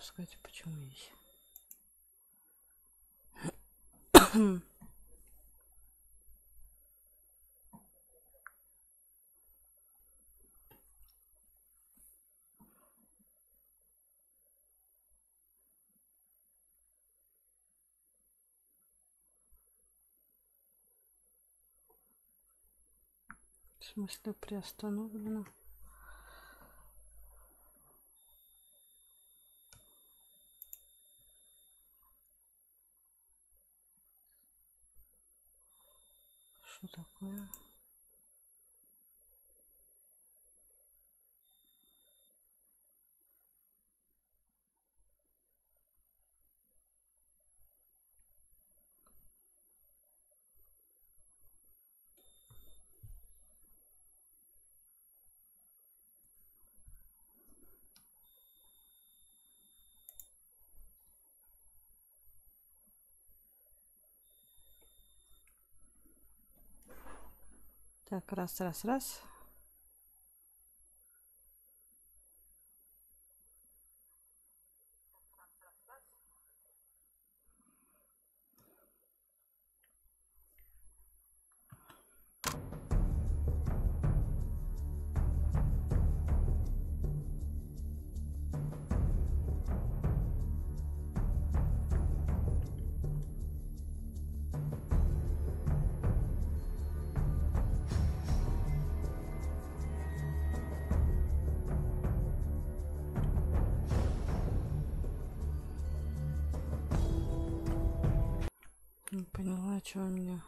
запускать. Почему есть? В смысле приостановлено? Что такое? Так, раз. Не поняла, что у меня.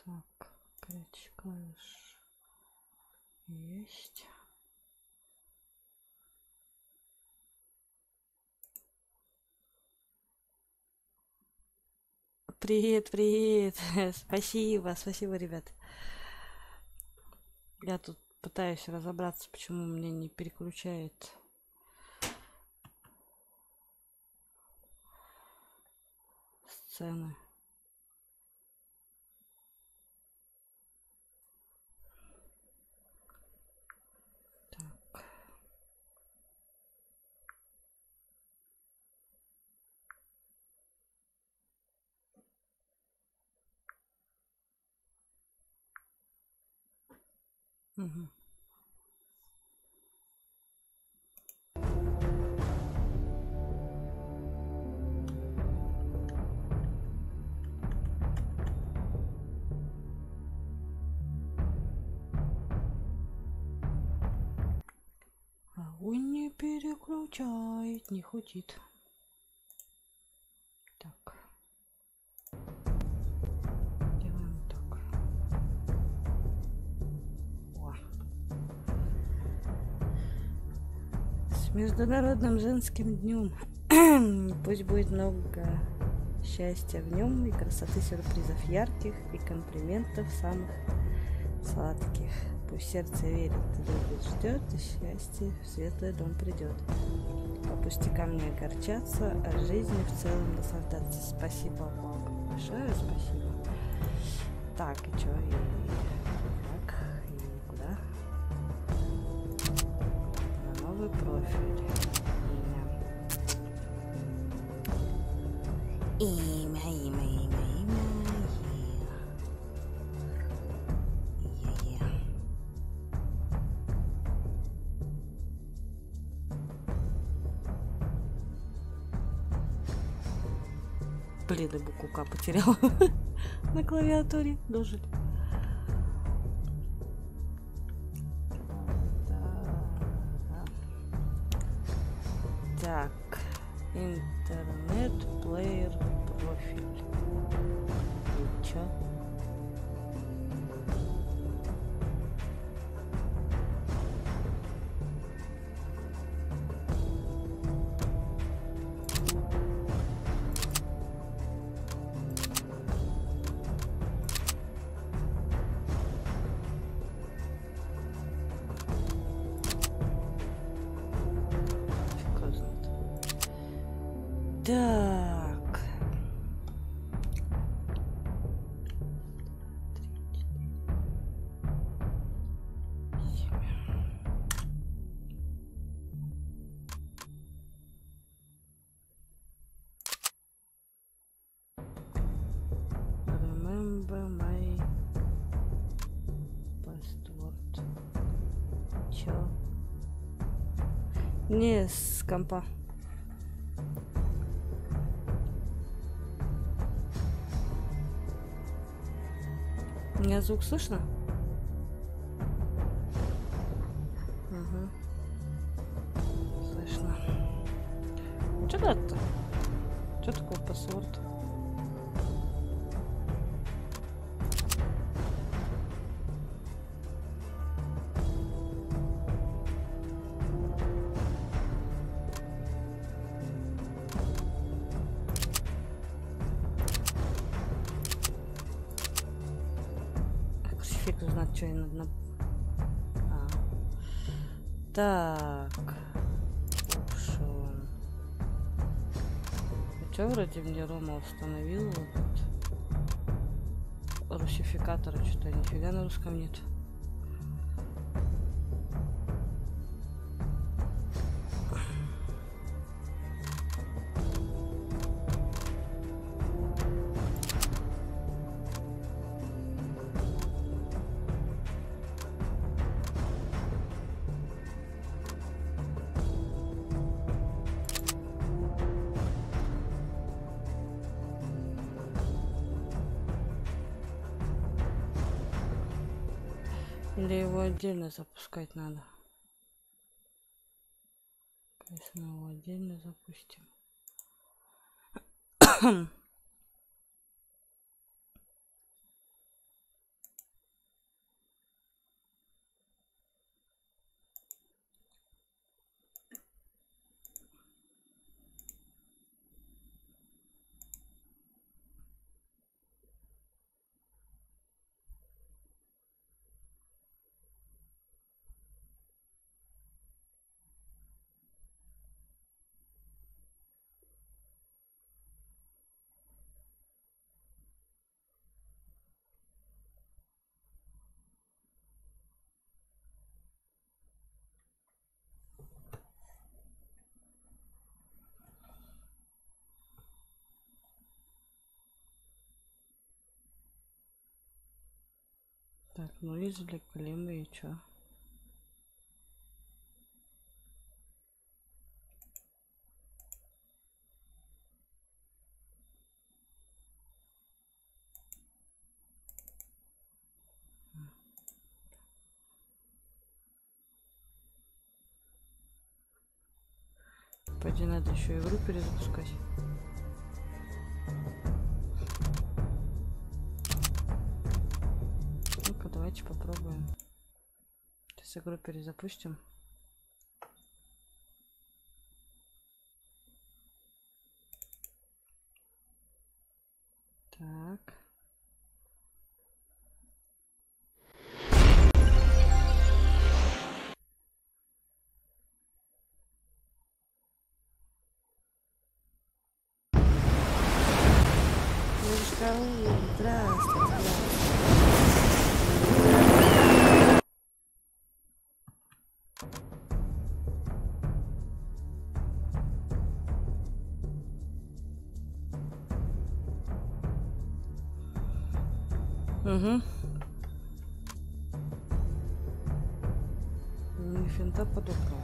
Так, крячь клавиш есть. Привет. Спасибо, ребят. Я тут пытаюсь разобраться, почему меня не переключает сцены. Так. Угу. А он не переключает, не хочет. Так. Делаем так. О. С Международным женским днем. Пусть будет много счастья в нем и красоты, сюрпризов ярких и комплиментов самых сладких. Пусть сердце верит, любит, ждет, и счастье в светлый дом придет. По пустякам не огорчаться, а жизнью в целом наслаждаться. Спасибо вам большое, спасибо. Так, и что? И так, и куда? На новый профиль. Имя. Блин, и букву К потеряла на клавиатуре. Дожили. Так, интернет-плеер профиль. И чё? Так. Remember my password. Чё? Не, с компа. У меня звук слышно? Угу. Слышно. Что это? Что такое паспорт? Фиг знает, что я надо. Так. Option. Что вроде мне Рома установил этот русификатор, что-то нифига на русском нет. Или его отдельно запускать надо? Если мы его отдельно запустим. Так, ну извлекли мы и чё? Пойди, надо еще игру перезапускать. Ну-ка, давайте попробуем. Сейчас игру перезапустим. Так. Здравствуйте. Угу. Ни финта подобного.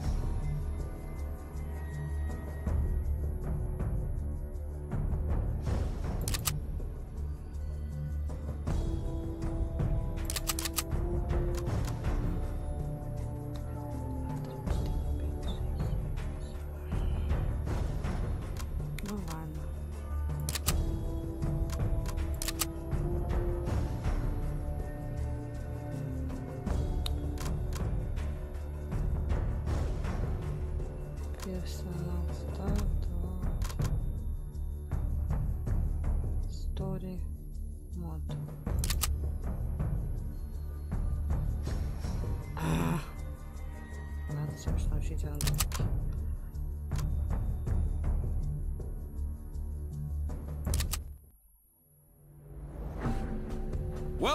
Ну ладно. Персонал старт. Story мод. Надо себя научить английский.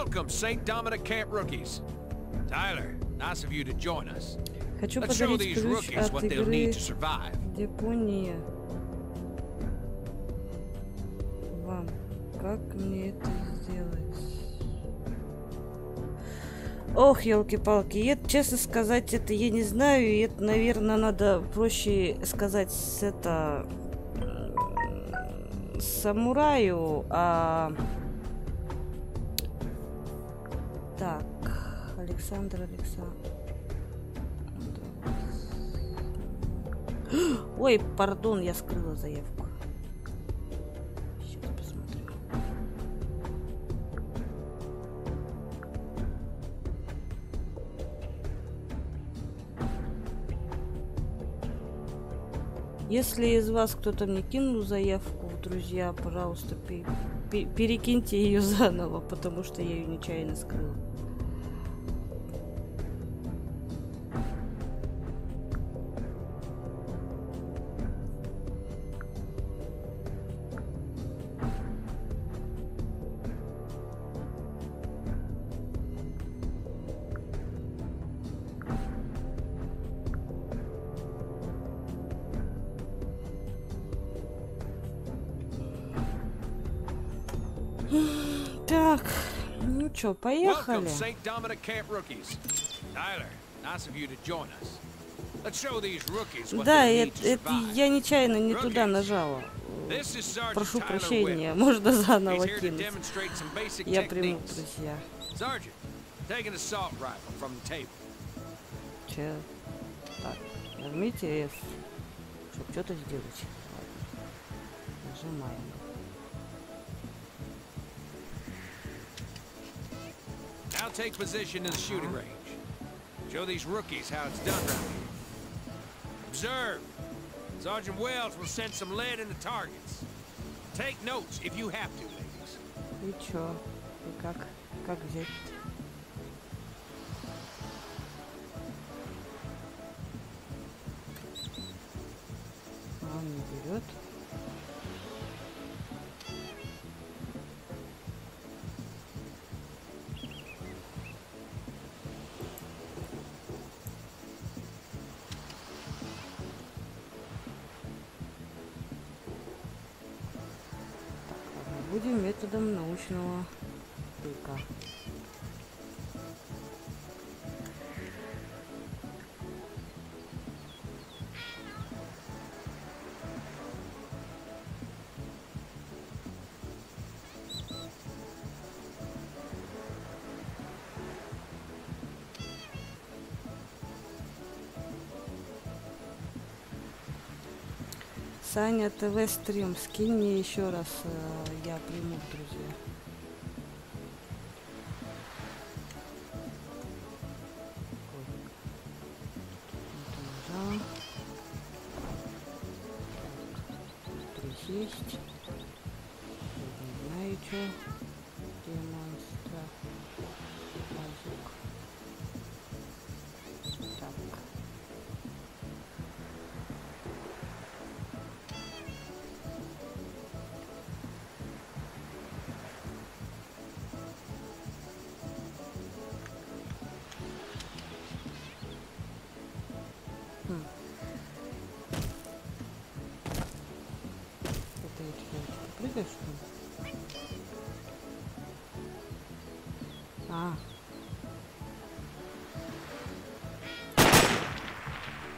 Welcome, St. Dominic Camp rookies. Tyler, nice of you to join us. Хочу Let's show подарить these ключ rookies от what they'll игры need to survive. Япония. Вам. Как мне это сделать? Ох, елки-палки, это, честно сказать, это я не знаю, и это, наверное, надо проще сказать самураю, так, Александр. Ой, пардон, я скрыла заявку. Сейчас посмотрим. Если из вас кто-то мне кинул заявку, друзья, пожалуйста, перекиньте ее заново, потому что я ее нечаянно скрыла. Так, ну чё, поехали. Да, это я нечаянно не туда нажала. Прошу прощения, можно заново кинуть. Я приму, друзья. Че? Так, нажмите F, чтобы что-то сделать. Ладно. Нажимаем. Now take position in the shooting range. Show these rookies how it's done around here. Observe. Sergeant Wells will send some lead in the targets. Take notes if you have to, ladies. И чё? И как взять? Он не берет. Будем методом научного тыка. Саня ТВ стрим, скинь мне еще раз, я приму, друзья. Присесть. Не знаю, что. Демонстра. Звук. Так. Это я что-то прыгаешь, что ли?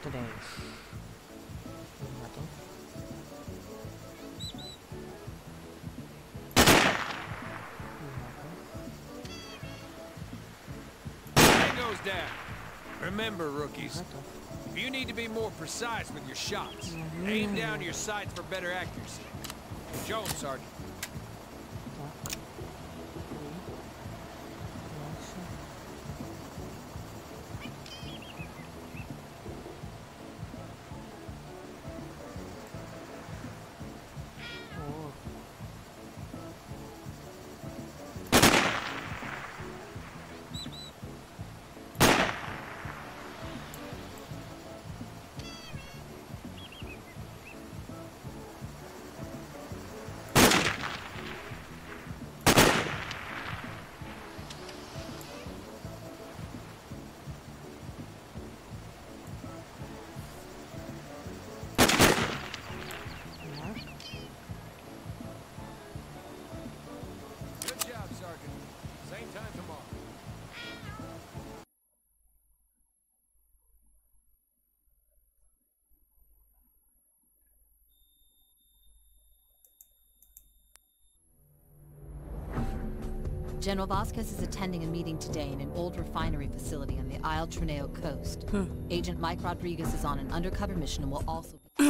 Трэш. Down. Remember, rookies, if you need to be more precise with your shots, aim down your sights for better accuracy. Show 'em, Sergeant. General Vasquez is attending a meeting today in an old refinery facility on the Isle Trineo coast. Agent Mike Rodriguez is on an undercover mission and will also be...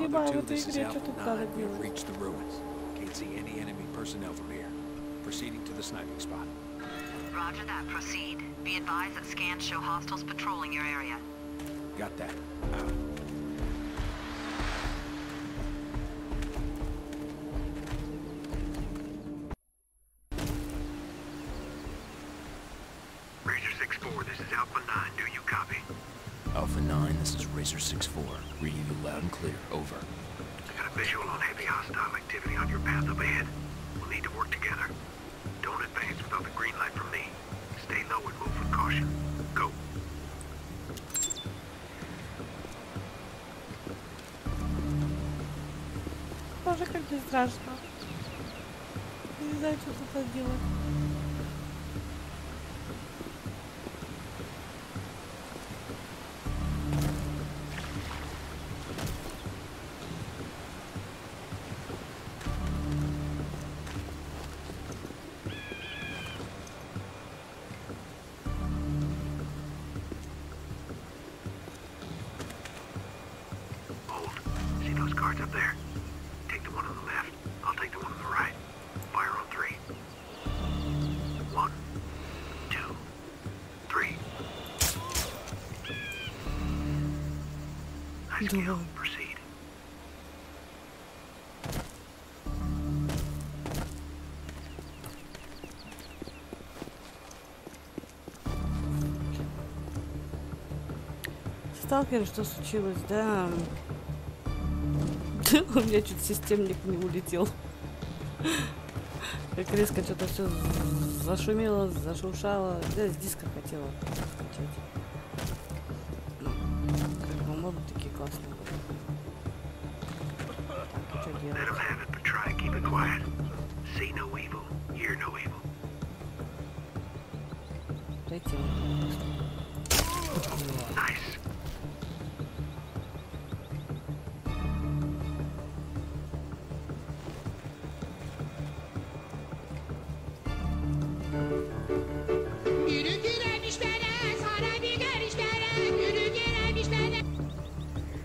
Mother 2, this is Alpha 9. We have reached the ruins. Can't see any enemy personnel from here. Proceeding to the sniping spot. Roger that, proceed. Be advised that scans show hostiles patrolling your area. Got that. Out. Razor 6-4, this is Alpha 9. Do you copy? Alpha 9, this is Razor 6-4. Reading you loud and clear. Over. I got a visual on heavy hostile activity on your path up ahead. We'll need to work together. Don't advance without the green light from me. Stay low and move with caution. Go. Боже, как мне страшно. Не знаю, что тут делать. See those guards up there? Take the one on the left. I'll take the one on the right. Fire on 3. 1, 2, 3. Nice kill. Proceed. Сталкер, что случилось? Да. У меня чуть системник не улетел. Как резко что-то все зашумело, зашуршало. Да, с диска хотела скачать. Как бы моды такие классные были. Так, что делать? Дайте мне.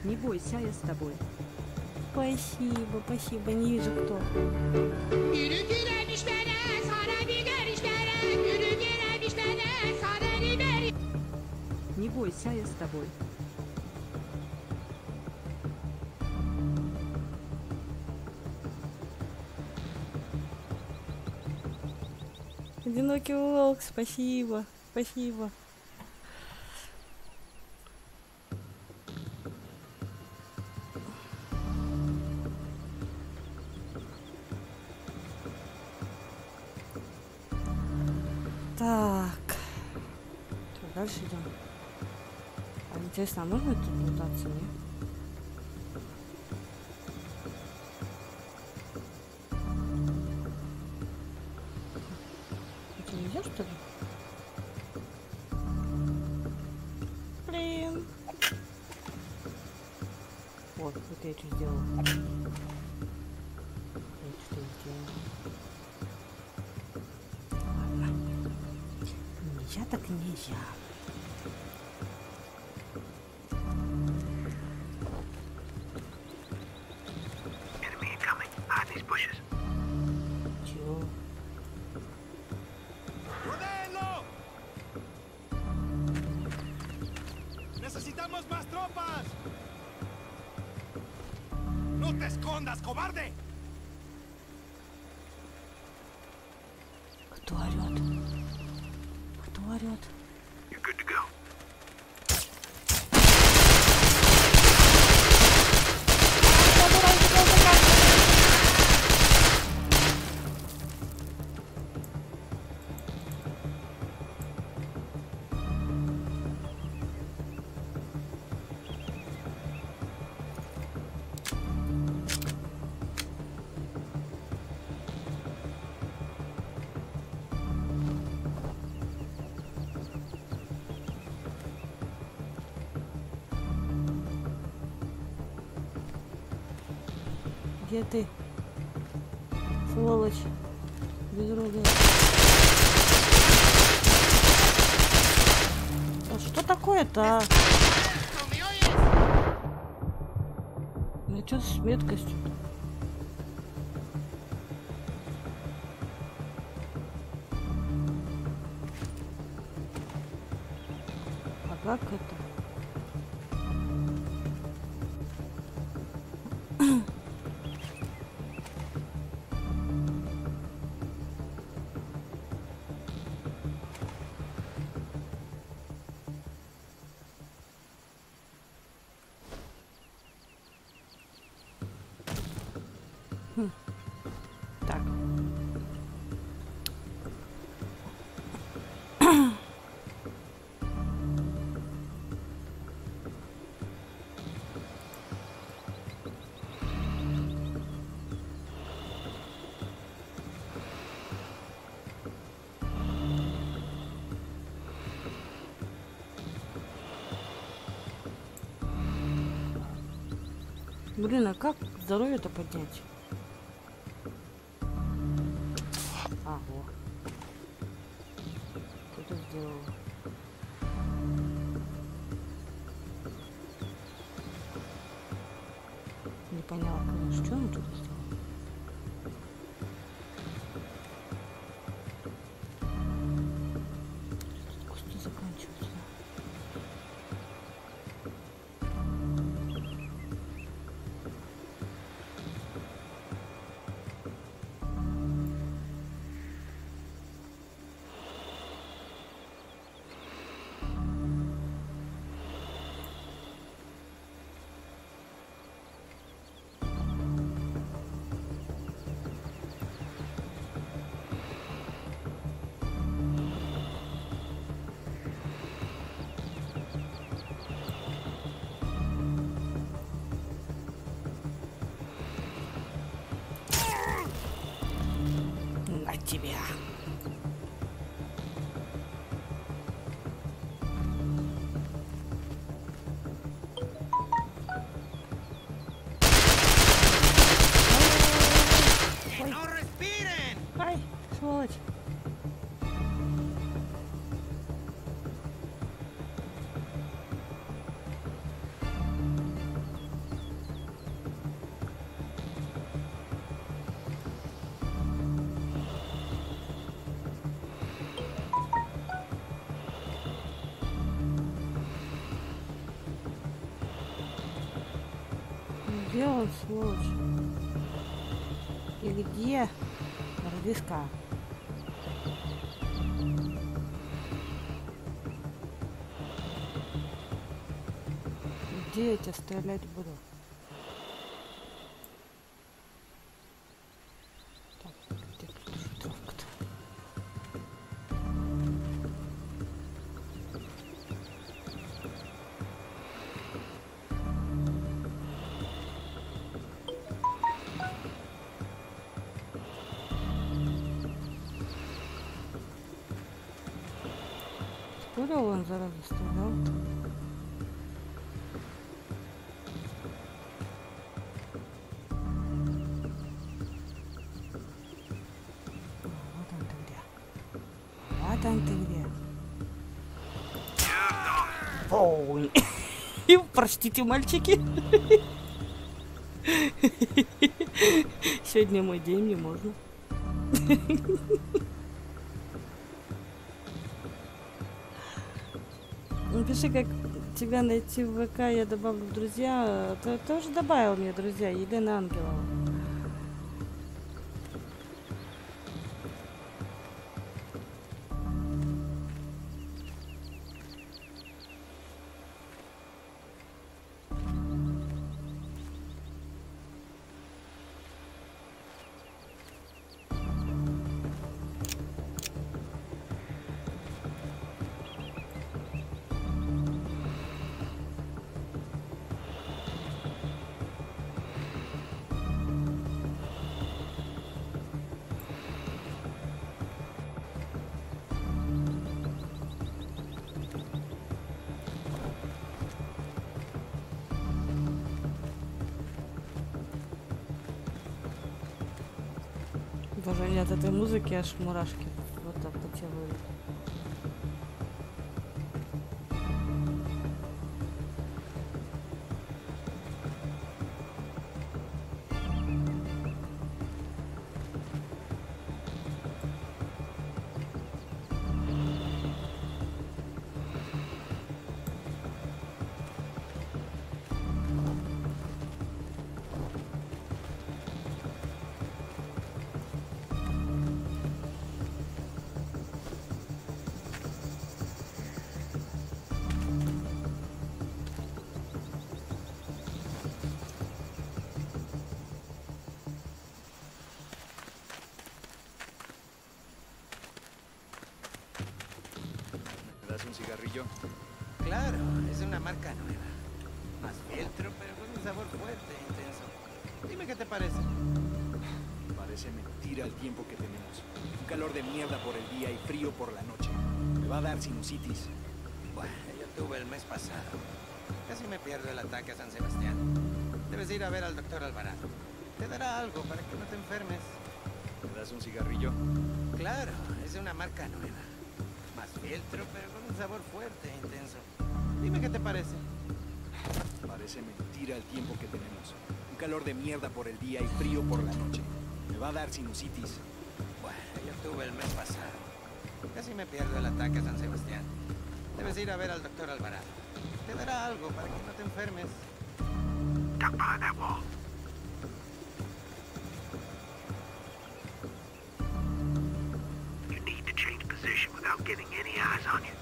Не бойся, я с тобой. Спасибо, спасибо, не вижу кто. Не бойся, я с тобой. Одинокий волк, спасибо, спасибо. Так, что, дальше идем. А интересно, а можно тут лутаться, нет? Это нельзя, что ли? Блин. Вот, это я что сделала. Я что сделала. Нельзя так нельзя. Чего? ¡Necesitamos más tropas! ¡No te escondas, cobarde! Кто орёт? Кто орёт? You're good to go. Где ты? сволочь. Безрогая. А что такое-то, а? Ну что с меткостью-то? А как это? Так. Блин, а как здоровье-то поднять? А, во. Кто-то сделал. Не поняла, конечно, что он тут сделал. Кусты заканчиваются. На тебя. Ай, сволочь. Где он, сволочь? И где радиска? Где я тебя стрелять буду? Так, где тут шутровка-то? Откуда он, зараза, стрелял? Вот он ты где. Вот он ты где. Ой. Простите, мальчики. Сегодня мой день, мне можно. Напиши, как тебя найти в ВК, я добавлю в друзья. Ты тоже добавил мне, друзья, Елена Ангелова. Даже не от этой музыки аж мурашки вот так по телу идут. ¿Un cigarrillo? Claro, es una marca nueva. Más fieltro, pero con un sabor fuerte e intenso. Dime qué te parece. Parece mentira el tiempo que tenemos. Un calor de mierda por el día y frío por la noche. Me va a dar sinusitis. Bueno, yo tuve el mes pasado. Casi me pierdo el ataque a San Sebastián. Debes ir a ver al doctor Alvarado. Te dará algo para que no te enfermes. ¿Me das un cigarrillo? Claro, es una marca nueva. Más fieltro, pero con un sabor fuerte e intenso. Dime qué te parece. Parece mentira el tiempo que tenemos. Un calor de mierda por el día y frío por la noche. Me va a dar sinusitis. Bueno, yo tuve el mes pasado. Casi me pierdo el ataque a San Sebastián. Debes ir a ver al doctor Alvarado. Te dará algo para que no te enfermes. Duck behind that wall. You need to change position without getting any eyes on you.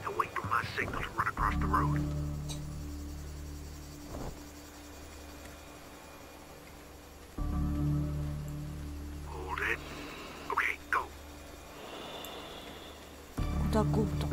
And wait for my signal to run across the road. Hold it. Okay, go. Куда?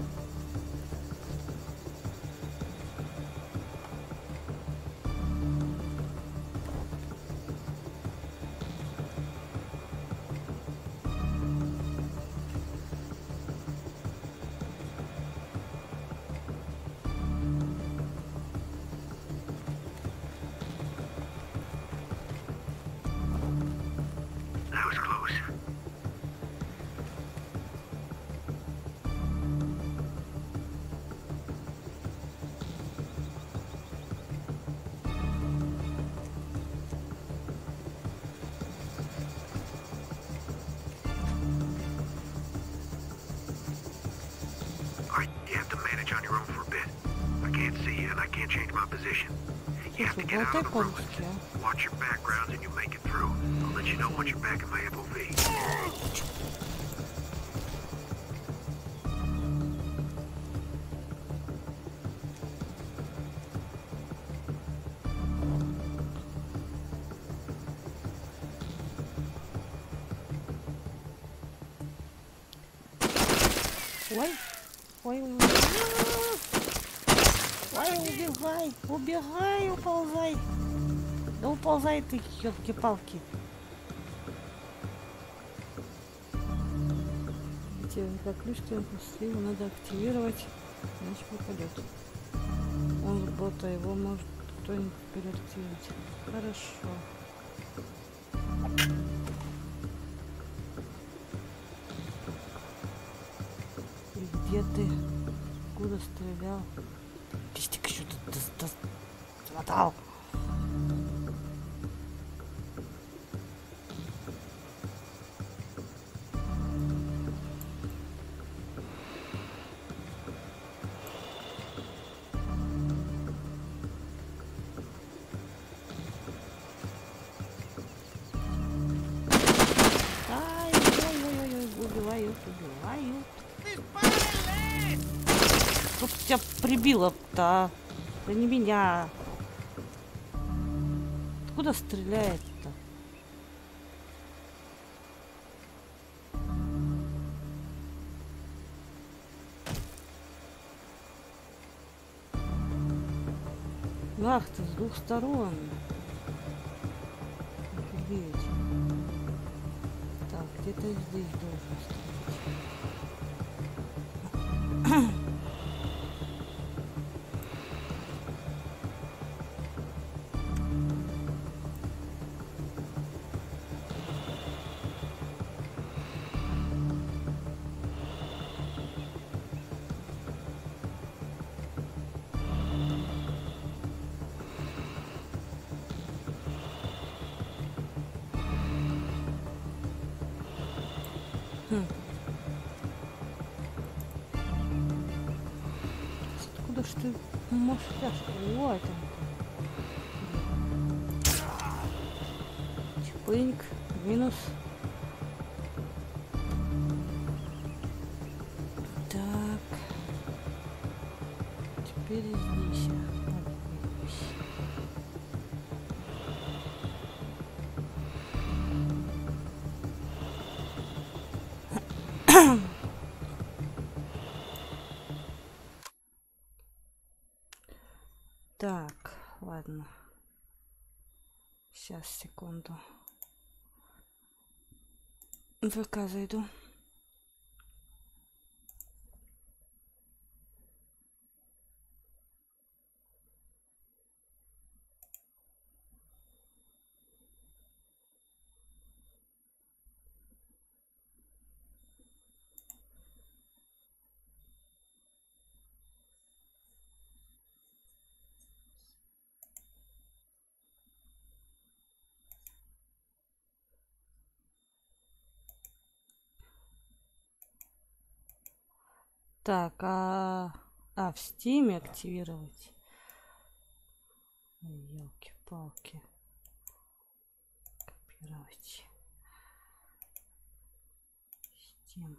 That was close. Alright, you have to manage on your own for a bit. I can't see you and I can't change my position. You have to get out of the road. Watch your backgrounds and you'll make it through. I'll let you know once you're back in my FOV. Ой, убегай, убегай, уползай. Да уползай ты, ёлки-палки. Как ключ, его надо активировать, иначе попадет. Он с бота, его может кто-нибудь переактивировать. Хорошо. И где ты? Куда стрелял? Пистик еще тут смотал. Убивают. Тут тебя прибило-то, да не меня. Откуда стреляет-то? Ах ты, с двух сторон. Офигеть. Так, где-то здесь должен стоять. ты можешь пляшку? Вот он. Чпыньк. Минус. Так. Теперь здесь. Так, ладно. Сейчас, секунду. В ВК зайду. Так, в Стиме активировать. Елки-палки. Копировать. Steam.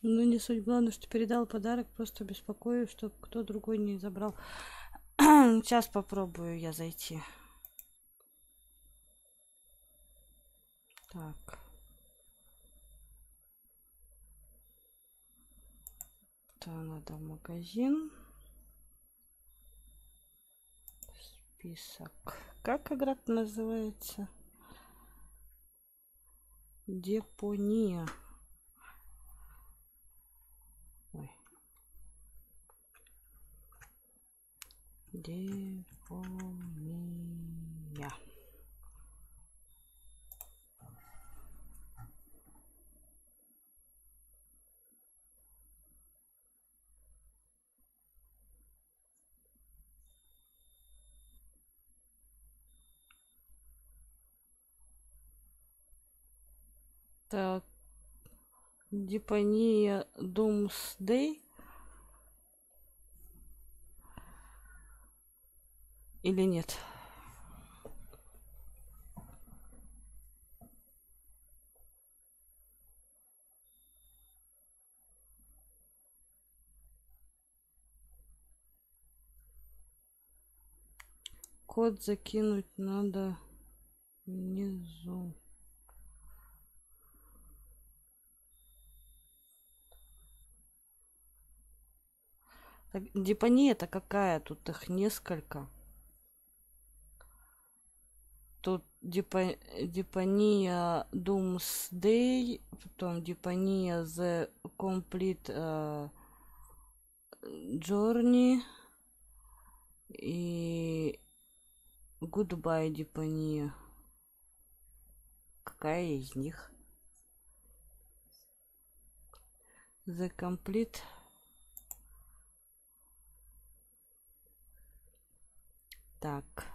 Ну, не суть. Главное, что передал подарок. Просто беспокоюсь, чтобы кто другой не забрал. Сейчас попробую я зайти. Так. То надо в магазин. Список. Как игра называется? Депония. Ой. Депония. Так. Депония Doomsday. Или нет? Код закинуть надо внизу. Так, депония это какая? Тут их несколько. Тут депония Doomsday, потом депония The Complete Journey и Goodbye депония. Какая из них? The Complete. Так.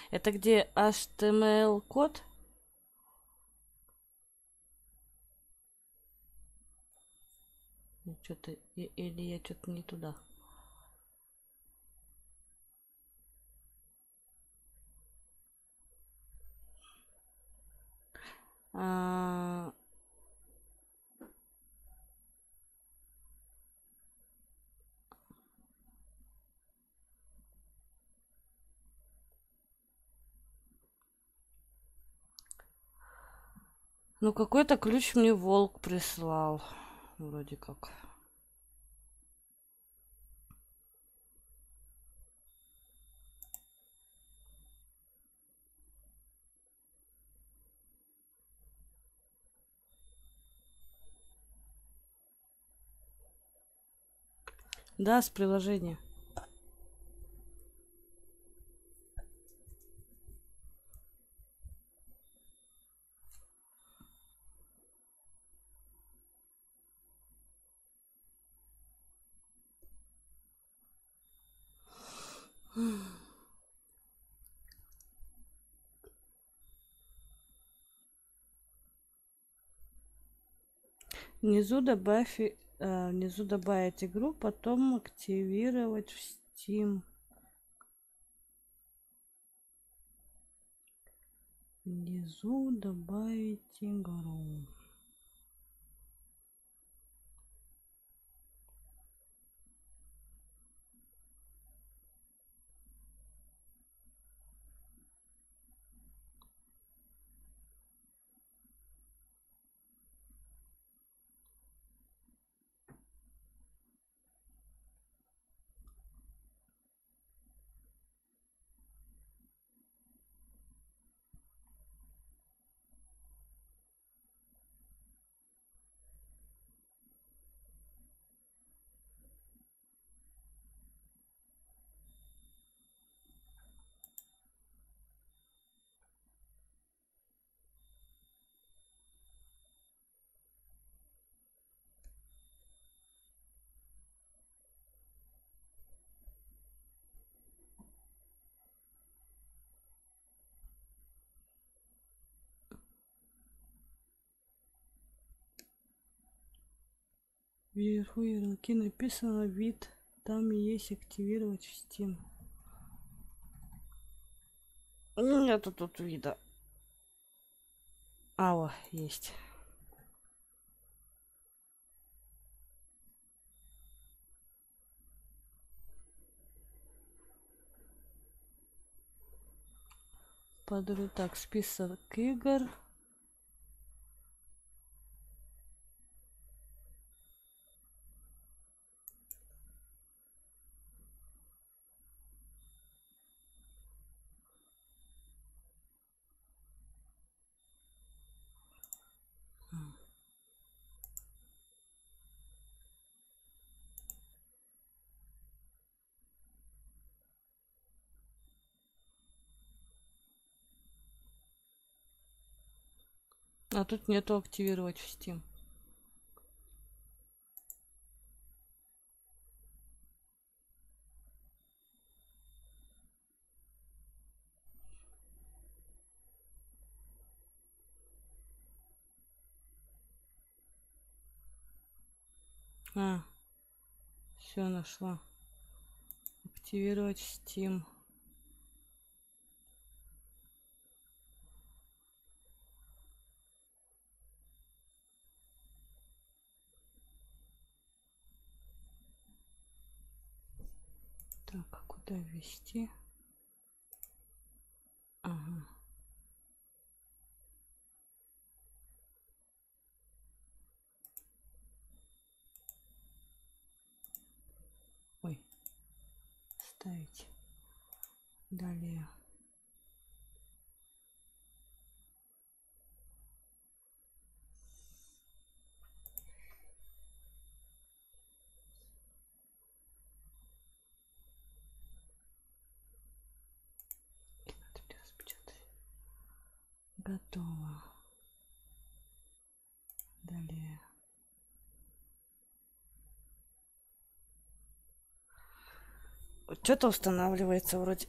Это где HTML код? Что-то или я что-то не туда. Ну, какой-то ключ мне волк прислал. Вроде как. Да, с приложения. Внизу добавить игру, потом активировать в Steam. Внизу добавить игру. Вверху ярлыки написано вид. Там есть активировать в Steam. Нету тут вида. О, есть. Так, список игр. А тут нету активировать в Steam. Все нашла. Активировать Steam. Так, а куда ввести? Ага. Ой. Ставить. Далее. Готово. Далее. Что-то устанавливается вроде.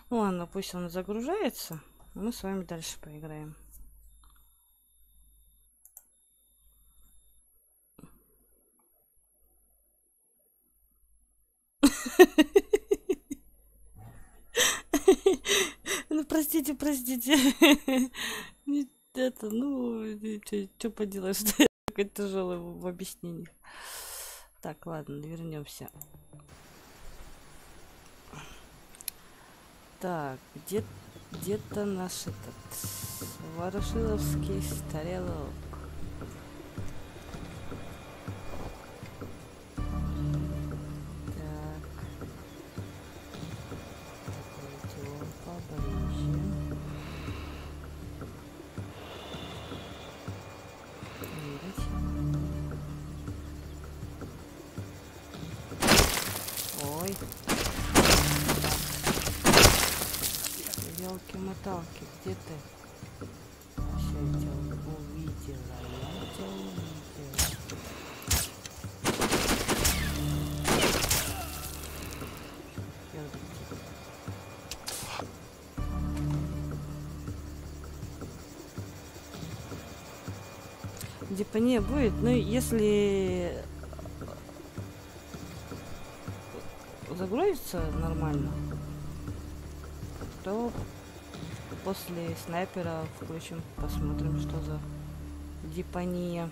Ладно, пусть он загружается. Мы с вами дальше поиграем. Ну, простите. Это, ну, что поделаешь, что я такой тяжелый в объяснениях. Так, ладно, вернемся. Так, где-то наш этот ворошиловский стрелок. Так. Пойдем поближе. Ой. Елки-моталки, где ты? Все, я тебя увидела. Дипания будет, ну если загрузится нормально, то после снайпера включим, посмотрим, что за дипания.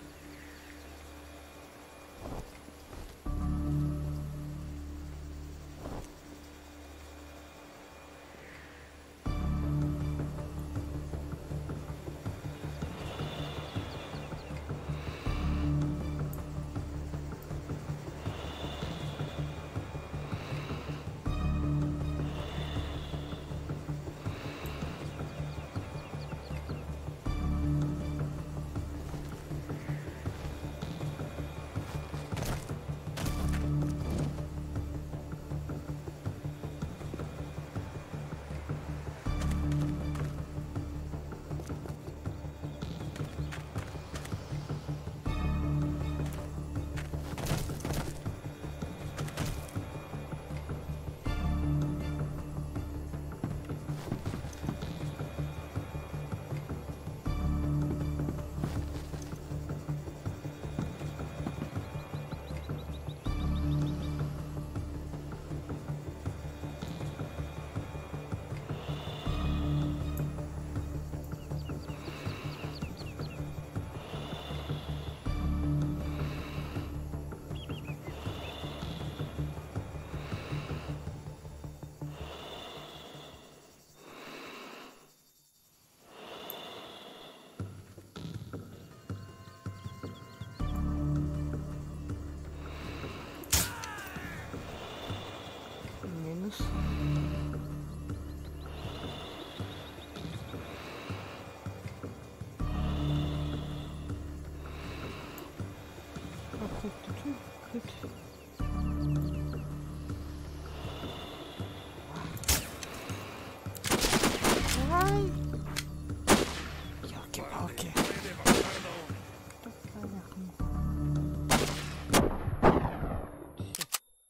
Ёлки-палки.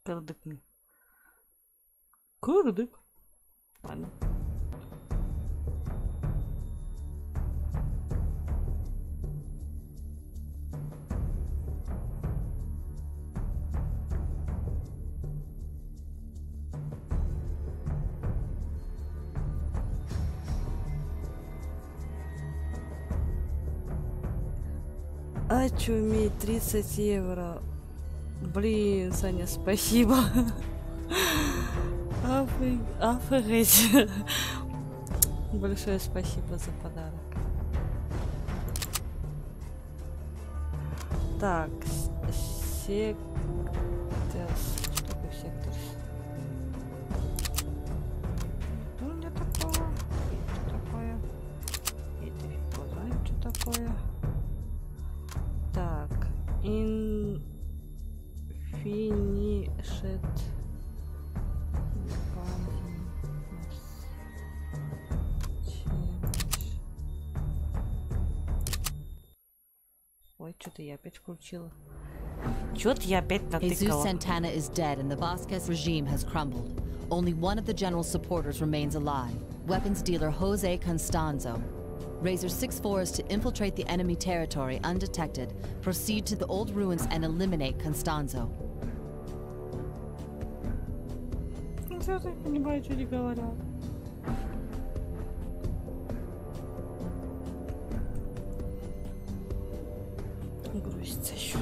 Кырдык мы. Кырдык. Ладно. Очуметь, 30 евро. Блин, Саня, спасибо. Офигеть. Большое спасибо за подарок. Так, секторс. Что такое секторс? Что у меня такого? Что такое? Это фиг знает, что такое. Так, Infinite. Ой, что-то я опять включила. Что-то я опять натыкала. Jesus Santana is dead and the Vasquez regime has crumbled. Only one of the general's supporters remains alive, weapons dealer Jose Constanzo. Razor 6-4 is to infiltrate the enemy territory undetected, proceed to the old ruins and eliminate Constanzo. Я так понимаю, что они говорят. Грузится еще.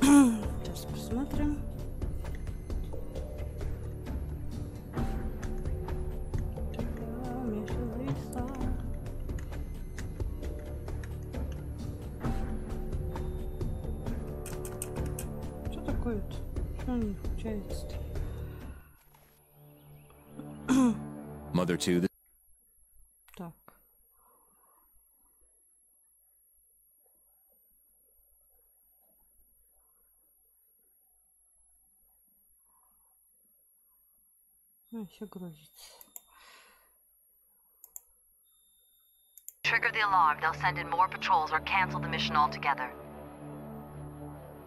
Сейчас посмотрим. Что такое-то? Что не включается-то? Mother 2, Так. Еще грузится. Trigger the alarm, they'll send in more patrols or cancel the mission altogether.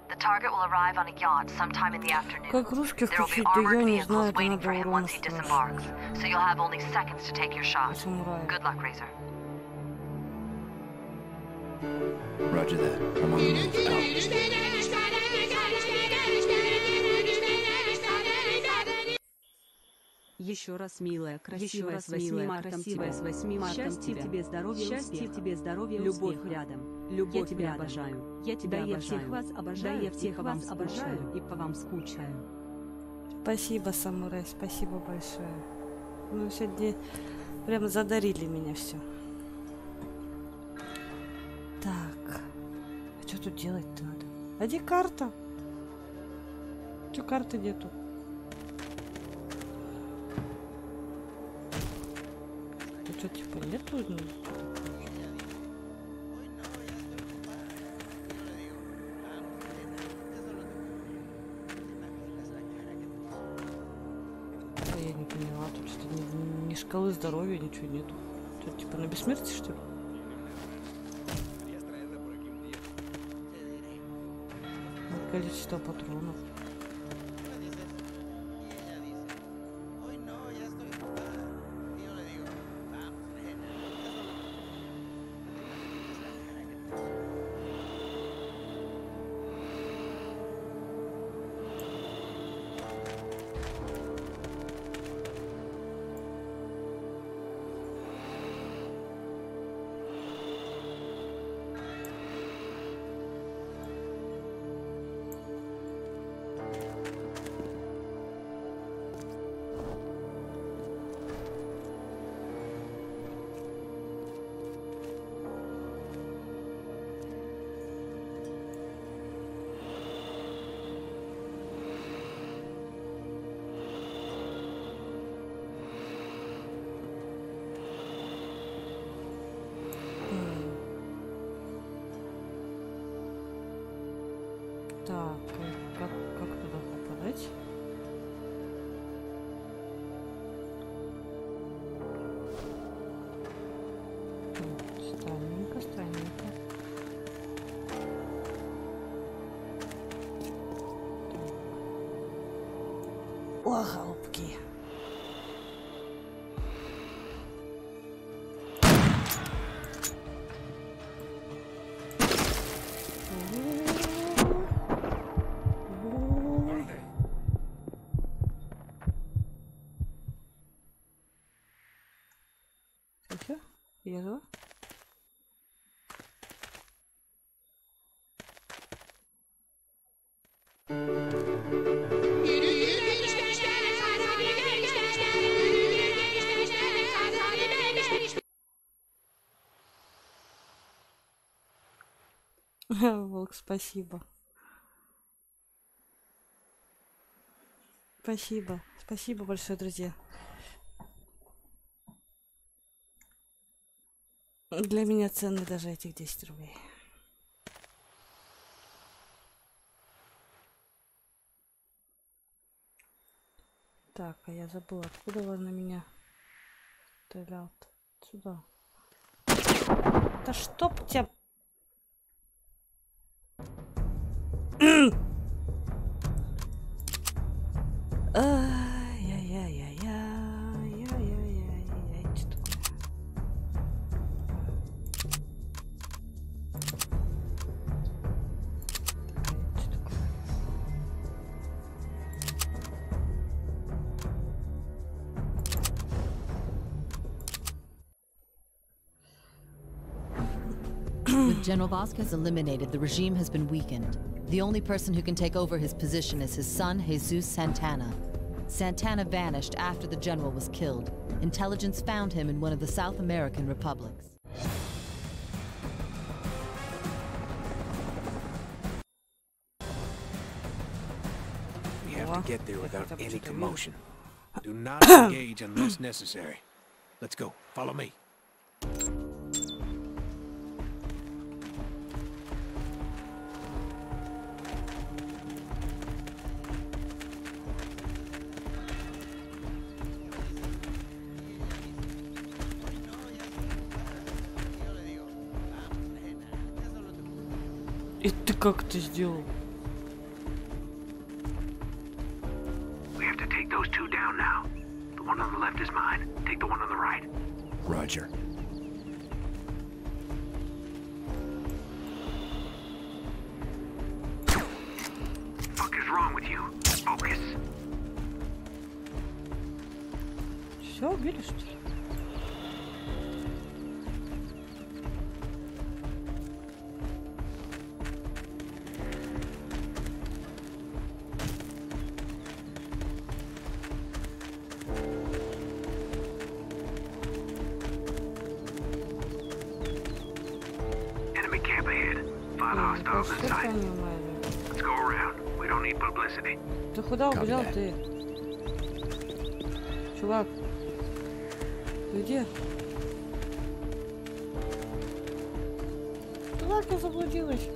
The target will arrive on a yacht sometime in the afternoon. Как русских There will be включить? Да я armored не знаю, vehicles это waiting надо for him урона once he спрашивать. disembarks, so you'll have only seconds to take your shot. Самурай. Good luck, Razor. Roger that. I'm on the move. Out. Еще раз, милая, красивая, с 8 марта тебя. Счастья тебе, здоровья, любовь рядом. Любовь я тебя обожаю. Я тебя обожаю. Я всех вас обожаю. Я всех вас обожаю и по вам скучаю. Спасибо, самурай, спасибо большое. Ну, сегодня прям задарили меня все. Так. А что тут делать-то надо? А где карта? Че карты нету? А что, типа, нету? Я не поняла, тут что-то ни шкалы здоровья, ничего нету. Что, типа, на бессмертие, что ли? Количество патронов. Так, как туда попадать? Странненько, странненько. О, голубки. Все? Я жива? Волк, спасибо. Спасибо. Спасибо большое, друзья. Для меня ценны даже этих 10 рублей. Так, а я забыла, откуда он на меня стрелял. Сюда. Да чтоб тебя... Ай-яй-яй-яй-яй-яй-яй-яй. Что такое? Что такое? With General Vasquez eliminated, the regime has been weakened. The only person who can take over his position is his son, Jesus Santana. Santana vanished after the general was killed. Intelligence found him in one of the South American republics. We have to get there without any commotion. Do not engage unless necessary. Let's go. Follow me. И ты как это сделал? We have to take those two down now. The one on the left is mine. Take the one on the right. Roger. Fuck is wrong with you? Focus. Все, убили, что ли? Enemy camp ahead. Five hostiles Что inside. понимаю? Let's go around. We don't need publicity. Ты куда убежал that. ты? Чувак. Ты где? Чувак, я заблудилась.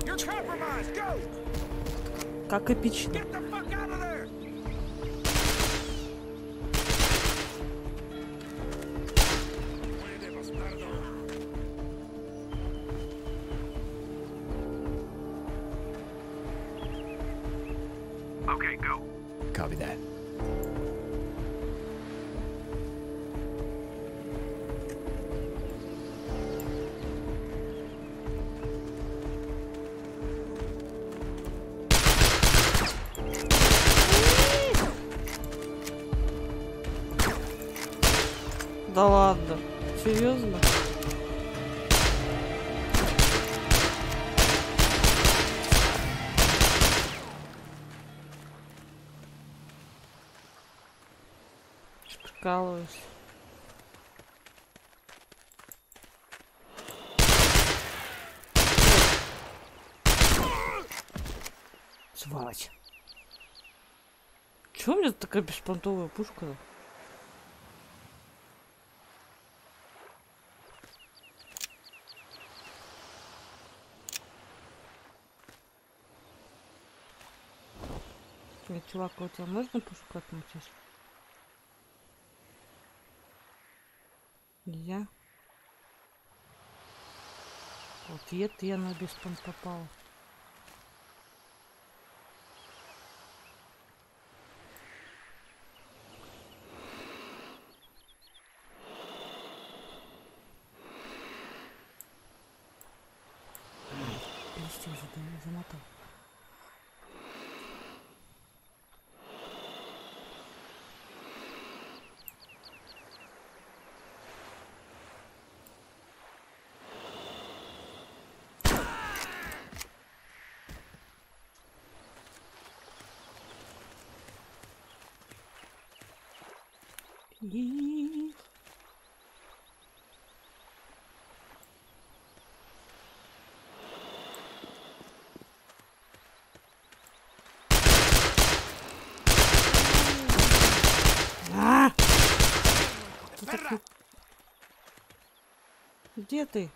You're compromised. Go. Как эпично. Get the fuck out of there. Okay, go. Copy that. Да ладно. Серьезно? Прикалываюсь. Сволочь. Чего у меня такая беспонтовая пушка? Чувак, у тебя можно пушку отмутить? Я? Вот это я на беспон попала. Листья замотал. Где ты?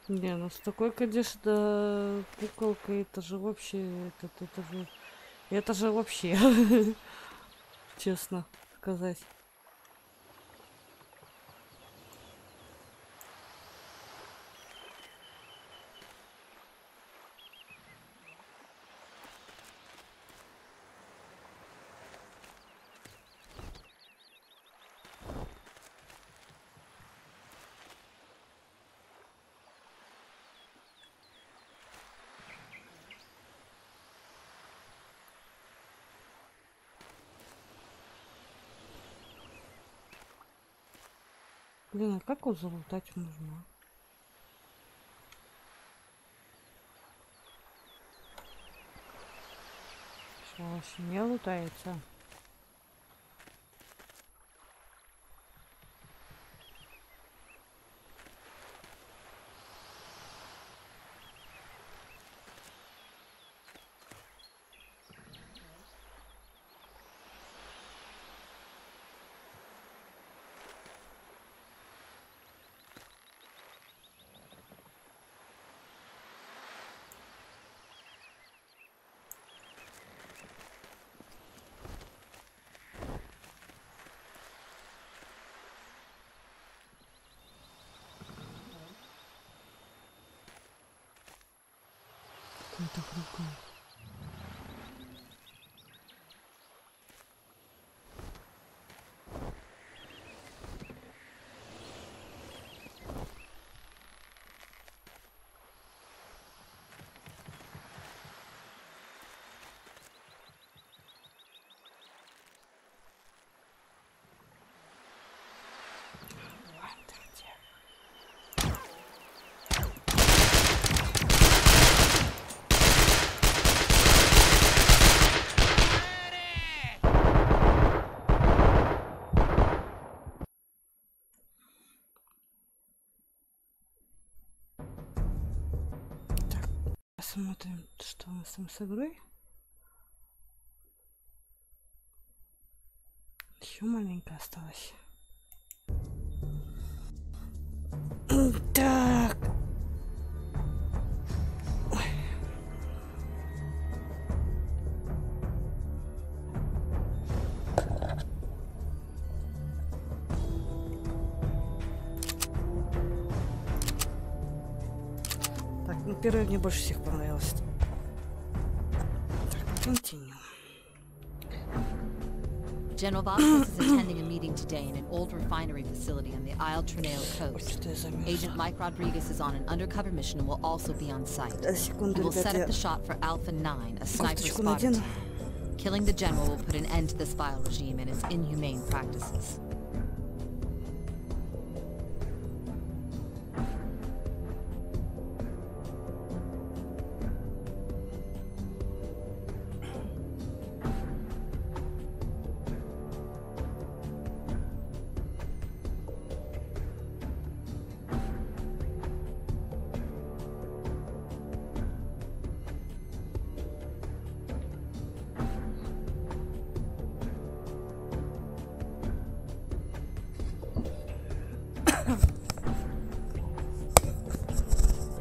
Не, ну с такой, конечно, куколкой, это же вообще, это же вообще, честно сказать. Блин, а как его залутать можно? Что, не лутается? Это круто. Посмотрим, что у нас там с игрой. Еще маленько осталось. Так. Так, ну первый мне больше всех понравился. Так, continue. General Vasquez is attending a meeting today in an old refinery facility on the Isle Trineo coast. Agent Mike Rodriguez is on an undercover mission and will also be on site. He will set up the shot for Alpha 9, a sniper spotter team. Killing the general will put an end to this vile regime and its inhumane practices.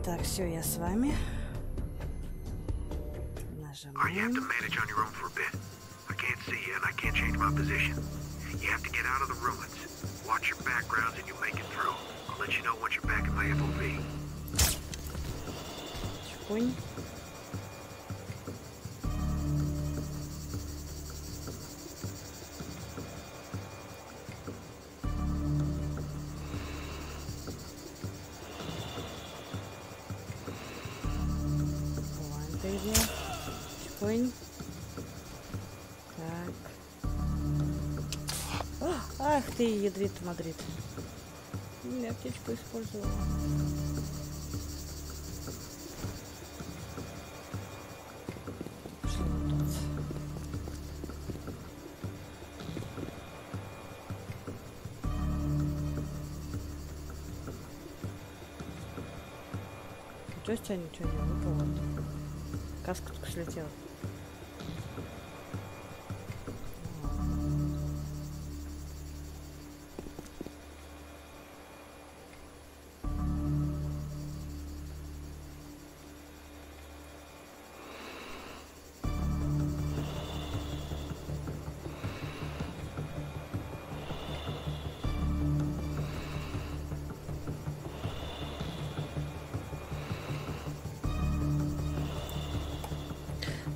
Так, все, я с вами. Alright, you have to manage on your own for a bit. I can't see you and I can't change my position. You have to get out of the ruins. Watch your backgrounds and you make it through. I'll let you know once you're back in my FOV. Тихонь. Тихонь. Так. Ах ты, ядрит Мадрид. Я аптечку использовала. Что тут? Чё с тебя ничего не выпало? Каска только слетела.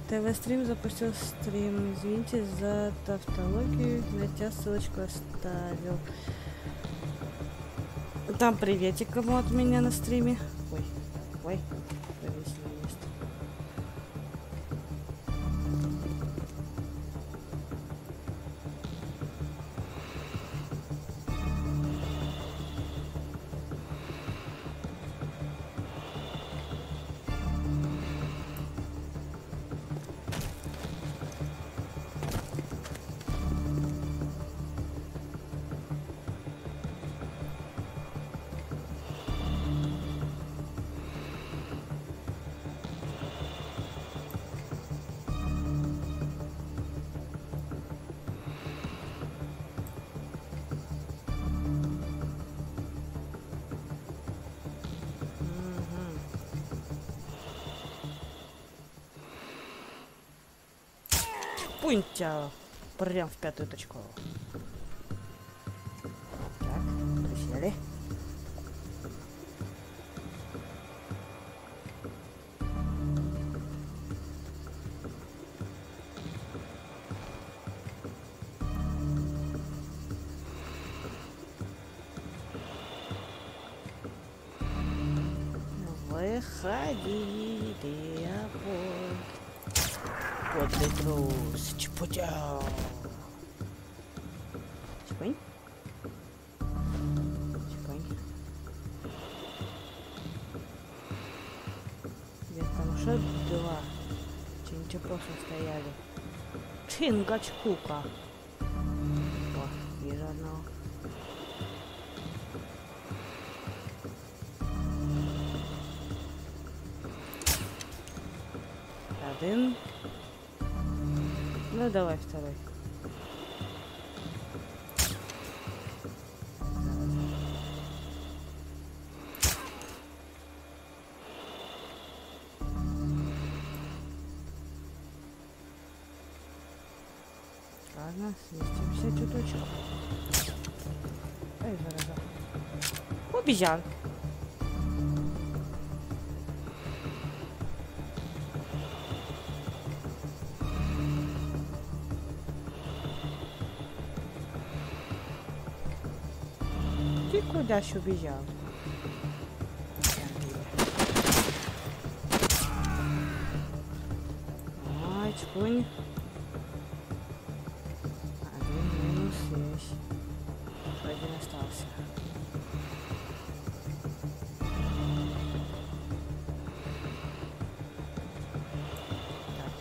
ТВ-стрим запустил стрим. Извините за тавтологию. Для тебя ссылочку оставил. Там приветик кому от меня на стриме. Ой, ой, повесили место. Пуньтя прям в пятую точку. Так, присели. Выходи, Леопольд. Подлый трус. Чпутя. Чпынь. Чпынь. Где там еще два? Че-нибудь просто стояли. Чингачкука. О, вижу одного. Один. Ну давай второй. Ладно, сместимся чуточку. Ай, зараза. Убежал. Ты куда ж убежал? Ай, чпунь. Один минус есть. Один остался. Так.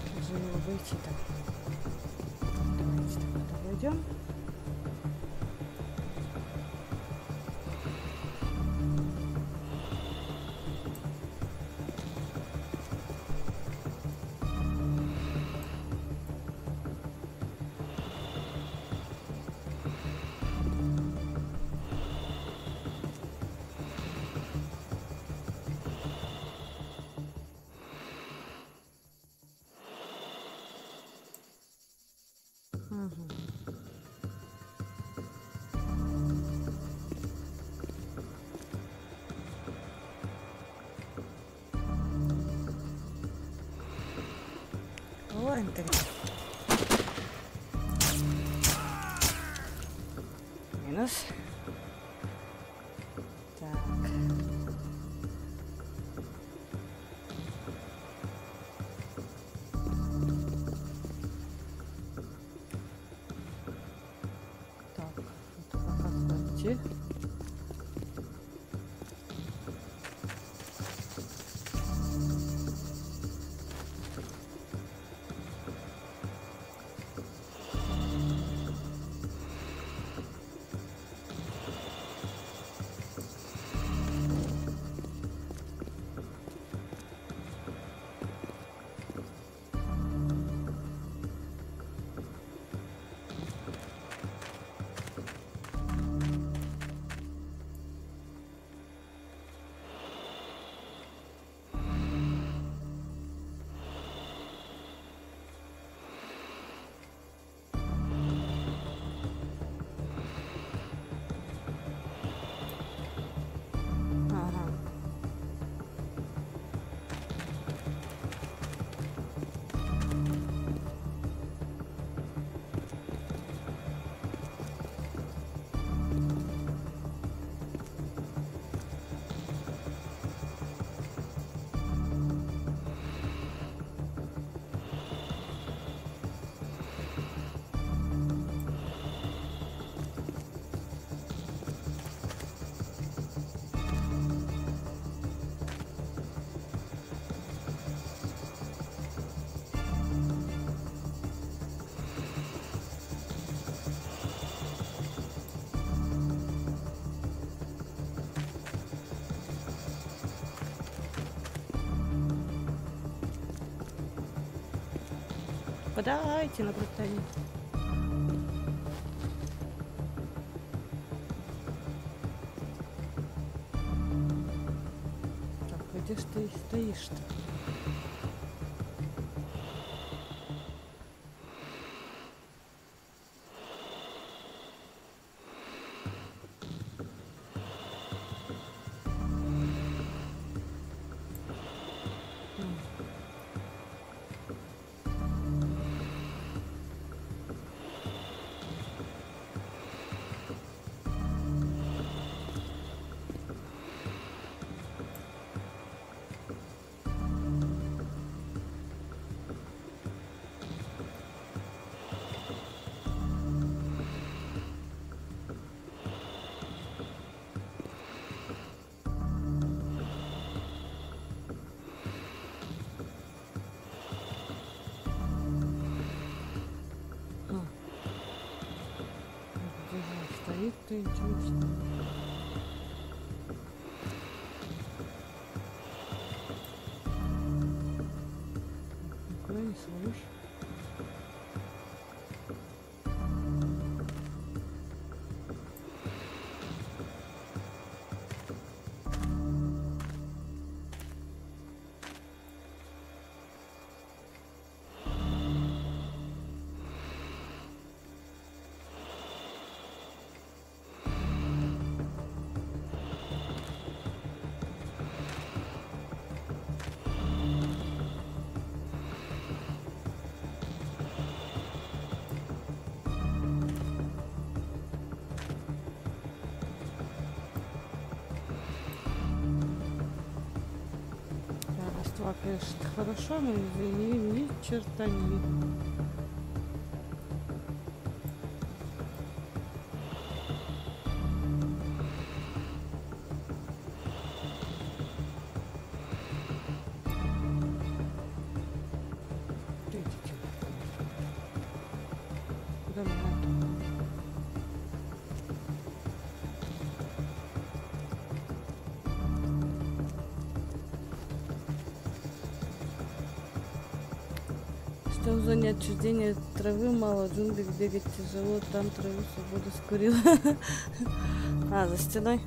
Как же его выйти-то? Давайте так вот обойдем. Ладно тогда. Минус. Так. Так, это как пройти? Подайте на брутальник. Так, где ж ты стоишь-то? Стоит-то интересно. Никуда не слышь. Конечно, хорошо, но ни черта не видно. Куда мы надо? Что в зоне отчуждения травы мало, в джунглях бегать тяжело, там траву свободу скурил. А, за стеной?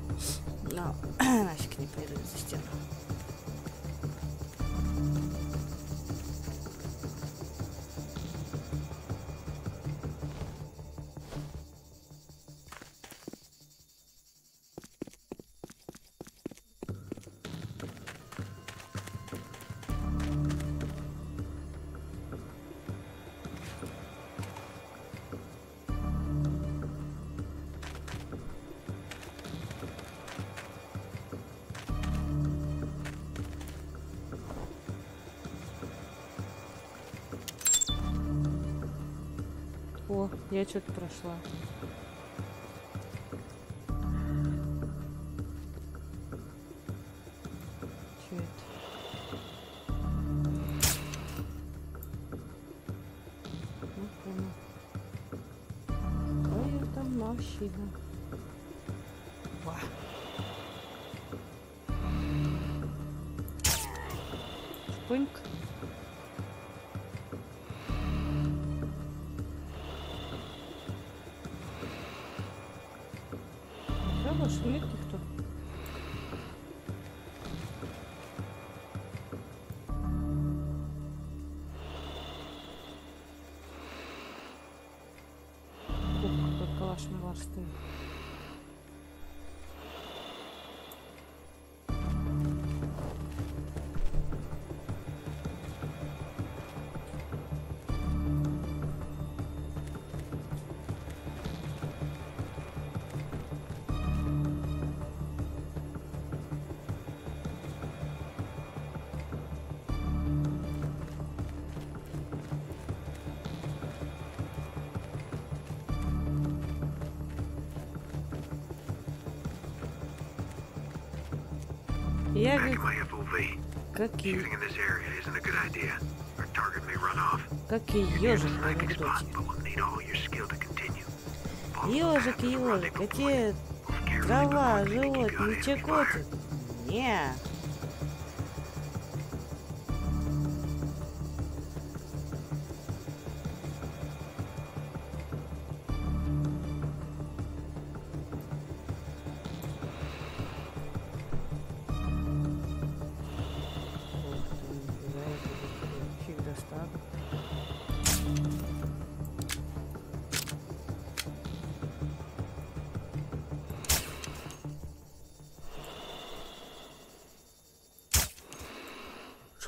Ну, нафиг не пойду за стену. О, я что-то прошла. Что это? Ну, понял. Какая там машина? Ва. Шпуньк. Больше нет никто. Ух, какой калаш-малаш стоит. Я как и ежик в анекдоте. Ежик, ежик, а те трава, живот, не чекотит? Не.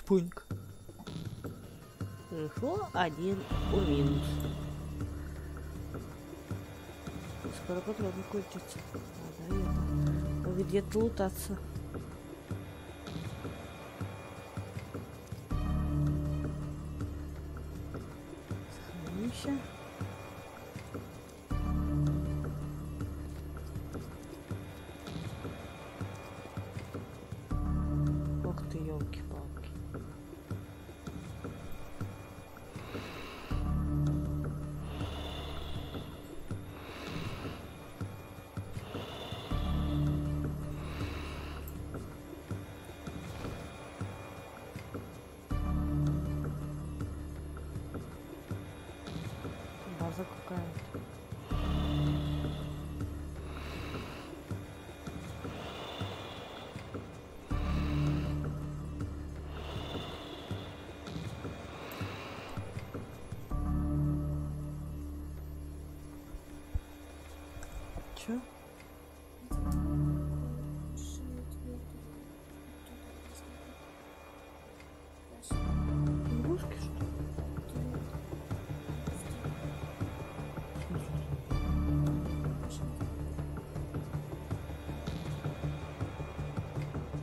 Шпуньк. Пришло один у минус. Скоро патроны кончатся. Надо это. Где-то лутаться. Сохранимся. Ох ты, елки-палки. База какая-то. Чё? Игрушки, что ли?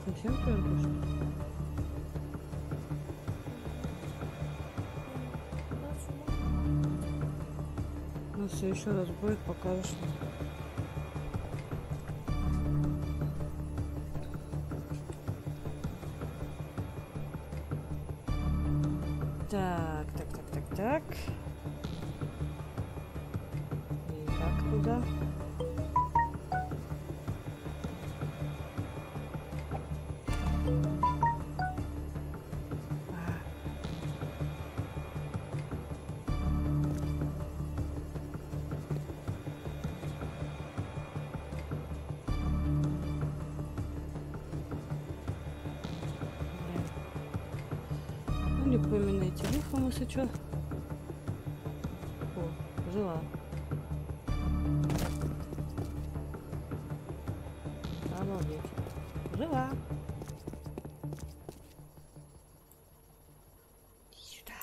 Совсем твердо, что ли? Ну все, еще раз будет, покажешь мне. Так. И как туда? Ну, не поминайте лихом, если что. О, жила. Обалдеть. Жива. Сюда.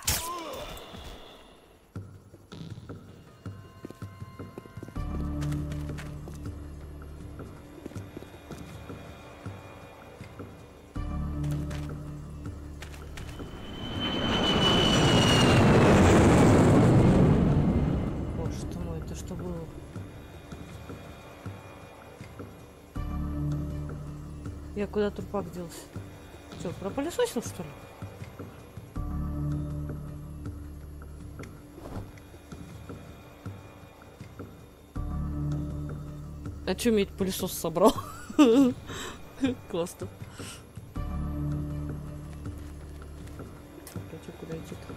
Что было? Я куда трупак делся? Что, пропылесосил, что ли? А чё медь пылесос собрал? Классно. Опять куда идти-то?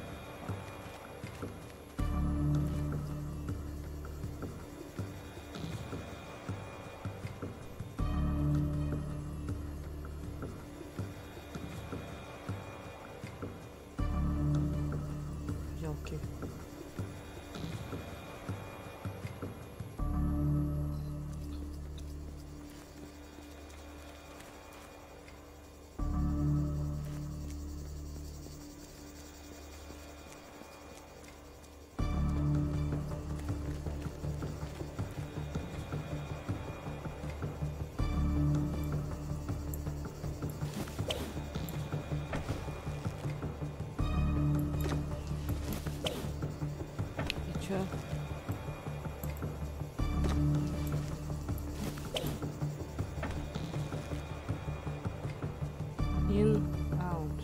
In, out.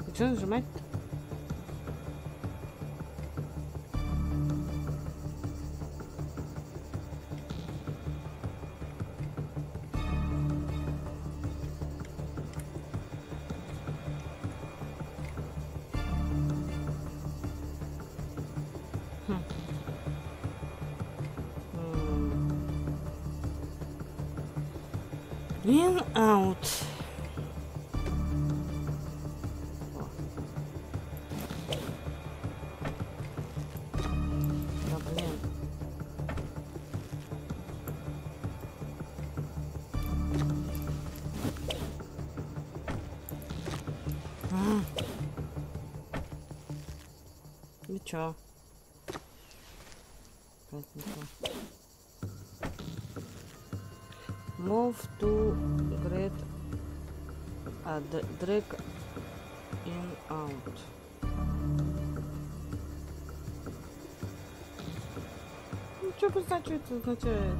И что нажимать-то? In, out. Да, блин. Чё? Опять не то. Move to great drag in out. Ну, что бы знать, что это означает?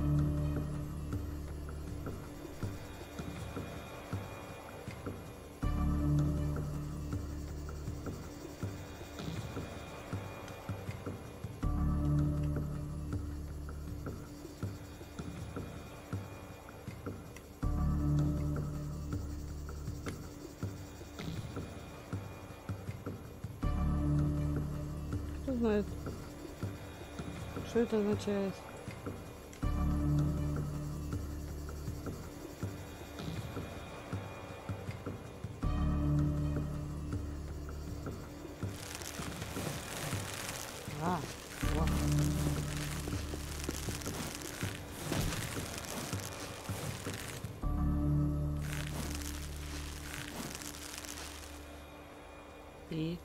Кто знает, что это означает? А, вот. И?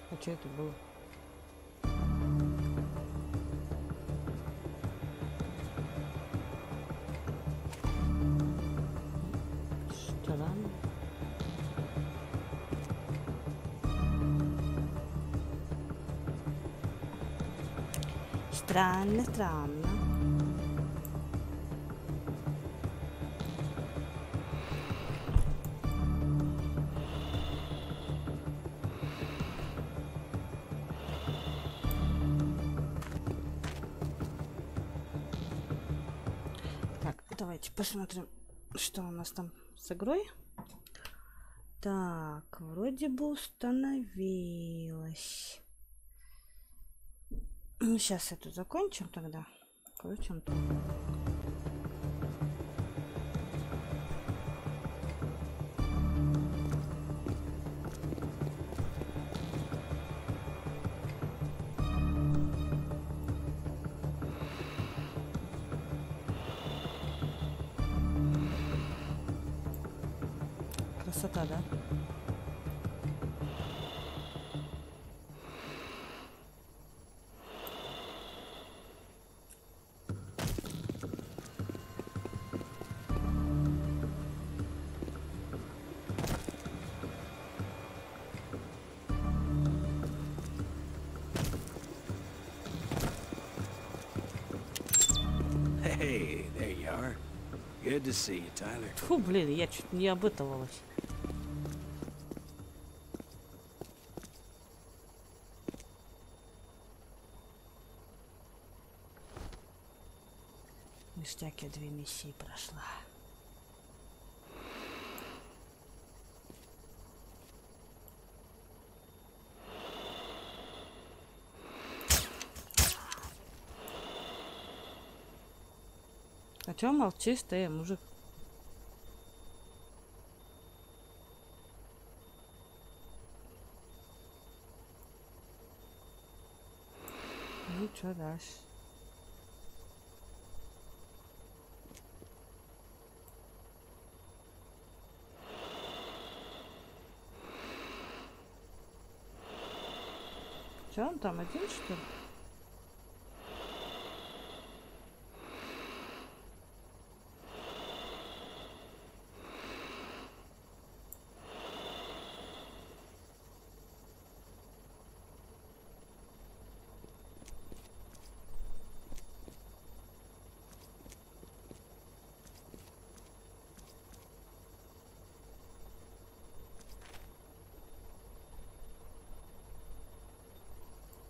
А что это было? Странно. Странно, странно. Так, давайте посмотрим, что у нас там с игрой. Так, вроде бы установилось. Ну, сейчас эту закончим тогда. Включим тут. Красота, да? Hey, there you are. Good to see you, Tyler. Фу, блин, я чуть не обытывалась. Ништяк, я 2 миссии прошла. А чё молчишь ты, мужик? Ну чё дальше? Чё он там один, что ли?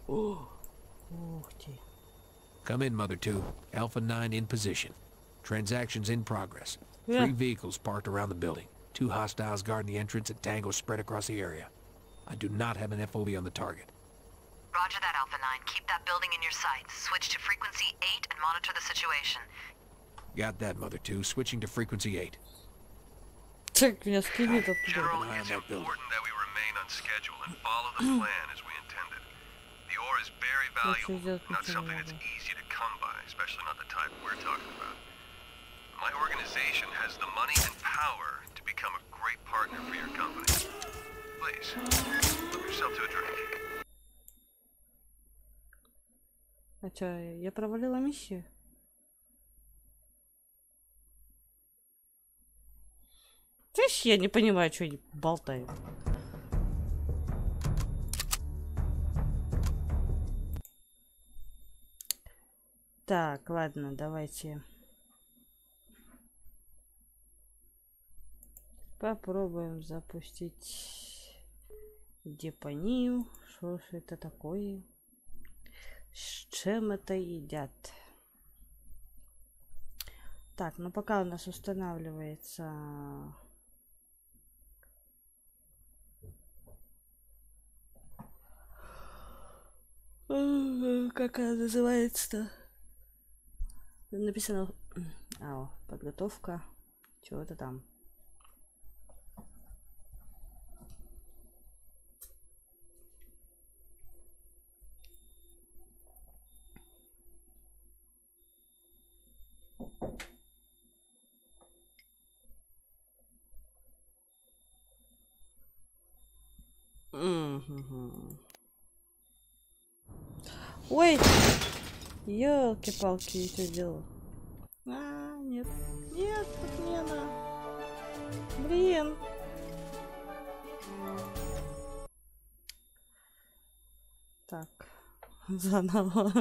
О, ух ты. Come in, Mother 2. Alpha 9 in position. Transactions in progress. Yeah. 3 vehicles parked around the building. 2 hostiles guarding the entrance and tangos spread across the area. I do not have an FOV on the target. Roger that, Alpha 9. Keep that building in your sights. Switch to frequency 8 and monitor the situation. Got that, Mother 2. Switching to frequency 8. Так, меня скинет оттуда. General, it's important that we remain on schedule and follow the plan as we intended. The ore is very valuable, not something that's easy to come by, especially not the type we're talking about. My organization has the money and power to become a great partner for your company. Please, help yourself to a drink. А чё, я провалила миссию? Слышь, я не понимаю, что они болтают. Так, ладно, давайте попробуем запустить депонию. Что ж это такое? С чем это едят? Так, ну пока у нас устанавливается как она называется-то? Написано подготовка чего-то там. Ой, елки-палки, я что сделал? Нет, нет, отмена. Блин. Так, заново.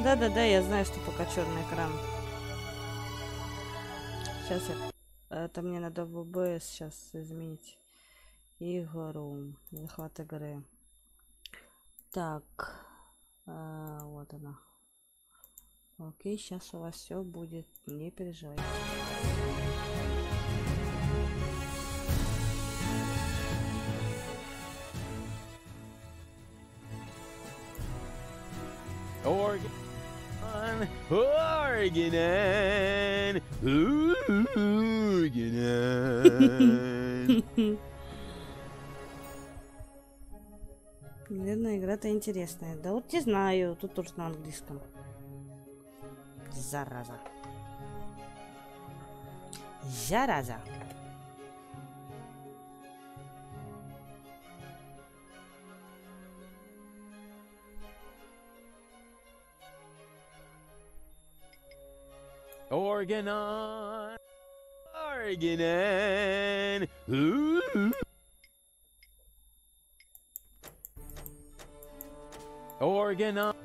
Да-да-да, я знаю, что пока черный экран. Сейчас это мне надо в ОБС сейчас изменить игру. Захват игры. Так. Вот она. Окей, сейчас у вас все будет. Не переживайте. Наверное, игра-то интересная. Да вот не знаю, тут тоже на английском. Зараза. Зараза. Organon. Organon.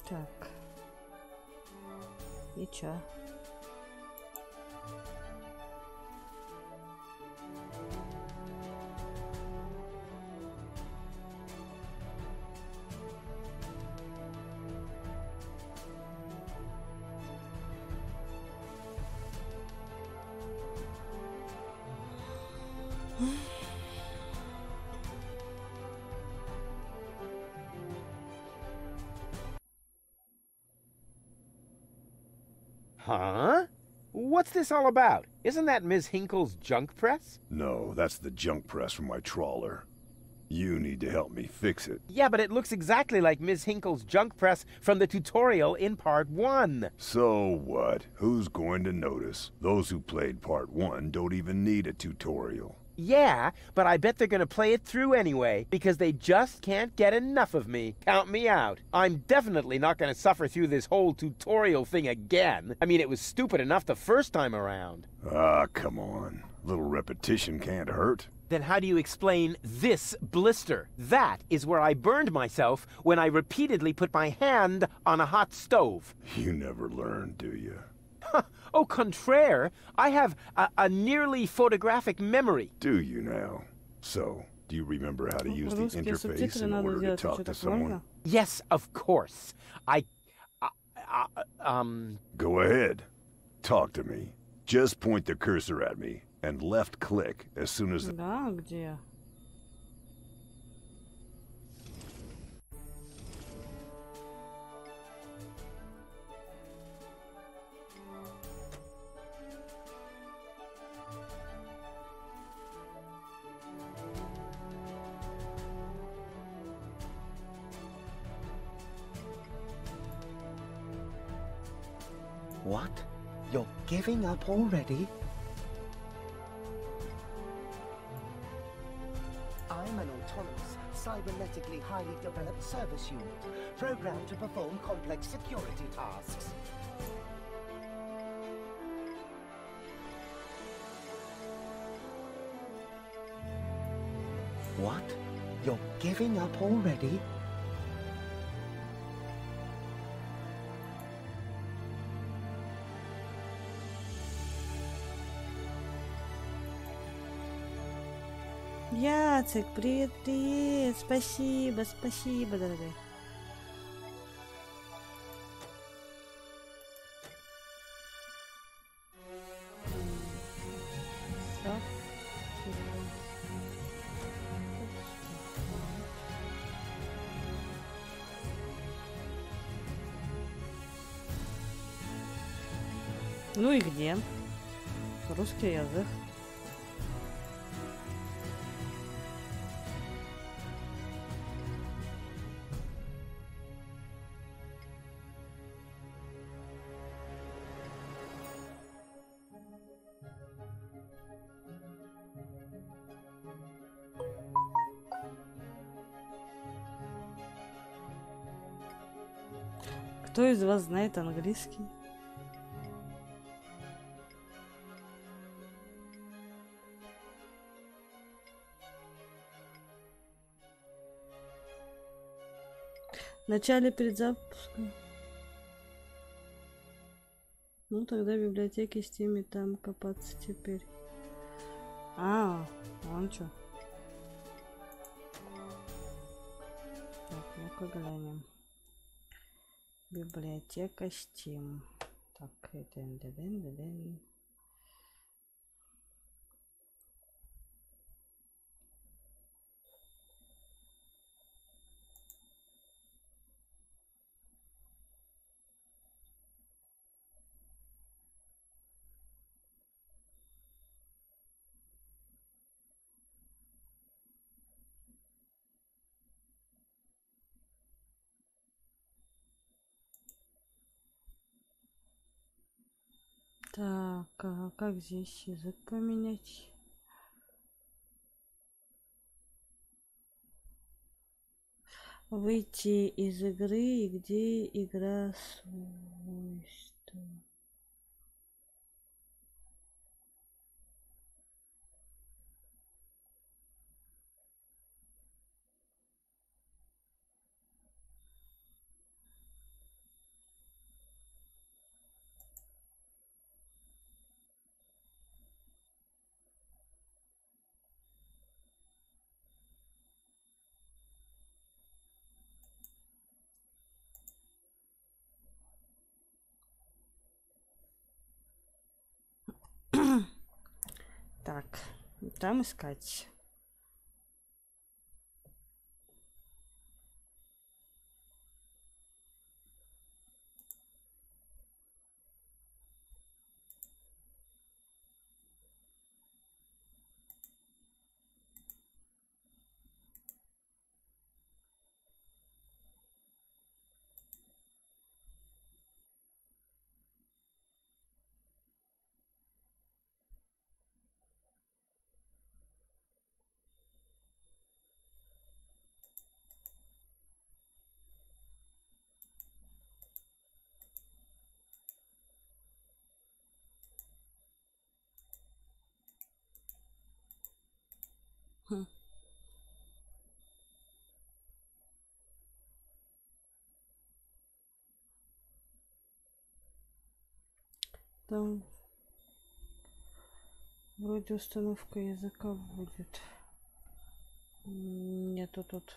Так. И чё? Huh? What's this all about? Isn't that Ms. Hinkle's junk press? No, that's the junk press from my trawler. You need to help me fix it. Yeah, but it looks exactly like Ms. Hinkle's junk press from the tutorial in Part 1. So what? Who's going to notice? Those who played Part 1 don't even need a tutorial. Yeah, but I bet they're gonna play it through anyway, because they just can't get enough of me. Count me out. I'm definitely not gonna suffer through this whole tutorial thing again. I mean, it was stupid enough the first time around. Ah, come on. A little repetition can't hurt. Then how do you explain this blister? That is where I burned myself when I repeatedly put my hand on a hot stove. You never learn, do you? Au contraire, I have a nearly photographic memory. Do you now? So, do you remember how to use the interface in order to talk to someone? Yes, of course. Go ahead. Talk to me. Just point the cursor at me and left click as soon as... Да, где? What? You're giving up already? I'm an autonomous, cybernetically highly developed service unit, programmed to perform complex security tasks. What? You're giving up already? Яцек, привет, привет, спасибо, спасибо, дорогой. Ну и где? Русский язык. Кто из вас знает английский? В начале перед запуском. Ну тогда в библиотеке с теми там копаться теперь. А, вон чё. Так, ну-ка глянем. Библиотека Steam. Так, дын-дын-дын-дын. Так, а как здесь язык поменять? Выйти из игры, и где игра свойства? Так, там искать. Хм. Там вроде установка языка будет. Нету тут.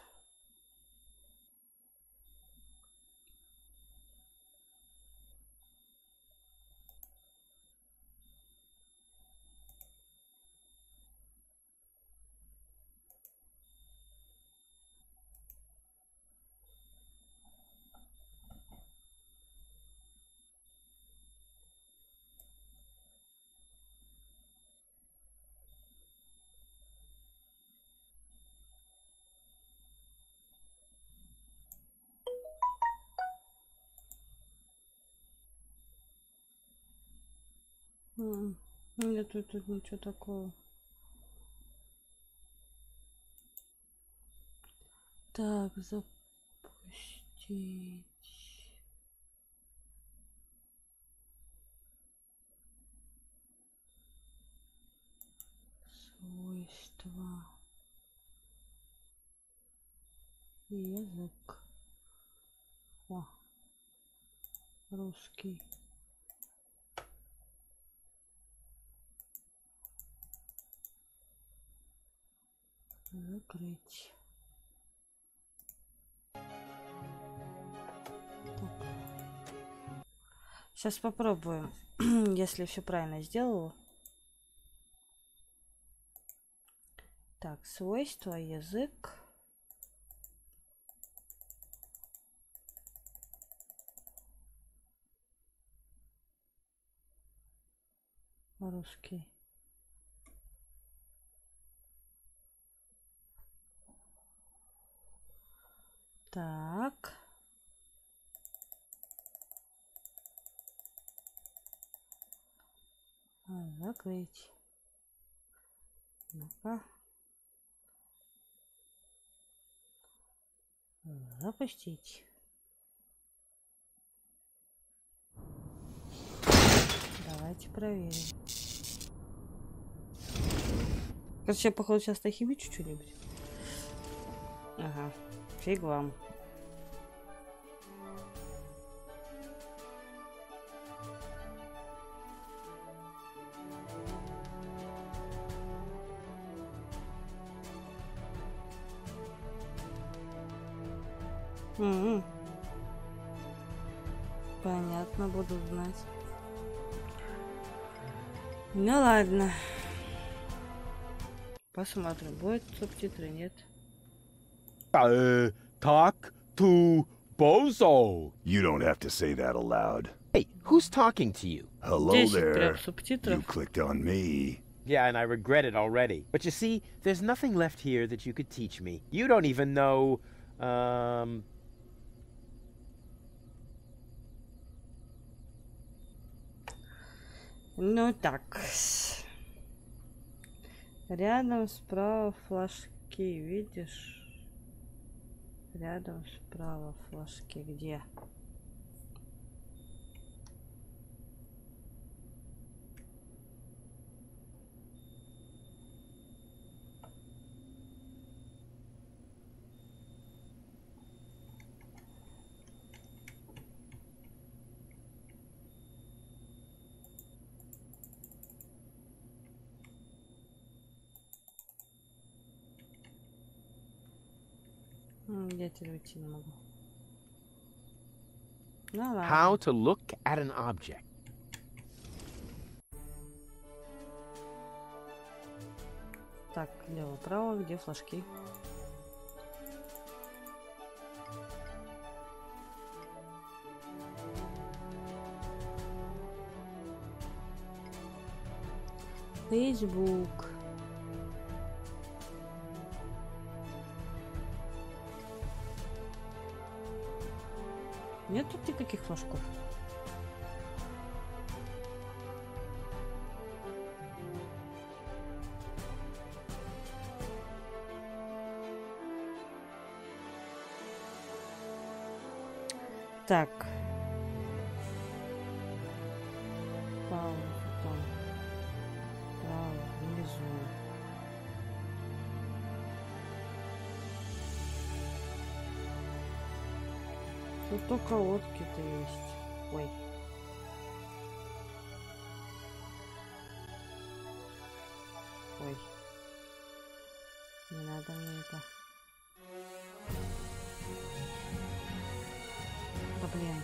Нету тут ничего такого. Так, запустить. Свойства. Язык. О, русский. Закрыть. Так. Сейчас попробуем, если все правильно сделала. Так, свойства, язык. Русский. Так. Закрыть. Ну-ка. Запустить. Давайте проверим. Короче, я, походу, сейчас нахимичу что-нибудь. Ага. Фиг вам. Понятно, буду знать. Ну ладно. Посмотрим, будет субтитры, нет. Talk to Bozo. You don't have to say that aloud. Hey, who's talking to you? Hello there. You clicked on me. Yeah, and I regret it already. But you see, there's nothing left here that you could teach me. You don't even know, Ну так. Рядом справа флажки, видишь? Рядом справа флажки. Где? Я теперь уйти не могу. Ну ладно. How to look at an object. Так, лево-право, где флажки? Facebook. Нет тут никаких флажков. Так. Пауза там. Право, внизу. Тут только лодки-то есть. Ой. Ой. Не надо мне это. Да блин.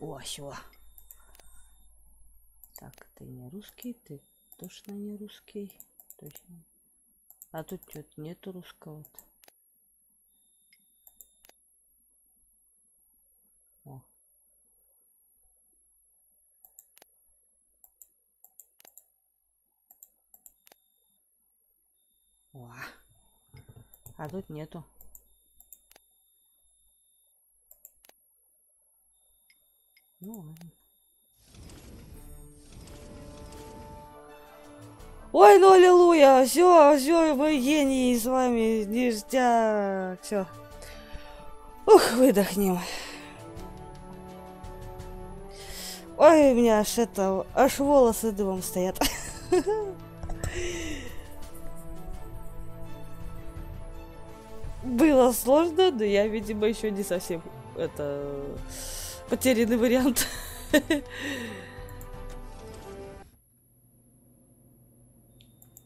О, всё. Так, ты не русский, ты точно не русский. Точно. А тут что-то нету русского-то. О. О. А тут нету. Ну ладно. Ой, ну аллилуйя, все, мы гении с вами, ништяк, все. Ух, выдохнем. Ой, у меня аж волосы дыбом стоят. Было сложно, но я, видимо, еще не совсем потерянный вариант.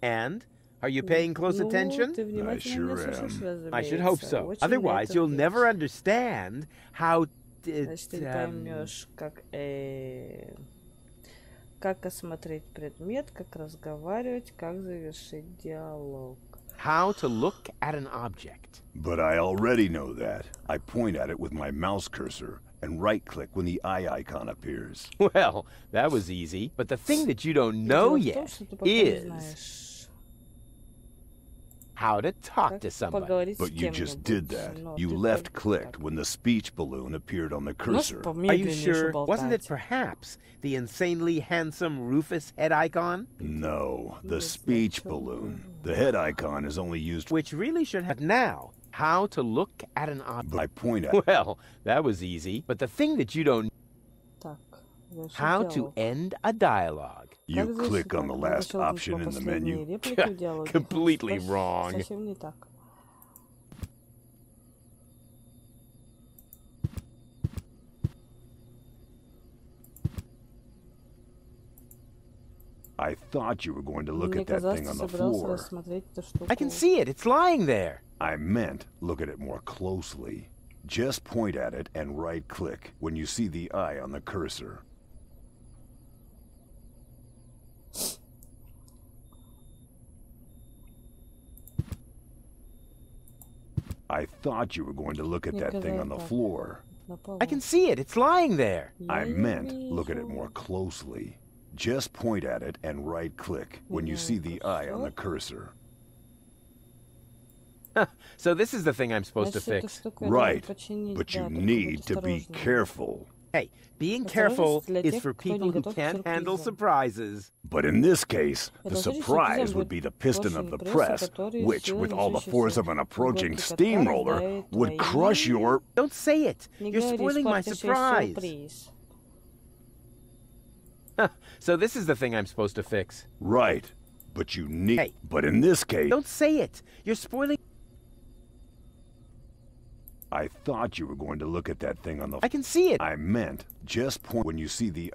And? Are you paying close attention? I sure am. I should hope so. Otherwise, you'll never understand how... Значит, ты поймешь, как осмотреть предмет, как разговаривать, как завершить диалог. How to look at an object. But I already know that. I point at it with my mouse cursor and right-click when the eye icon appears. Well, that was easy. But the thing that you don't know yet is how to talk to somebody. But you just did that. You left-clicked when the speech balloon appeared on the cursor. Are you sure? Wasn't it perhaps the insanely handsome Rufus head icon? No, the speech balloon. The head icon is only used... Which really should have... Now, how to look at an object. I point at... Well, that was easy. But the thing that you don't... How to end a dialogue. You click on the last option in the menu. Completely wrong. I thought you were going to look at that thing on the floor. I can see it. It's lying there. I meant look at it more closely. Just point at it and right-click when you see the eye on the cursor. I thought you were going to look at that thing on the floor. I can see it. It's lying there. I meant look at it more closely. Just point at it and right-click when you see the eye on the cursor. So this is the thing I'm supposed to fix. Right, but you need to be careful. Hey, being careful is for people who can't handle surprises. But in this case, the surprise would be the piston of the press, which, with all the force of an approaching steamroller, would crush your... Don't say it! You're spoiling my surprise! So this is the thing I'm supposed to fix. Right, but you need... Hey, but in this case... Don't say it! You're spoiling... I thought you were going to look at that thing on the... I can see it! I meant just point when you see the...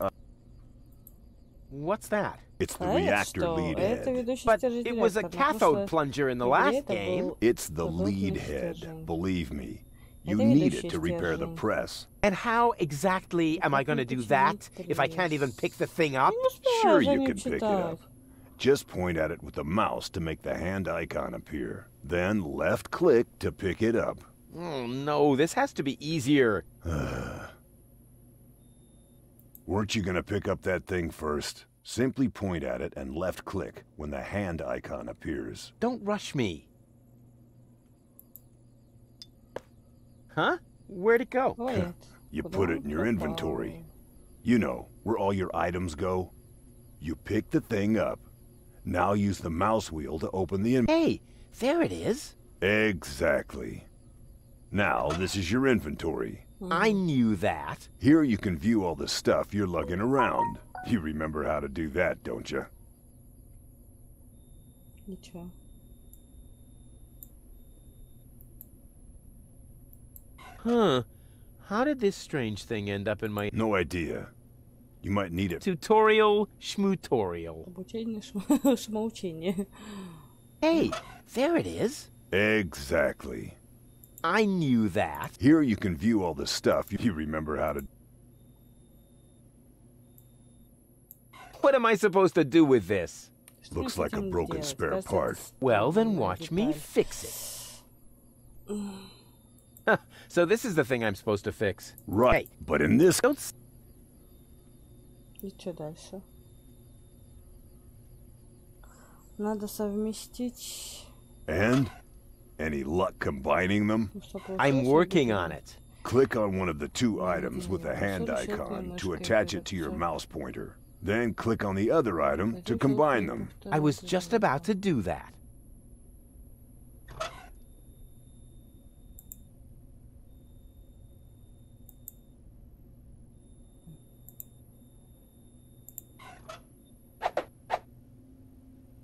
What's that? It's the reactor lead head. But it was a cathode plunger in the last game. It's the lead head, believe me. You need it to repair the press. And how exactly am I going to do that if I can't even pick the thing up? Sure you can pick it up. Just point at it with the mouse to make the hand icon appear. Then left-click to pick it up. Oh no, this has to be easier. Weren't you gonna pick up that thing first? Simply point at it and left-click when the hand icon appears. Don't rush me. Huh? Where'd it go? You put it in your inventory. You know, where all your items go. You pick the thing up. Now use the mouse wheel to open the Hey, there it is. Exactly. Now, this is your inventory. I knew that. Here you can view all the stuff you're lugging around. You remember how to do that, don't you? Ничего. Huh. How did this strange thing end up in my... No idea. You might need it. Tutorial schmutorial. Обучение шмоучение. Hey, there it is. Exactly. I knew that. Here you can view all the stuff you remember how to... What am I supposed to do with this? Looks like a broken spare part. Well, then watch me fix it. So this is the thing I'm supposed to fix. Right, hey, but in this... И что дальше? Надо совместить... And? Any luck combining them? I'm working on it. Click on one of the two items with a hand icon to attach it to your mouse pointer. Then click on the other item to combine them. I was just about to do that.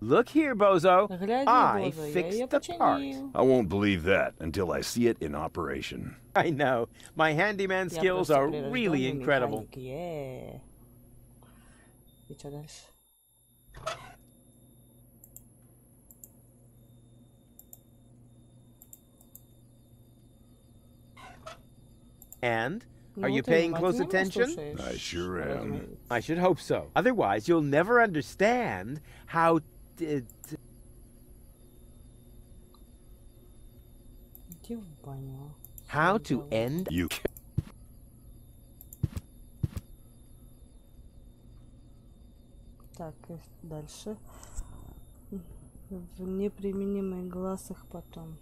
Look here, Bozo. I fixed the part. I won't believe that until I see it in operation. I know. My handyman skills are really incredible. Yeah. И что дальше? And? Are you paying close attention? I sure am. I should hope so. Otherwise, you'll never understand how... How to end... You... Так, дальше. В неприменимый глаз их потом.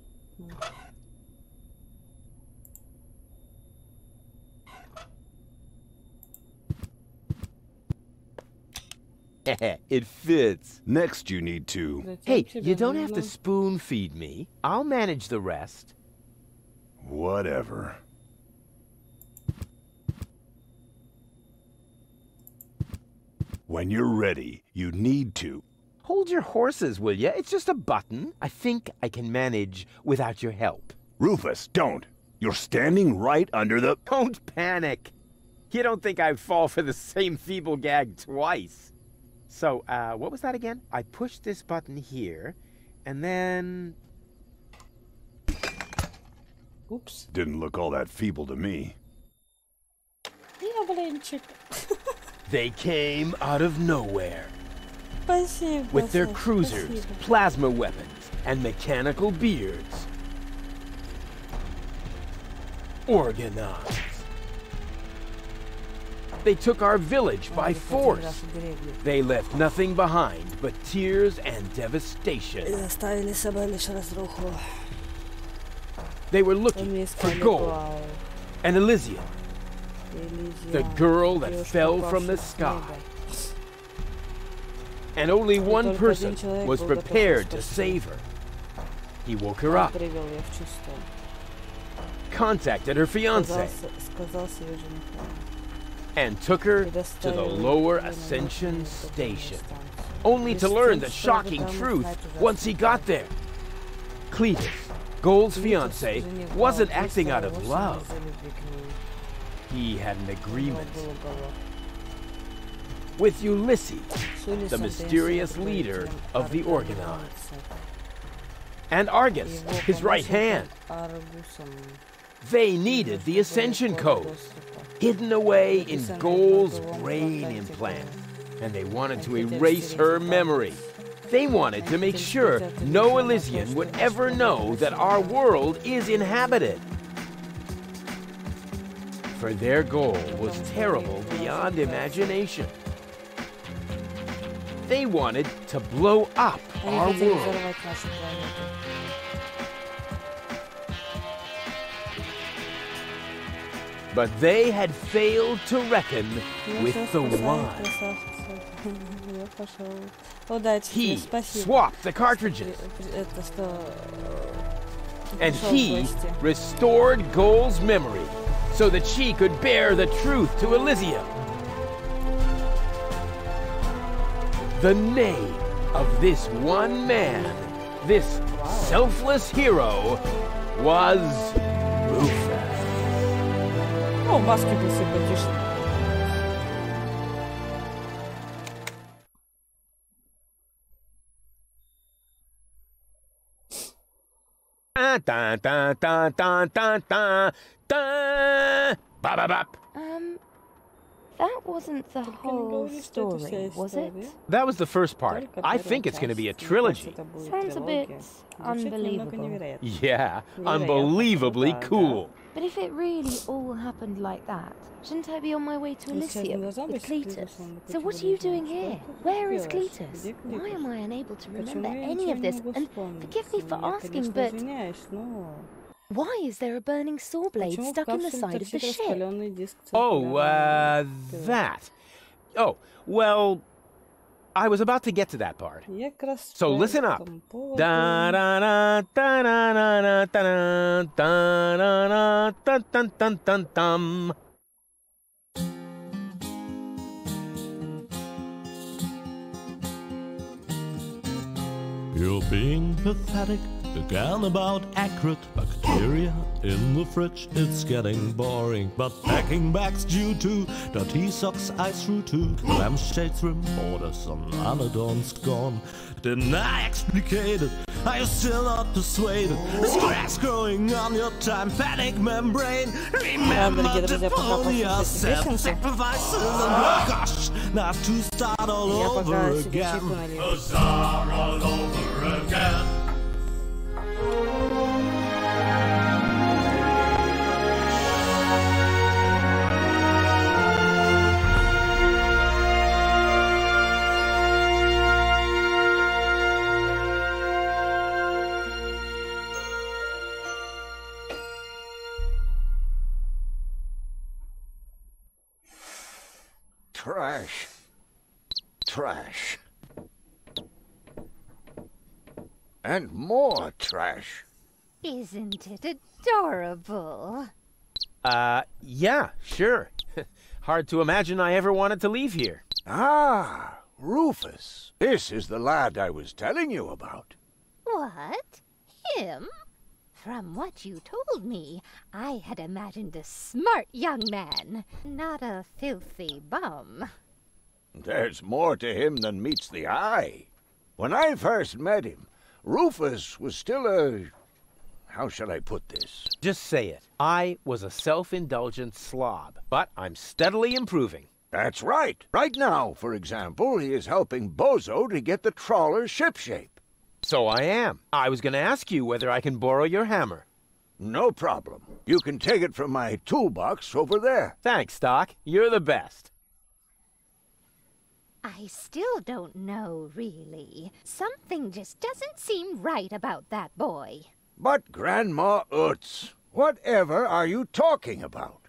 It fits. Next you need to... Hey, you don't have to spoon feed me. I'll manage the rest. Whatever. When you're ready, you need to... Hold your horses, will ya? It's just a button. I think I can manage without your help. Rufus, don't. You're standing right under the... Don't panic. You don't think I'd fall for the same feeble gag twice. So, what was that again? I pushed this button here, and then... Oops. Didn't look all that feeble to me. They came out of nowhere. Спасибо, with their cruisers, спасибо. Plasma weapons, and mechanical beards. Organized. They took our village by force. They left nothing behind but tears and devastation. They were looking for gold and Elysium, the girl that fell from the sky. And only one person was prepared to save her. He woke her up, contacted her fiancé, and took her to the lower Ascension station, only to learn the shocking truth once he got there. Cletus, Gold's fiancé, wasn't acting out of love. He had an agreement with Ulysses, the mysterious leader of the Organized, and Argus, his right hand. They needed the Ascension Code, hidden away in Gold's brain implant, and they wanted to erase her memory. They wanted to make sure no Elysian would ever know that our world is inhabited. For their goal was terrible beyond imagination. They wanted to blow up our world. But they had failed to reckon with the One. He swapped the cartridges. And he restored Goal's memory so that she could bear the truth to Elysium. The name of this one man, this selfless hero, was Rufus. О, маски был симпатичный. That wasn't the whole story, was it? That was the first part. I think it's going to be a trilogy. Sounds a bit unbelievable. Yeah, unbelievably cool. But if it really all happened like that, shouldn't I be on my way to Elysium with Cletus? So what are you doing here? Where is Cletus? Why am I unable to remember any of this? And forgive me for asking, but why is there a burning saw blade stuck in the side of the ship? Oh, that. Oh, well, I was about to get to that part. So listen up. You're being pathetic again about accurate bacteria in the fridge. It's getting boring, but packing bags due to dirty socks ice through to lampshades rim borders on Anadon's gone. Didn't I explicate it? Are you still not persuaded? Stress growing on your tympanic membrane. Remember to pull yourself, sacrifices and gosh, not to start all over again. To start all over again. Trash. Trash. And more trash. Isn't it adorable? Yeah, sure. Hard to imagine I ever wanted to leave here. Ah, Rufus. This is the lad I was telling you about. What? Him? From what you told me, I had imagined a smart young man, not a filthy bum. There's more to him than meets the eye. When I first met him, Rufus was still a... how shall I put this? Just say it. I was a self-indulgent slob, but I'm steadily improving. That's right. Right now, for example, he is helping Bozo to get the trawler shipshape. So I am. I was going to ask you whether I can borrow your hammer. No problem. You can take it from my toolbox over there. Thanks, Doc. You're the best. I still don't know, really. Something just doesn't seem right about that boy. But Grandma Utz, whatever are you talking about?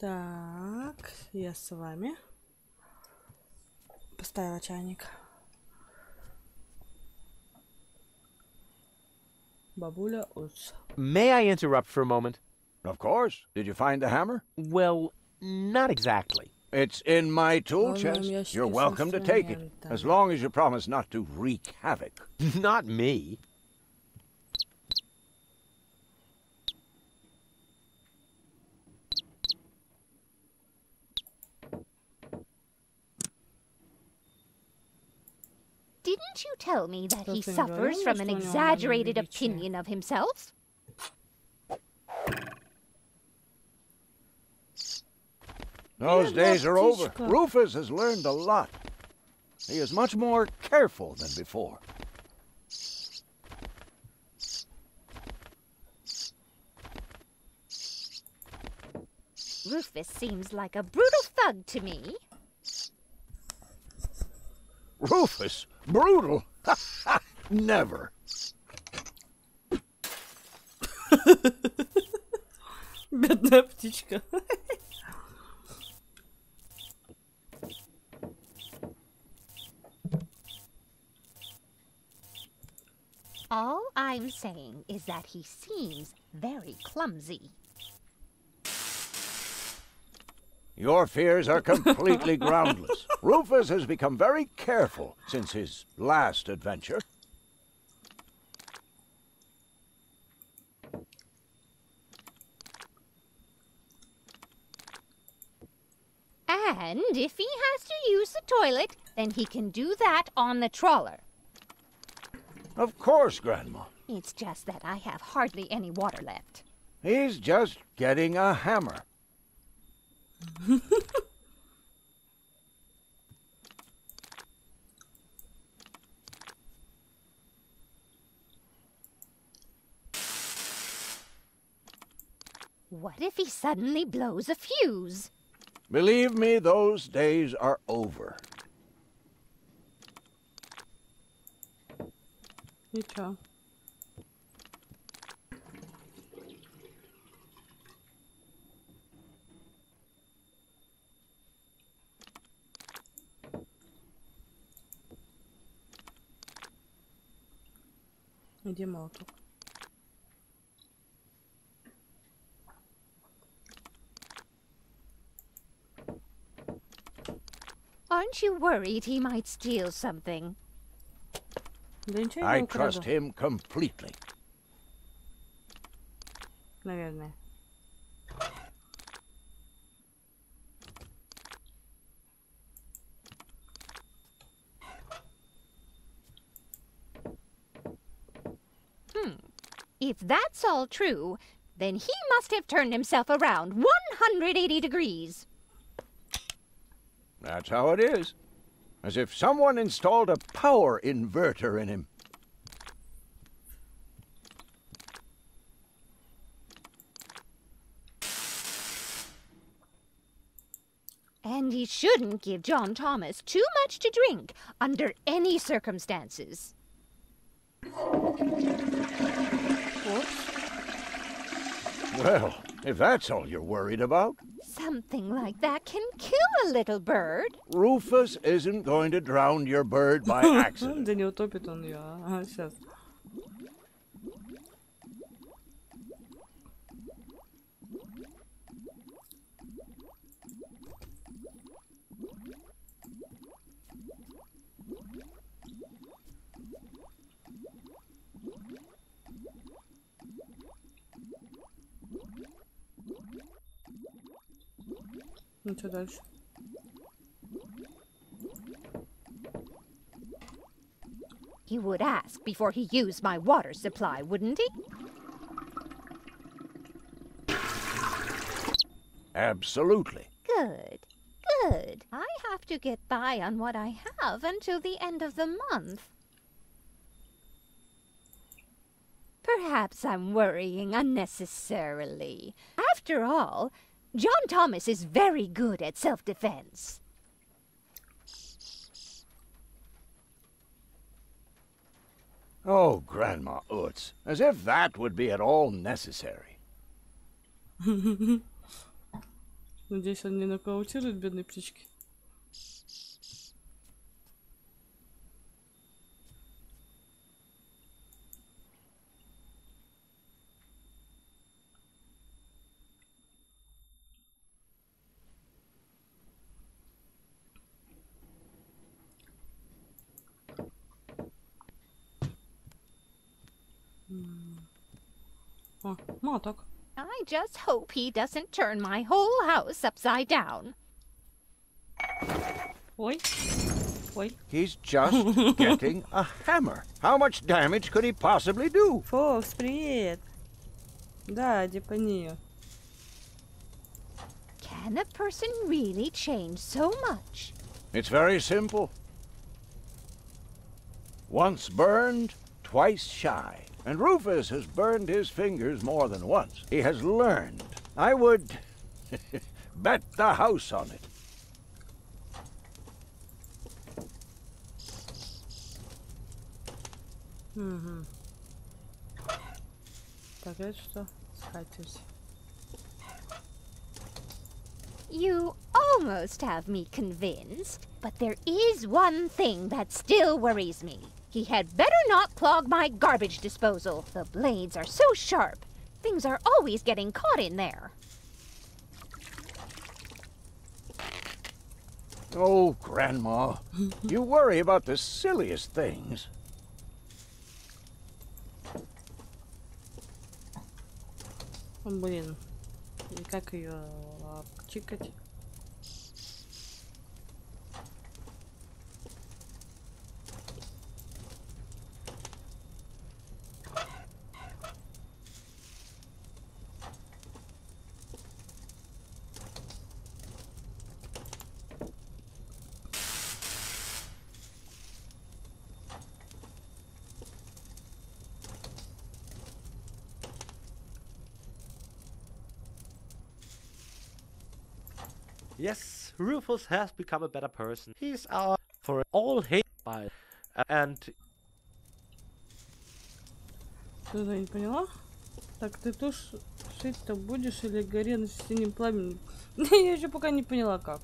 Так, я с вами. Поставила чайник. Бабуля Уц. May I interrupt for a moment? Of course. Did you find the hammer? Well, not exactly. It's in my tool chest. You're welcome to take it, as long as you promise not to wreak havoc. Not me. Didn't you tell me that he suffers from an exaggerated opinion of himself? Those days are over. Rufus has learned a lot. He is much more careful than before. Rufus seems like a brutal thug to me. Rufus? Brutal? Never. Бедная птичка. All I'm saying is that he seems very clumsy. Your fears are completely groundless. Rufus has become very careful since his last adventure. And if he has to use the toilet, then he can do that on the trawler. Of course, Grandma. It's just that I have hardly any water left. He's just getting a hammer. What if he suddenly blows a fuse? Believe me, those days are over. Ничего. Где молоток? Aren't you worried he might steal something? I trust him completely. Наверное. If that's all true, then he must have turned himself around 180 degrees. That's how it is. As if someone installed a power inverter in him. And he shouldn't give John Thomas too much to drink under any circumstances. Well, if that's all you're worried about. Something like that can kill a little bird. Rufus isn't going to drown your bird by accident. Да не утопит он ее. Ага, сейчас. Ну что дальше? He would ask before he used my water supply, wouldn't he? Absolutely. Good. Good. I have to get by on what I have until the end of the month. Perhaps I'm worrying unnecessarily. After all, John Thomas is very good at self-defense. Oh, Grandma Utz, as if that would be at all necessary. Надеюсь, он не нокаутирует бедной птички. О, моток. I just hope he doesn't turn my whole house upside down. Ой. Ой. He's just getting a hammer. How much damage could he possibly do? Фокс, привет. Да, Депанию. Can a person really change so much? It's very simple. Once burned, twice shy. And Rufus has burned his fingers more than once. He has learned. I would bet the house on it. Угу. Так, это что? Скатерть. You almost have me convinced, but there is one thing that still worries me. He had better not clog my garbage disposal. The blades are so sharp. Things are always getting caught in there. Oh, Grandma, you worry about the silliest things. Блин, и как ее чикать? Yes, Rufus has become a better person. He's our for all hate by and. Что-то не поняла? Так, ты тушь шить-то будешь или горе на синим пламенем? Я еще пока не поняла, как.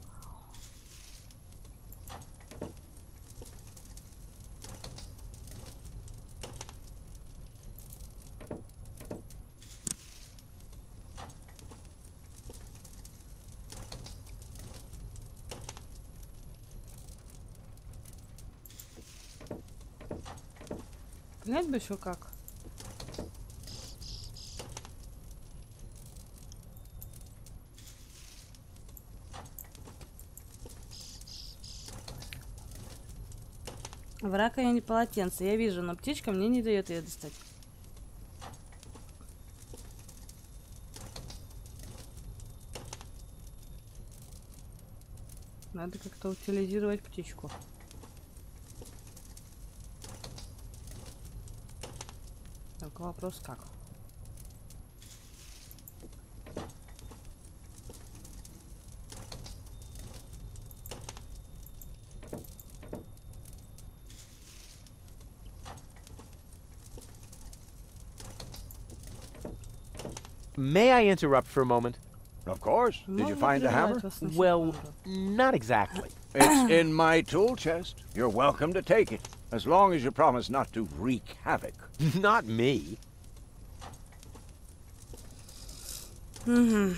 Понять бы еще как. В раковине полотенце. Я вижу, но птичка мне не дает ее достать. Надо как-то утилизировать птичку. Так, вопрос как? May I interrupt for a moment? Of course. Did you find a hammer? Well, not exactly. It's in my tool chest. You're welcome to take it, as long as you promise not to wreak havoc. Not me. Mm-hmm.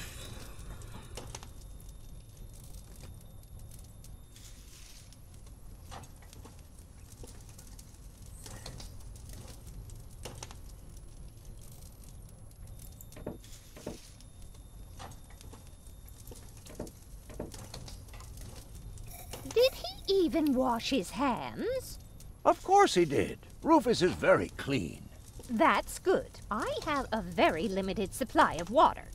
Did he even wash his hands? Of course he did. Rufus is very clean. That's good. I have a very limited supply of water.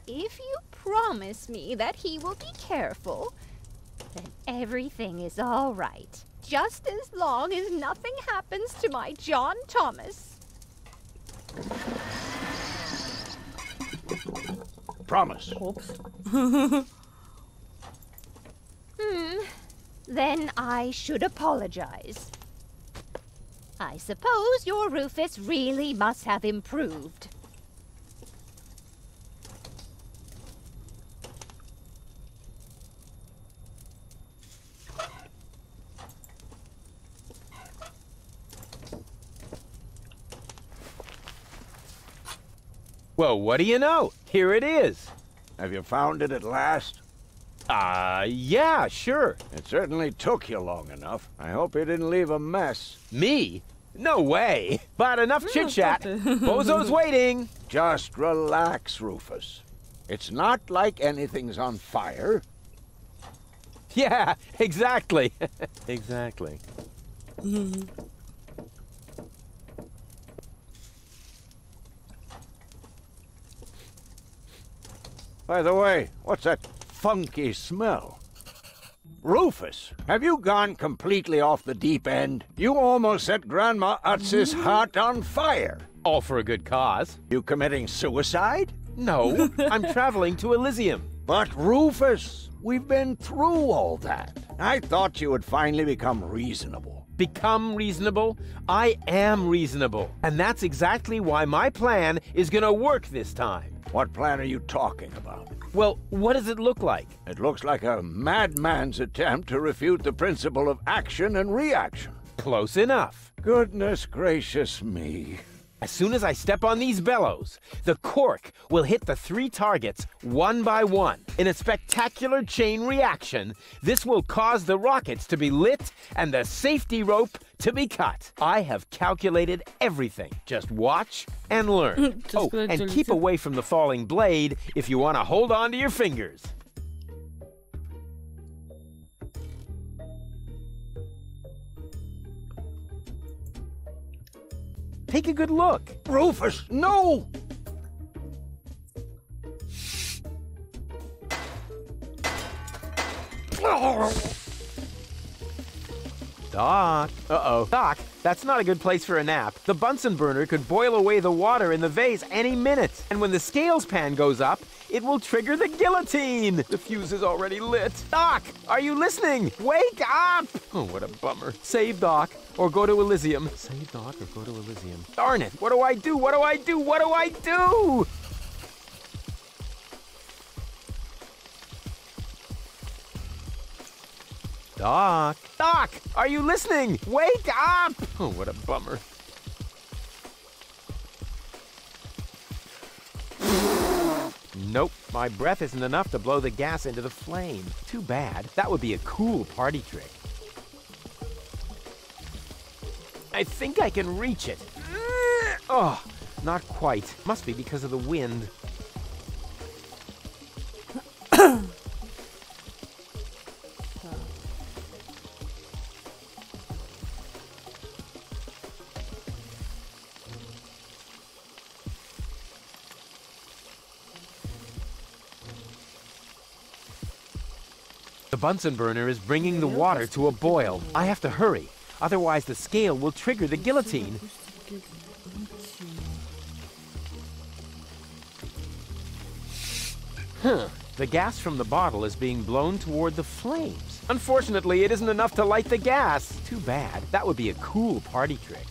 if you promise me that he will be careful, then everything is all right. Just as long as nothing happens to my John Thomas. Promise. Oops. Then I should apologize. I suppose your Rufus really must have improved. Well, what do you know? Here it is. Have you found it at last? Yeah, sure. It certainly took you long enough. I hope you didn't leave a mess. Me? No way. But enough chit-chat. Bozo's waiting. Just relax, Rufus. It's not like anything's on fire. Yeah, exactly. Exactly. By the way, what's that funky smell? Rufus, have you gone completely off the deep end? You almost set Grandma Utz's heart on fire. All for a good cause. You committing suicide? No, I'm traveling to Elysium. But Rufus, we've been through all that. I thought you would finally become reasonable. Become reasonable? I am reasonable. And that's exactly why my plan is gonna work this time. What plan are you talking about? Well, what does it look like? It looks like a madman's attempt to refute the principle of action and reaction. Close enough. Goodness gracious me. As soon as I step on these bellows, the cork will hit the 3 targets one by one. In a spectacular chain reaction, this will cause the rockets to be lit and the safety rope to be cut. I have calculated everything. Just watch and learn. And keep away from the falling blade if you want to hold on to your fingers. Take a good look. Rufus, no! Doc. Uh-oh. Doc, that's not a good place for a nap. The Bunsen burner could boil away the water in the vase any minute. And when the scales pan goes up, it will trigger the guillotine. The fuse is already lit. Doc, are you listening? Wake up! Oh, what a bummer. Save Doc, or go to Elysium. Save Doc, or go to Elysium. Darn it, what do I do? What do I do? What do I do? Doc. Doc, are you listening? Wake up! Oh, what a bummer. Nope, my breath isn't enough to blow the gas into the flame. Too bad. That would be a cool party trick. I think I can reach it. Oh, not quite. Must be because of the wind. The Bunsen burner is bringing the water to a boil. I have to hurry, otherwise the scale will trigger the guillotine. The gas from the bottle is being blown toward the flames. Unfortunately, it isn't enough to light the gas. Too bad. That would be a cool party trick.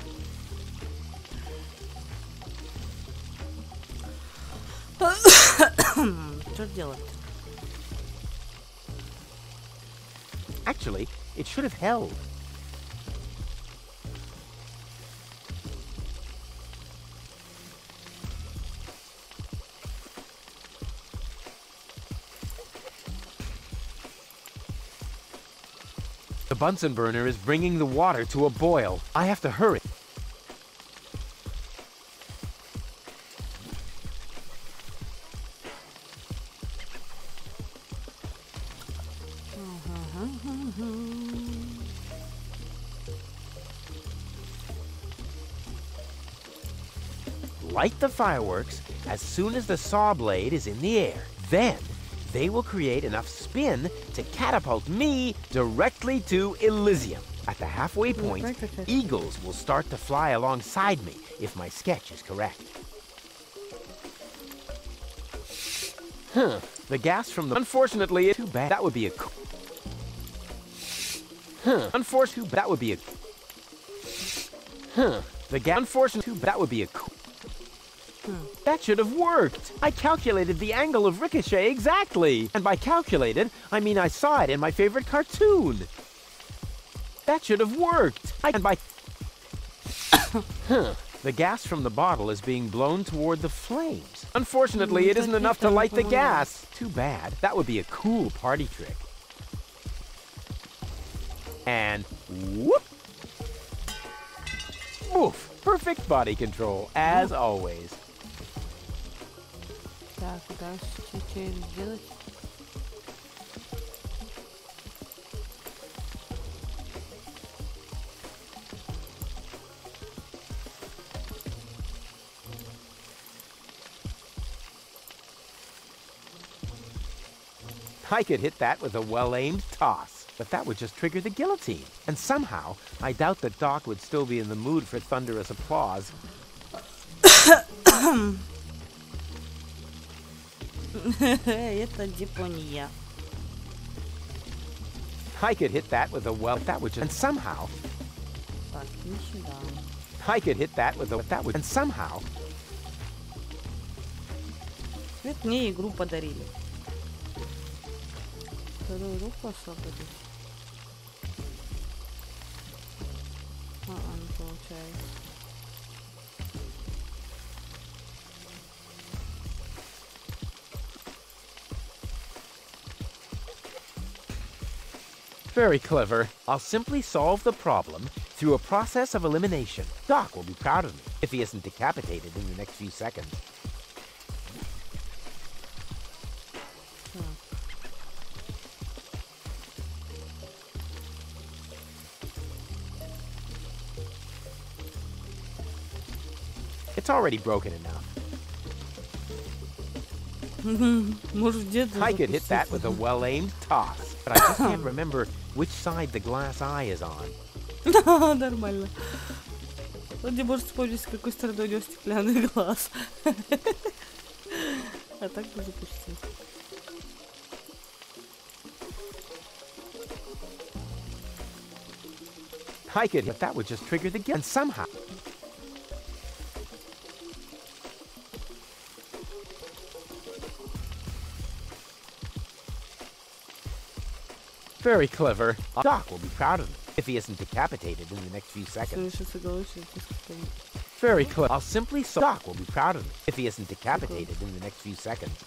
Что делать? Actually, it should have held. The Bunsen burner is bringing the water to a boil. I have to hurry. light the fireworks as soon as the saw blade is in the air. Then, they will create enough spin to catapult me directly to Elysium. At the halfway point, eagles will start to fly alongside me if my sketch is correct. The gas from the... Unfortunately, too bad. That would be a... Unfortunately, that would be a... The gas... Unfortunately, that would be a... That should have worked. I calculated the angle of ricochet exactly. And by calculated, I mean I saw it in my favorite cartoon. That should have worked. And by... The gas from the bottle is being blown toward the flames. Unfortunately, it isn't enough to light the gas. Too bad. That would be a cool party trick. And whoop! Oof! Perfect body control, as always. Так, дальше что сделать? I could hit that with a well-aimed toss, but that would just trigger the guillotine. And somehow, I doubt that Doc would still be in the mood for thunderous applause. Это Япония. I could hit that with a well... That would just... And somehow... Так, не сюда. I could hit that with a... That would... And somehow... Это мне игру подарили. Вторую руку освободить. Не получается. Very clever. I'll simply solve the problem through a process of elimination. Doc will be proud of me if he isn't decapitated in the next few seconds. It's already broken enough. I could hit that with a well-aimed toss, but I just can't remember which side the glass eye is on. Нормально. Он не может вспомнить, с какой стороны у него стеклянный глаз. А так бы запустил. I could hit that would just trigger the gun somehow. Very clever. Doc will be proud of me if he isn't decapitated in the next few seconds. Very clever. I'll simply Doc will be proud of me if he isn't decapitated in the next few seconds.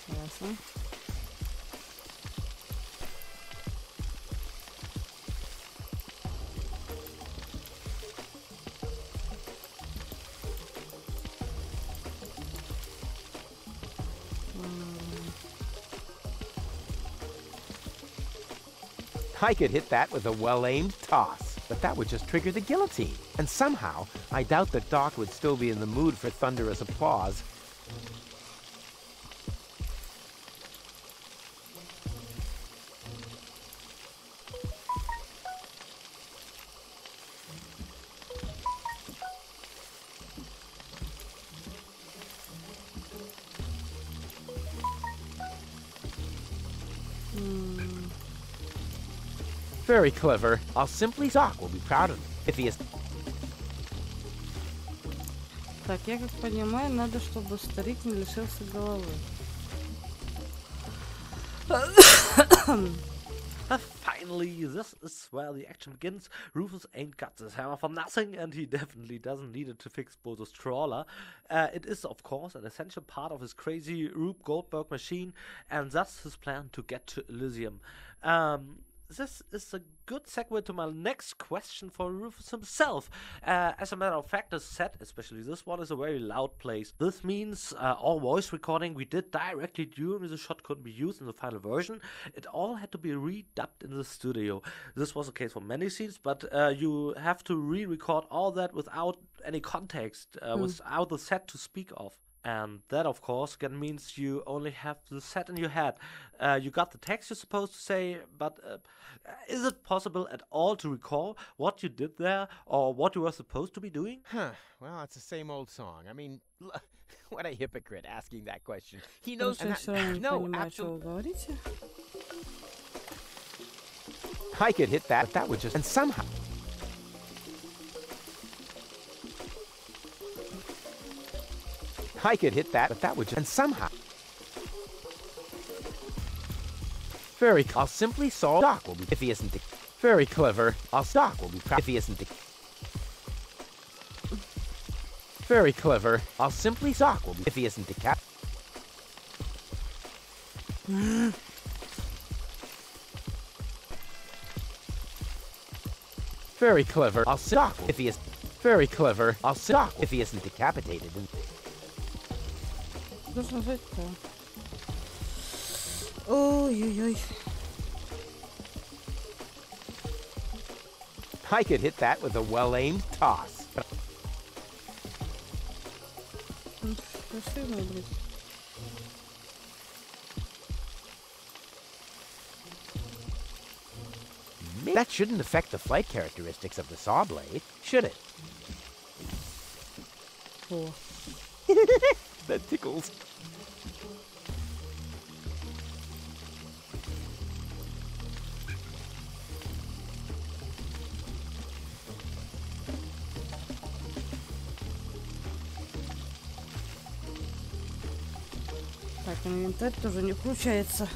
I could hit that with a well-aimed toss, but that would just trigger the guillotine. And somehow, I doubt that Doc would still be in the mood for thunderous applause. Very clever. I'll simply Doc will be proud of me if he is. Так, я как понимаю, надо, чтобы старик не лишился головы. Finally, this is where the action begins. Rufus ain't got this hammer for nothing, and he definitely doesn't need it to fix Bozo's trawler. It is, of course, an essential part of his crazy Rube Goldberg machine, and that's his plan to get to Elysium. this is a good segue to my next question for Rufus himself. As a matter of fact, the set, especially this one, is a very loud place. This means all voice recording we did directly during the shot couldn't be used in the final version. It all had to be redubbed in the studio. This was the case for many scenes, but you have to re-record all that without any context, without the set to speak of. And that, of course, again means you only have the set in your head. You got the text you're supposed to say, but is it possible at all to recall what you did there or what you were supposed to be doing? Huh. Well, it's the same old song. I mean, what a hypocrite asking that question. He knows... No, absolutely. I could hit that, but that would just... And somehow... I could hit that, but that would just... And somehow... Very... I'll simply solve... Doc will be... If he isn't... Very clever. Doc will be... If he isn't... Very clever. I'll simply... Doc will be... If he isn't decap... Very clever. I'll Doc if he is... Very clever. I'll Doc if he isn't decapitated and... Ой-ой-ой. I could hit that with a well-aimed toss. That shouldn't affect the flight characteristics of the saw blade, should it? Oh. That tickles. Так, инвентарь тоже не включается.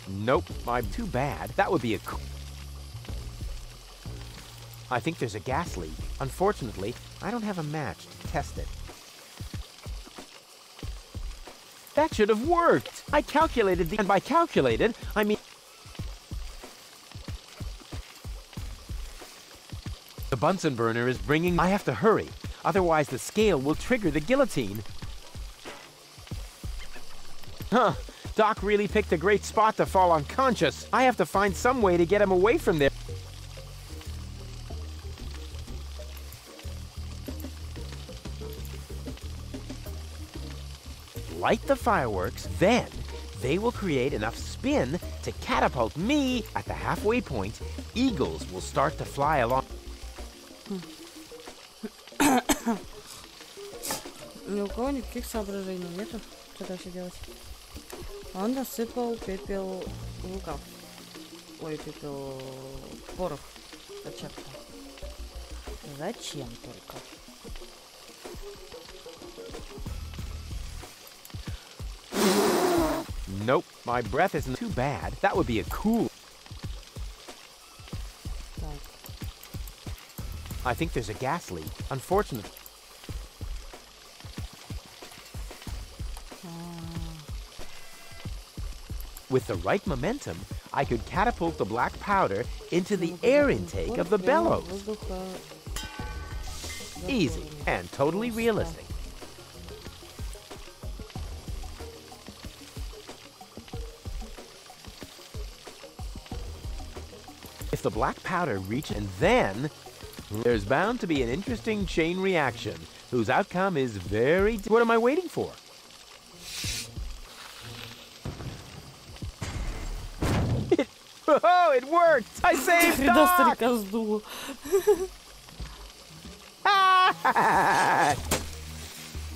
Nope, I'm too bad. That would be a... I think there's a gas leak. Unfortunately, I don't have a match to test it. That should have worked! I calculated the... And by calculated, I mean... The Bunsen burner is bringing... I have to hurry. Otherwise, the scale will trigger the guillotine. Huh. Doc really picked a great spot to fall unconscious. I have to find some way to get him away from there. Light the fireworks, then they will create enough spin to catapult me at the halfway point. Eagles will start to fly along. Ни у кого никаких соображений нету, что дальше делать. Он насыпал пепел в рукав. Ой, пепел... порох. Зачем-то. Зачем только? Nope, my breath isn't too bad. That would be a cool... I think there's a gas leak. Unfortunately... With the right momentum, I could catapult the black powder into the air intake of the bellows. Easy and totally realistic. If the black powder reaches, and then there's bound to be an interesting chain reaction whose outcome is very... What am I waiting for? Oh, it worked! I saved Doc!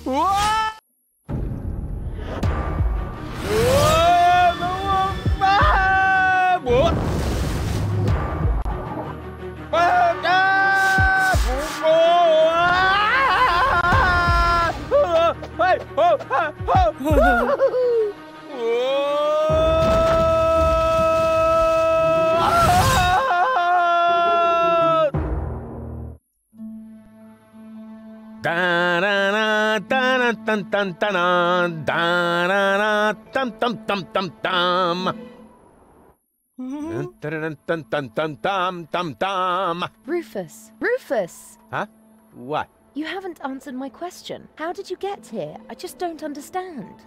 What? Da, da, da. Rufus! Rufus! Huh? What? You haven't answered my question. How did you get here? I just don't understand.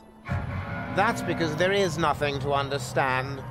That's because there is nothing to understand.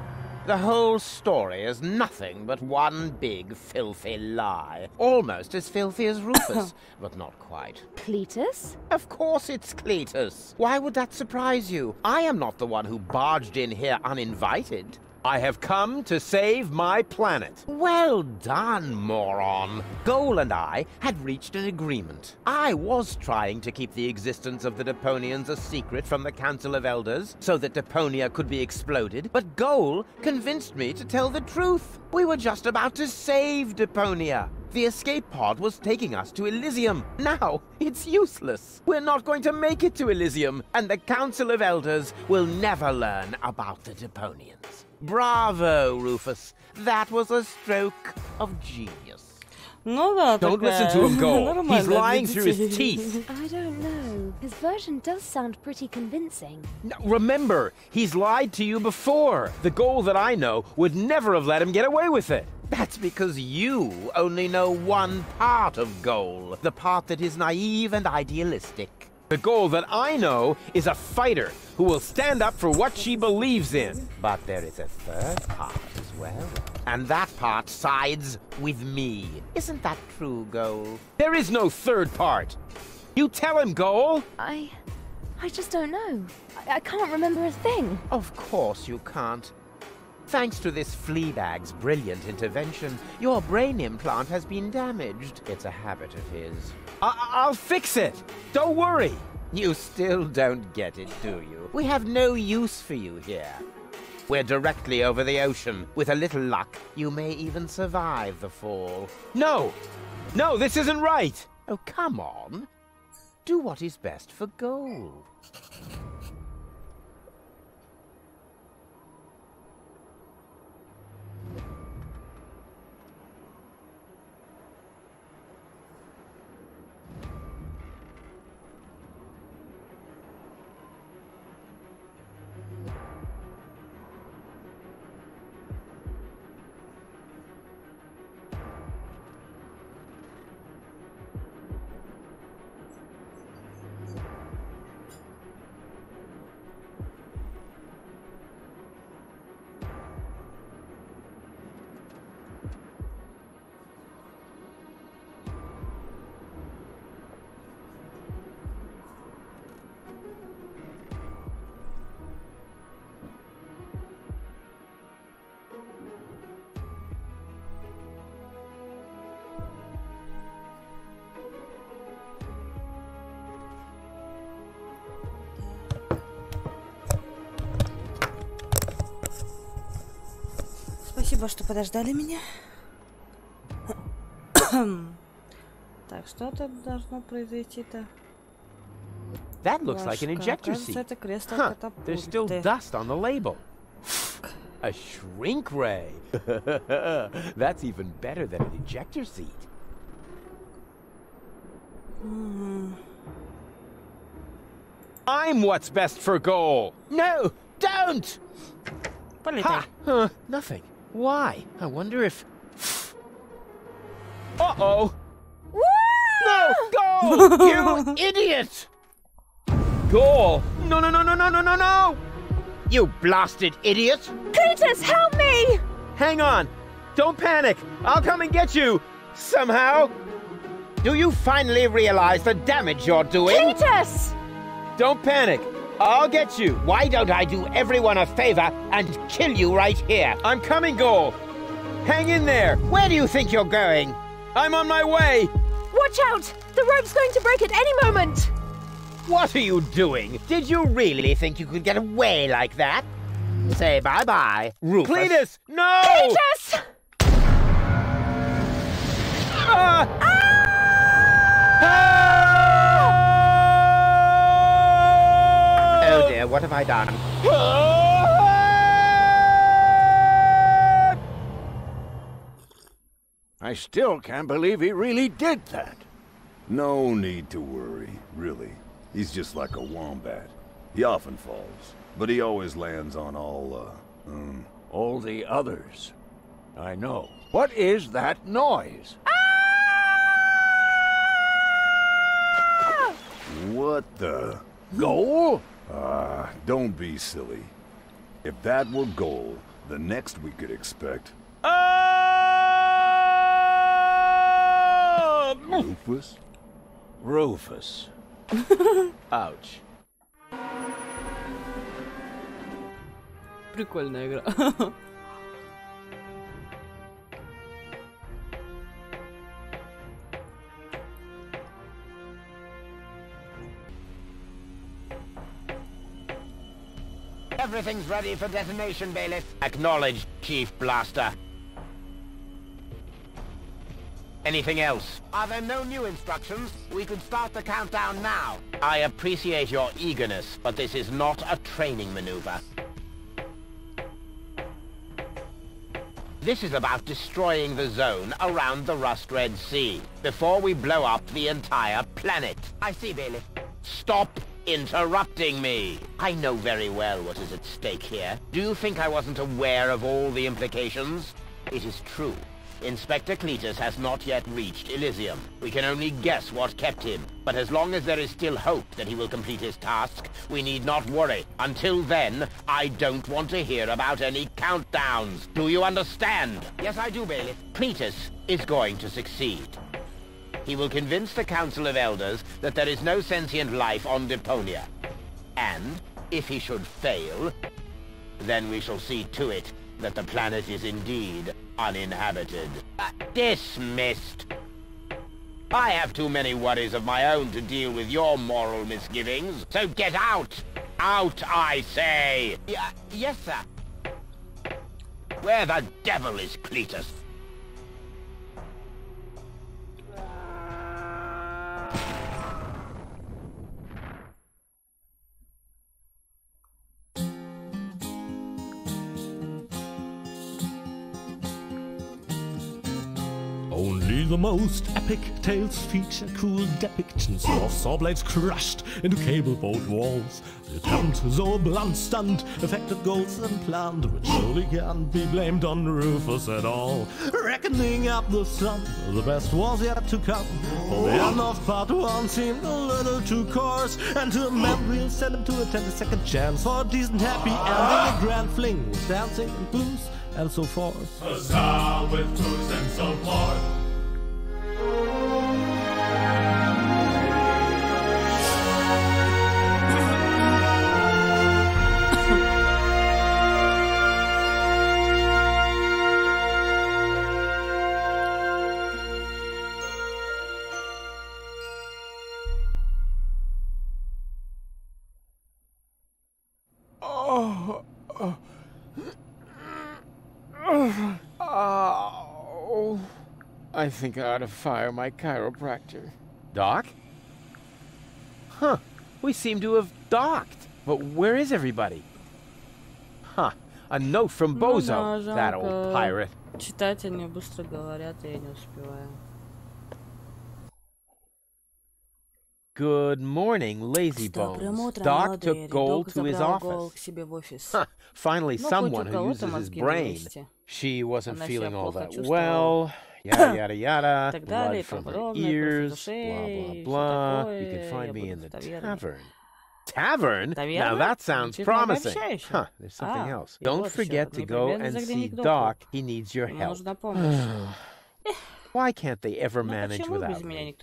The whole story is nothing but one big, filthy lie. Almost as filthy as Rufus, but not quite. Cletus? Of course it's Cletus. Why would that surprise you? I am not the one who barged in here uninvited. I have come to save my planet. Well done, moron. Goal and I had reached an agreement. I was trying to keep the existence of the Deponians a secret from the Council of Elders so that Deponia could be exploded, but Goal convinced me to tell the truth. We were just about to save Deponia. The escape pod was taking us to Elysium. Now, it's useless. We're not going to make it to Elysium, and the Council of Elders will never learn about the Deponians. Bravo, Rufus. That was a stroke of genius. Ну да, Don't listen to him, Goal. He's lying through his teeth. I don't know. His version does sound pretty convincing. Now, remember, he's lied to you before. The Goal that I know would never have let him get away with it. That's because you only know one part of Goal, the part that is naive and idealistic. The Goal that I know is a fighter who will stand up for what she believes in. But there is a third part as well. And that part sides with me. Isn't that true, Goal? There is no third part. You tell him, Goal. I just don't know. I can't remember a thing. Of course you can't. Thanks to this Fleabag's brilliant intervention, your brain implant has been damaged. It's a habit of his. I'll fix it! Don't worry! You still don't get it, do you? We have no use for you here. We're directly over the ocean. With a little luck, you may even survive the fall. No! No, this isn't right! Oh, come on. Do what is best for Goal. Спасибо, что подождали меня. Так, что тут должно произойти-то? That looks like an ejector seat. Huh, there's still dust on the label. A shrink ray. That's even better than an ejector seat. I'm what's best for Goal. No, don't! Ha! Nothing. Why? I wonder if... Uh-oh! No! Goal! You idiot! Goal! No, no, no, no, no, no, no, no! You blasted idiot! Cletus, help me! Hang on! Don't panic! I'll come and get you! Somehow! Do you finally realize the damage you're doing? Cletus! Don't panic! I'll get you! Why don't I do everyone a favor and kill you right here? I'm coming, Goal! Hang in there! Where do you think you're going? I'm on my way! Watch out! The rope's going to break at any moment! What are you doing? Did you really think you could get away like that? Say bye-bye, Rufus. Cletus! No! Cletus! Oh dear, what have I done? I still can't believe he really did that. No need to worry, really. He's just like a wombat. He often falls, but he always lands on all the others. I know. What is that noise? What the? Goal? Don't be silly. If that were goal, the next we could expect... Rufus? Rufus. Ouch. Прикольная игра. Everything's ready for detonation, Bailiff. Acknowledged, Chief Blaster. Anything else? Are there no new instructions? We could start the countdown now. I appreciate your eagerness, but this is not a training maneuver. This is about destroying the zone around the Rust Red Sea before we blow up the entire planet. I see, Bailiff. Stop interrupting me. I know very well what is at stake here. Do you think I wasn't aware of all the implications? It is true. Inspector Cletus has not yet reached Elysium. We can only guess what kept him. But as long as there is still hope that he will complete his task, we need not worry. Until then, I don't want to hear about any countdowns. Do you understand? Yes, I do, Bailiff. Cletus is going to succeed. He will convince the Council of Elders that there is no sentient life on Deponia. And, if he should fail, then we shall see to it that the planet is indeed uninhabited. Dismissed. I have too many worries of my own to deal with your moral misgivings, so get out! Out, I say! Yes, sir. Where the devil is Cletus? Only the most epic tales feature cool depictions of saw blades crushed into cable boat walls. The attempt, though a blunt stunt, affected goals and planned, which surely can't be blamed on Rufus at all. Reckoning up the sum, the best was yet to come. For the end of part one seemed a little too coarse, and to amend we'll send him to attend a second chance for a decent happy ending. A grand fling with dancing and booze and so forth. Huzzah with booze and so forth. I think I ought to fire my chiropractor. Doc? Huh. We seem to have docked. But where is everybody? Huh. A note from Bozo, that old pirate. Читать они быстро говорят, и я не успеваю. Good morning, lazy bones. Doc took Gold to his office. Huh. Finally, someone who uses his brain. She wasn't feeling all that well. Yada yada yada. Blood from her ears. Blah blah blah. You can find me in the tavern. Tavern? Now that sounds promising. Huh, there's something else. Don't forget to go and see Doc. He needs your help. Why can't they ever manage without me?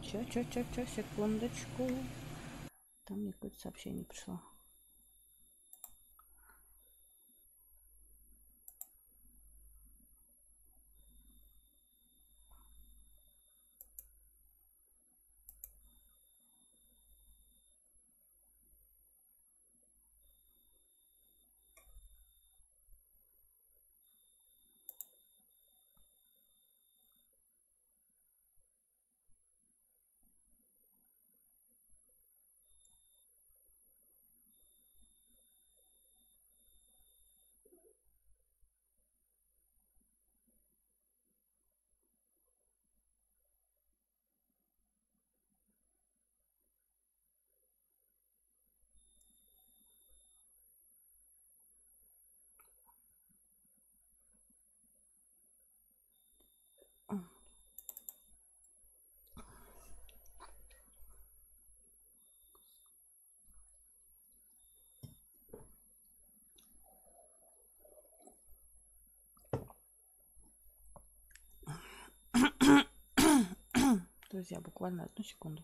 Чё, секундочку. Там мне какое-то сообщение пришло. Друзья, буквально одну секунду.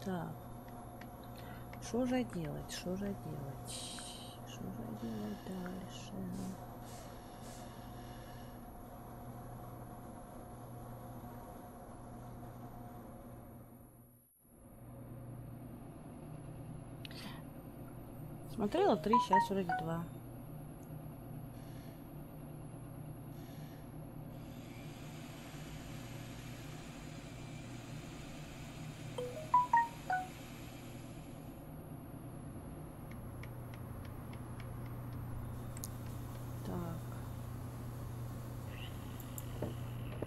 Так. Что же делать? Что же делать? Что же делать дальше? Смотрела 3, сейчас вроде 2.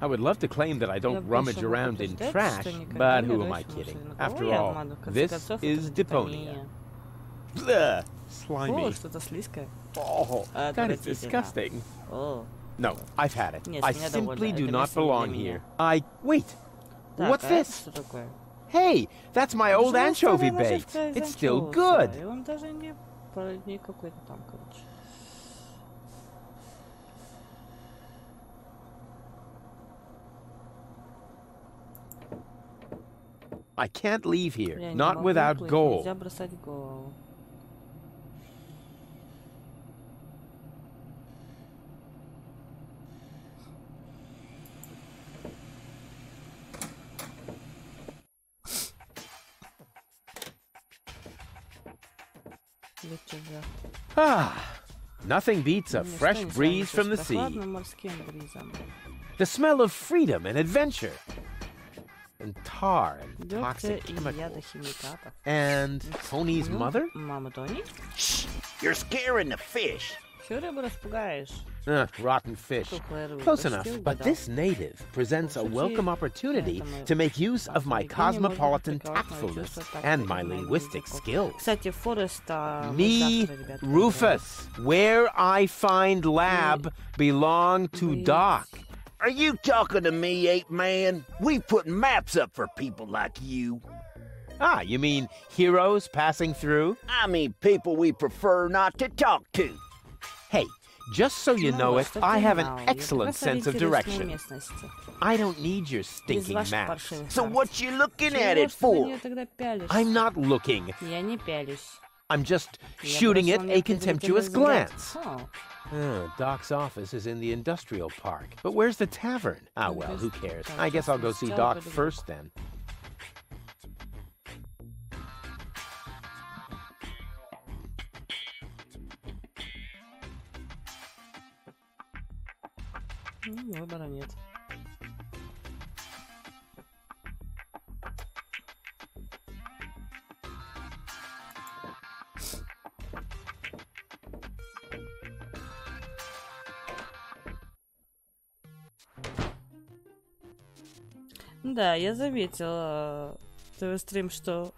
I would love to claim that I don't rummage around in trash, but who am I kidding? After all, this is Deponia. Bleh, slimy. Oh, that is disgusting. No, I've had it. I simply do not belong here. Wait, what's this? Hey, that's my old anchovy bait. It's still good. I can't leave here, not without gold. Ah, nothing beats a fresh breeze from the sea. The smell of freedom and adventure. And tar and toxic chemicals. And Tony's mother? Shh! You're scaring the fish. Rotten fish. Close enough, but this native presents a welcome opportunity to make use of my cosmopolitan tactfulness and my linguistic skills. Me, Rufus, where I find lab belong to Doc. Are you talking to me, ape man? We put maps up for people like you. Ah, you mean heroes passing through? I mean people we prefer not to talk to. Hey, just so you know it, I have an excellent sense of direction. I don't need your stinking maps. So what you looking at it for? I'm not looking. I'm just shooting it a contemptuous glance. Doc's office is in the industrial park. But where's the tavern? Ah, well, who cares? I guess I'll go see Doc first then. Выбора нет. Да, я заметила ТВ-стрим, что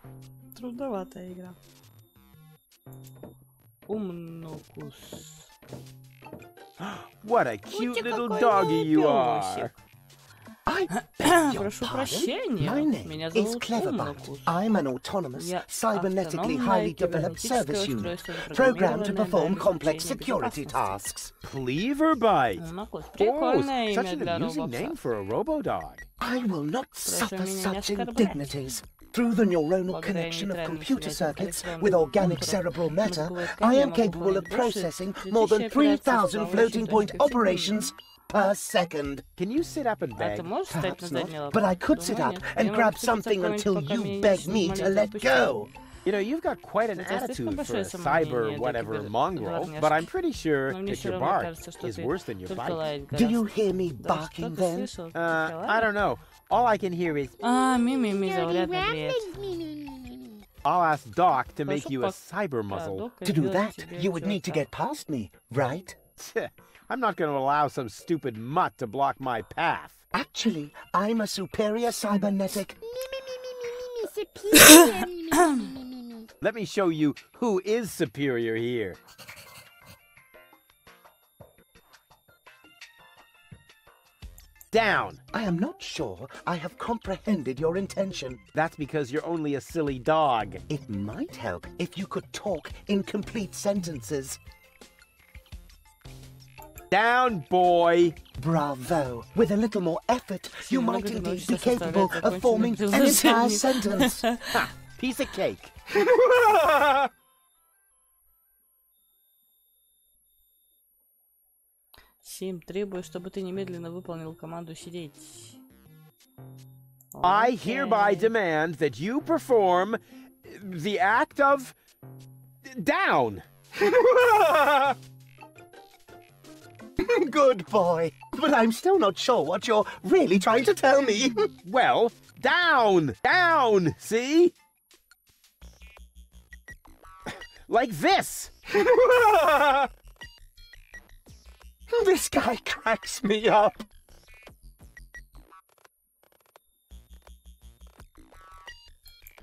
трудноватая игра. Умнокус. What a cute little doggy you are. Прошу прощения. Меня зовут Умнокус. I'm an autonomous, cybernetically highly developed service unit, programmed to perform complex security tasks. Cleaverbite. Oh, such an amusing name for a robo-dog. I will not suffer such indignities. Through the neuronal connection of computer circuits with organic cerebral matter, I am capable of processing more than 3,000 floating point operations per second. Can you sit up and beg? Perhaps not, but I could sit up and grab something until you beg me to let go. You know, you've got quite an attitude for a cyber whatever mongrel, but I'm pretty sure that your bark is worse than your bite. Do you hear me barking then? I don't know. All I can hear is... I'll ask Doc to make you a cyber muzzle. To do that, you would need to get past me, right? I'm not going to allow some stupid mutt to block my path. Actually, I'm a superior cybernetic... Let me show you who is superior here. Down! I am not sure I have comprehended your intention. That's because you're only a silly dog. It might help if you could talk in complete sentences. Down, boy! Bravo! With a little more effort, you might indeed be capable of forming an entire sentence. Ha! Piece of cake. Требую, чтобы ты немедленно выполнил команду сидеть. I hereby demand that you perform the act of down. Good boy. But I'm still not sure what you're really trying to tell me. Well, down! Down! See? Like this! This guy cracks me up.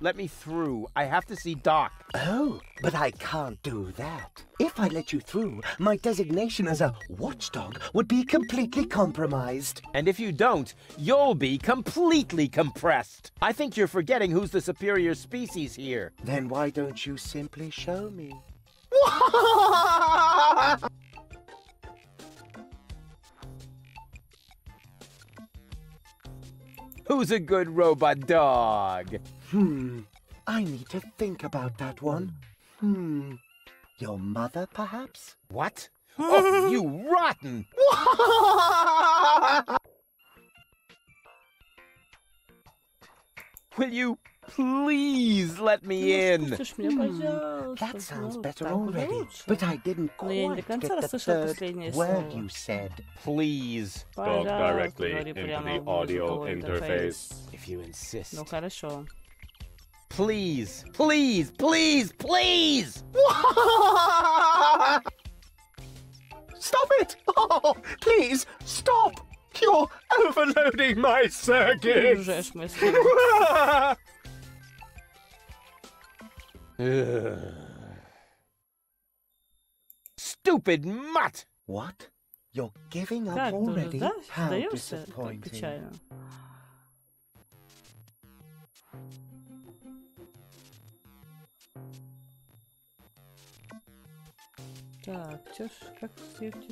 Let me through. I have to see Doc. Oh, but I can't do that. If I let you through, my designation as a watchdog would be completely compromised. And if you don't, you'll be completely compressed. I think you're forgetting who's the superior species here. Then why don't you simply show me? Who's a good robot dog? I need to think about that one. Your mother, perhaps? What? Oh, you rotten! Will you please let me in? That sounds better already, but I didn't quite get the third word you said. Please. Talk directly into the audio interface. If you insist. Ну хорошо. Please, please, please, please! Stop it! Oh, please, stop! You're overloading my circuits! Stupid mutt! What? You're giving up already? How disappointing. Так, как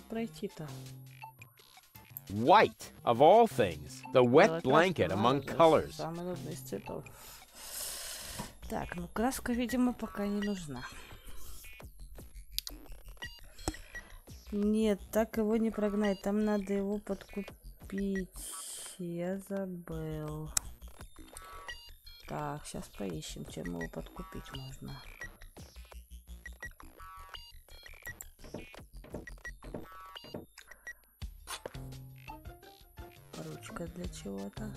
пройти-то? White, of all things. The wet blanket among colors. Самый нудный из цветов. Так, ну краска, видимо, пока не нужна. Нет, так его не прогнать. Там надо его подкупить. Я забыл. Так, сейчас поищем, чем его подкупить можно. Ручка для чего-то.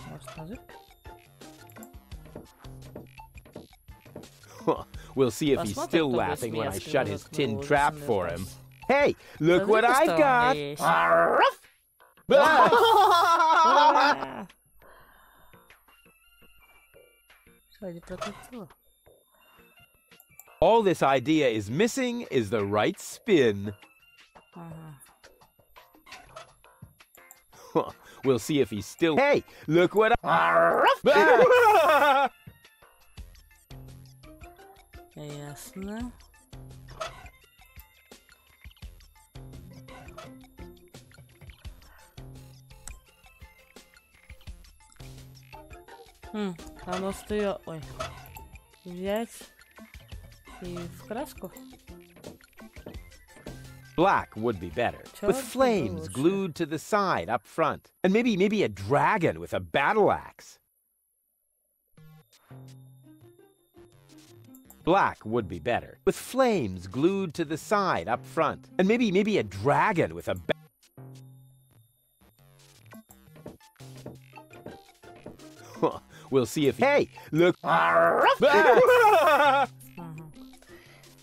Может, ножик? We'll see if he's still laughing when I shut his tin trap for him. Hey, look what I got! All this idea is missing is the right spin. We'll see if he's still... Hey, look what I... Ясно. Оно стоит... Ой. Взять и в краску. Black would be better, with flames glued to the side up front. And maybe a dragon with a battle axe. Black would be better, with flames glued to the side up front. And maybe a dragon with a We'll see if... Hey, look...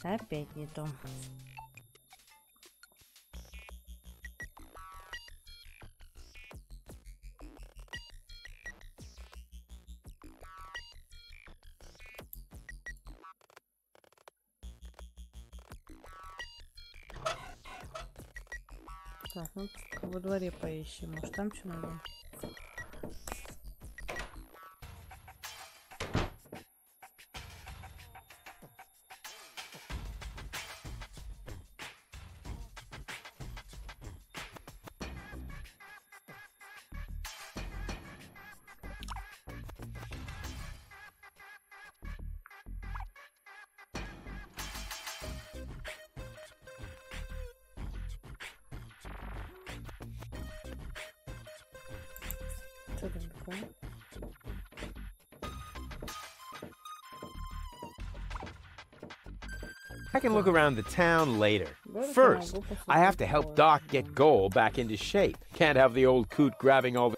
Опять не то. Так, ну во дворе поищем. Может, там что надо? I can look around the town later. First, I have to help Doc get Goal back into shape. Can't have the old coot grabbing all the...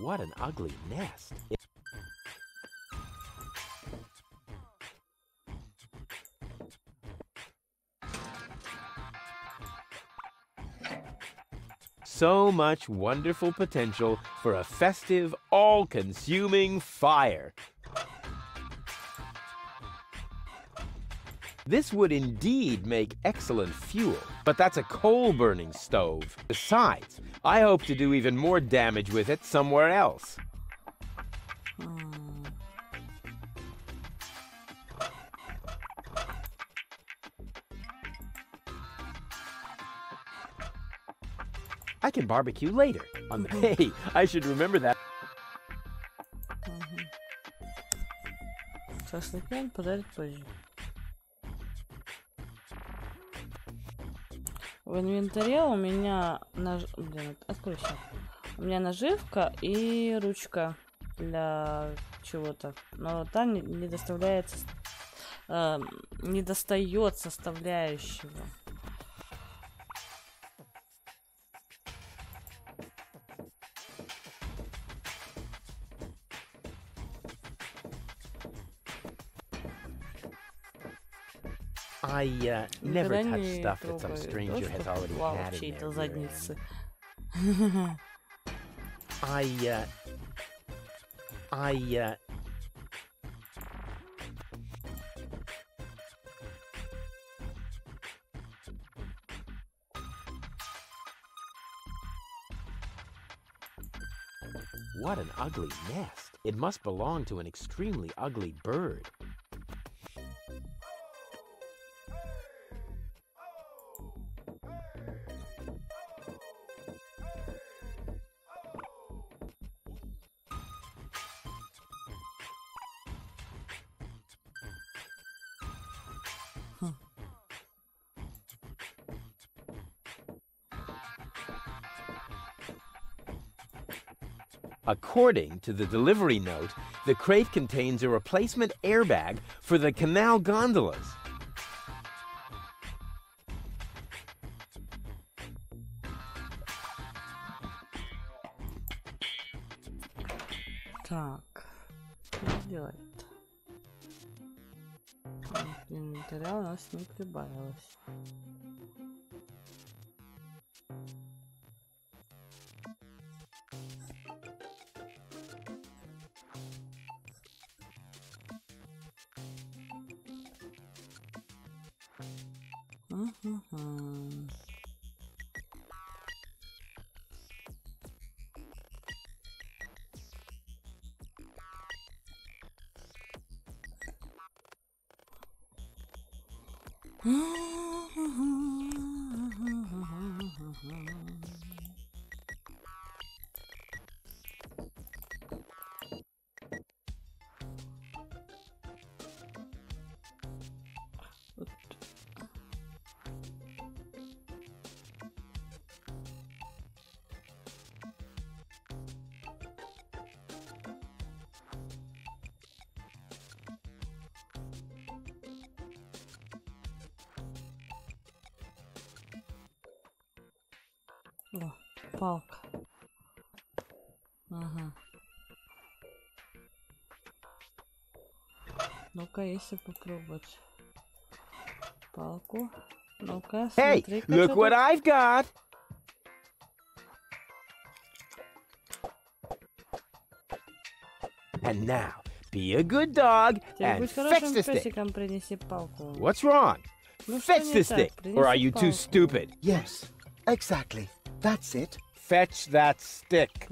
What an ugly nest. So much wonderful potential for a festive, all-consuming fire. This would indeed make excellent fuel, but that's a coal-burning stove. Besides, I hope to do even more damage with it somewhere else. I can barbecue later. On the hey, I should remember that. Шашлыки пожарить позже. В инвентаре у меня откройся. У меня наживка и ручка для чего-то, но там не доставляется, не достает составляющего. I never touch stuff that some stranger has already had in there. What an ugly nest. It must belong to an extremely ugly bird. According to the delivery note, the crate contains a replacement airbag for the canal gondolas. Так, что делать-то? Инвентаря у нас не прибавилось. О, палка. Ага. Ну-ка, если попробовать палку. Ну-ка, Hey, смотри-ка, look what I've got! And now, be a good dog and fetch the stick. What's wrong? Fetch the stick, or are you too stupid? Yes, exactly. That's it. Fetch that stick.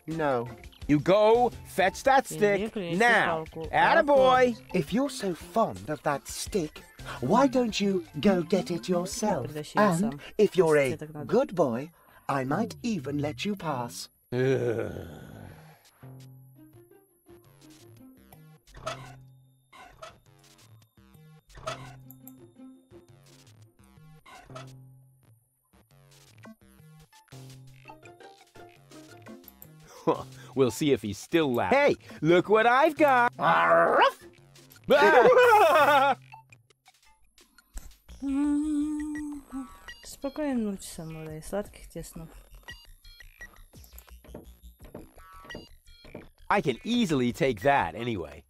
No. You go, fetch that stick, now. Attaboy! If you're so fond of that stick, why don't you go get it yourself? And if you're a good boy, I might even let you pass. We'll see if he's still laughing. Hey, look what I've got! Спокойной ночи, самурай. Сладких тебе снов. I can easily take that anyway.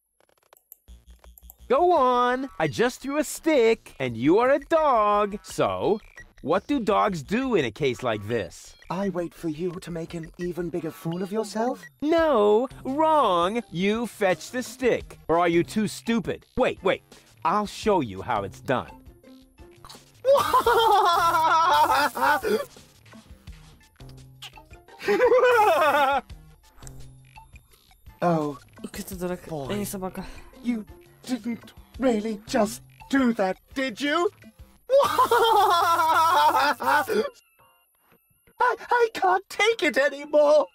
Go on! I just threw a stick, and you are a dog. So, what do dogs do in a case like this? I wait for you to make an even bigger fool of yourself? No, wrong. You fetch the stick. Or are you too stupid? Wait. I'll show you how it's done. Oh, boy. You didn't really just do that, did you? I can't take it anymore.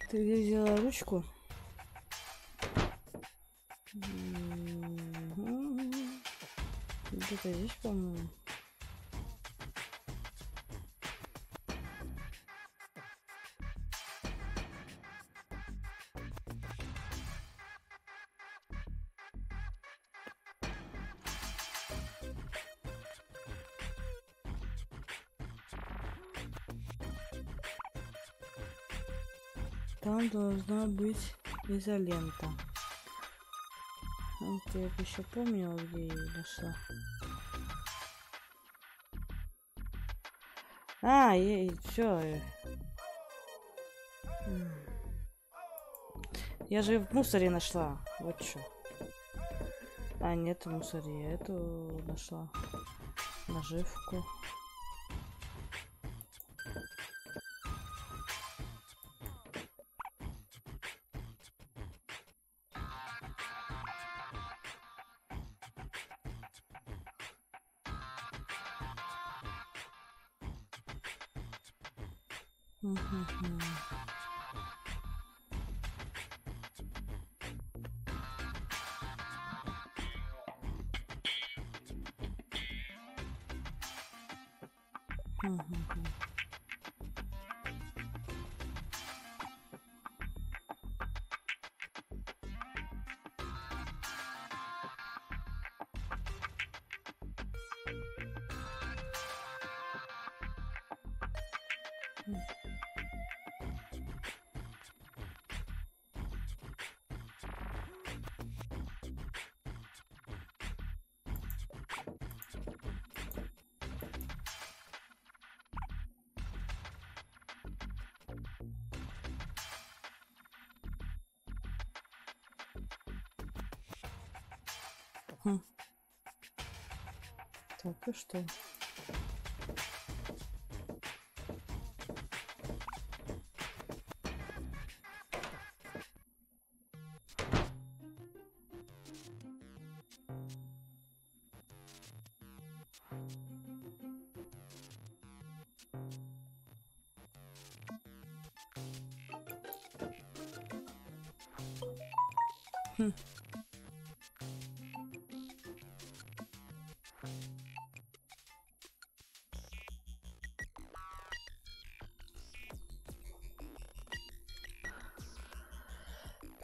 Ты где взяла ручку? Где-то здесь, по-моему. Там должна быть изолента. Вот я бы еще помнила, где я ее нашла. А, все. Я же в мусоре нашла. Вот что. А, нет, в мусоре. Я эту нашла. Наживку. Так, и что?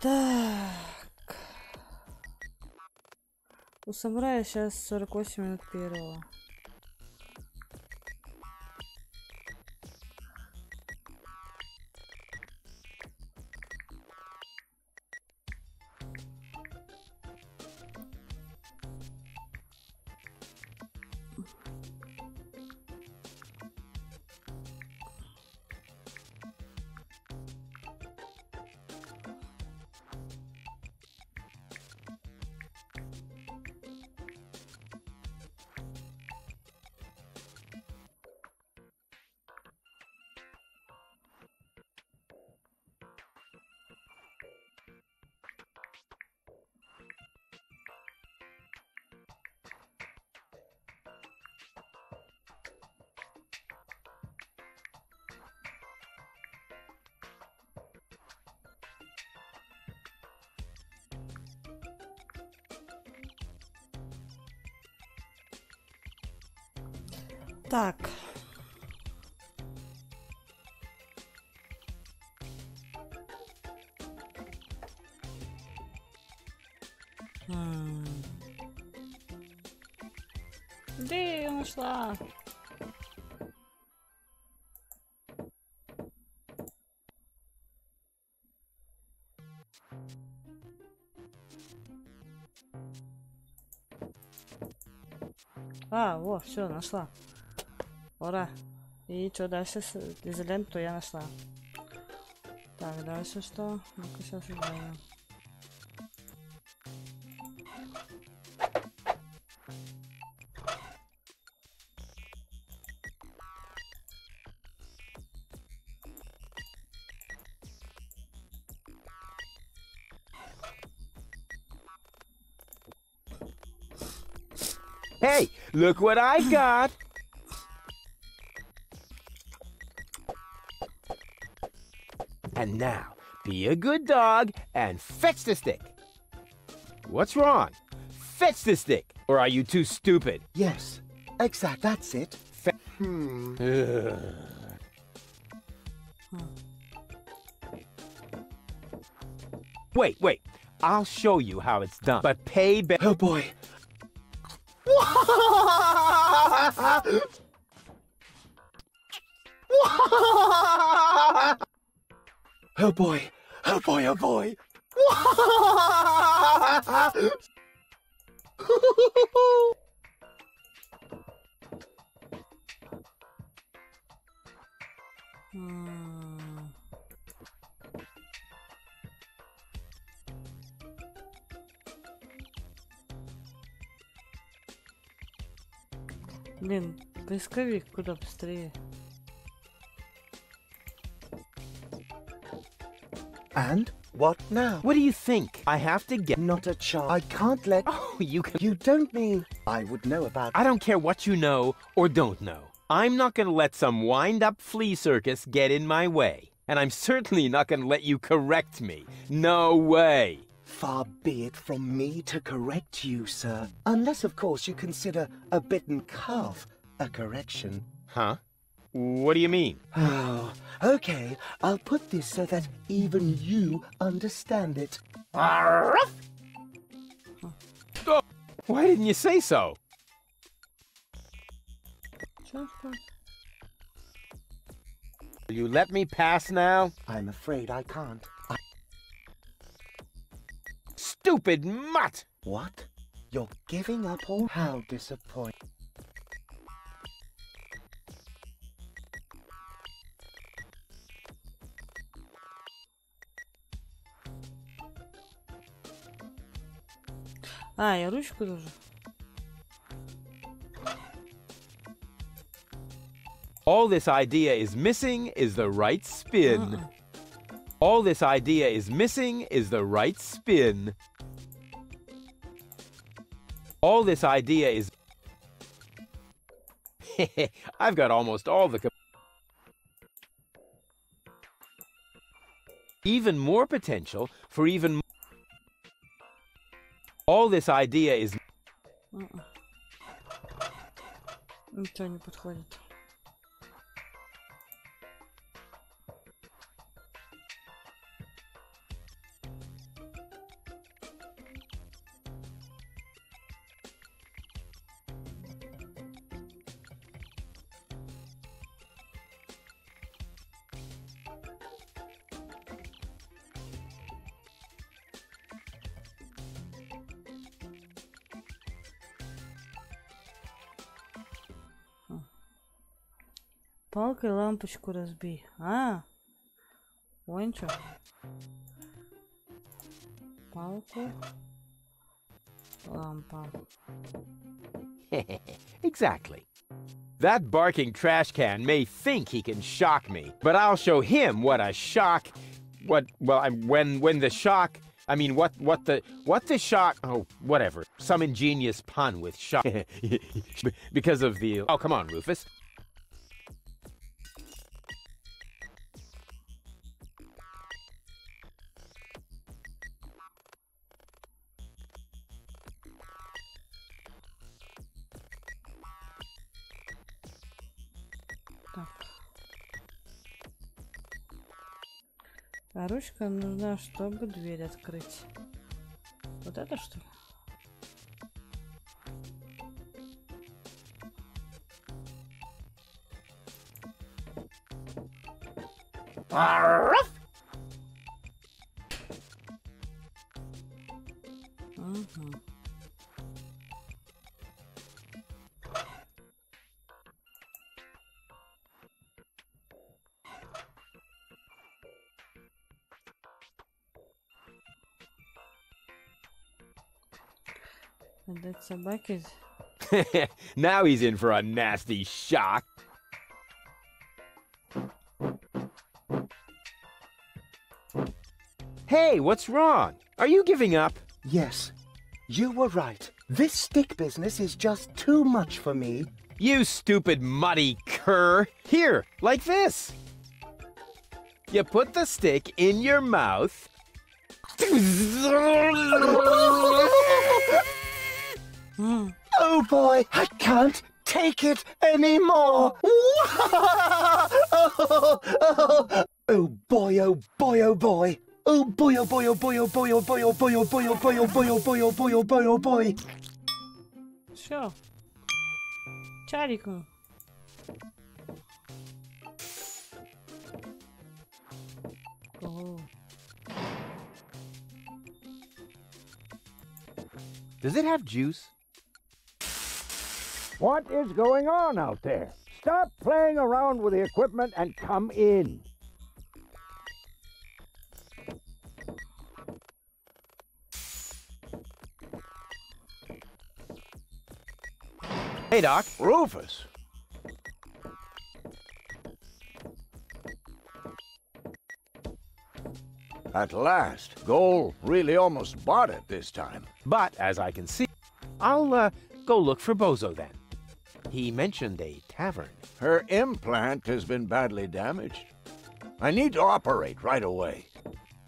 Так. У самурая сейчас 48 минут первого. Так. Где я нашла? А, вот, все, нашла. Ура. И что дальше? Изоленту я нашла. Так, дальше что? Ну-ка, сейчас узнаем. Hey, look what I got! And now, be a good dog and fetch the stick. What's wrong? Fetch the stick, or are you too stupid? Yes, exact, that's it. Wait. I'll show you how it's done. But pay back. Oh boy. Oh boy. Oh boy, oh boy. Блин, поисковик куда быстрее. And what now? What do you think? I have to get... Not a chance. I can't let... Oh, you can... You don't mean I would know about... I don't care what you know or don't know. I'm not gonna let some wind-up flea circus get in my way. And I'm certainly not gonna let you correct me. No way. Far be it from me to correct you, sir. Unless, of course, you consider a bitten calf a correction. Huh? What do you mean? Oh, okay. I'll put this so that even you understand it. Oh, why didn't you say so? Will you let me pass now? I'm afraid I can't. Stupid mutt! What? You're giving up all... How disappointing. А, я ручку тоже. All this idea is missing is the right spin. All this idea is missing is the right spin. All this idea is... I've got almost all the... Even more potential for even... All this idea is... Ничего не подходит. Палкой лампочку разбей. А, вон чё. Палку. Лампа. Exactly. That barking trash can may think he can shock me, but I'll show him what a shock... when the shock... I mean, what the shock... Oh, whatever. Some ingenious pun with shock. Because of the... Oh, come on, Rufus. А ручка нужна, чтобы дверь открыть. Вот это что ли? Угу. Отдать собаке. Now he's in for a nasty shock. Hey, what's wrong? Are you giving up? Yes, you were right. This stick business is just too much for me. You stupid muddy cur. Here, like this. You put the stick in your mouth. Oh boy, I can't take it anymore. Oh boy, oh boy, oh boy. Oh boy, oh boy, oh boy, oh boy, oh boy, oh boy, oh boy, oh boy, oh boy, oh boy, oh boy, oh boy, oh boy. Все. Чариком. Oh. Does it have juice? What is going on out there? Stop playing around with the equipment and come in. Hey, Doc. Rufus. At last. Goal really almost bought it this time. But, as I can see, I'll go look for Bozo then. He mentioned a tavern. Her implant has been badly damaged. I need to operate right away.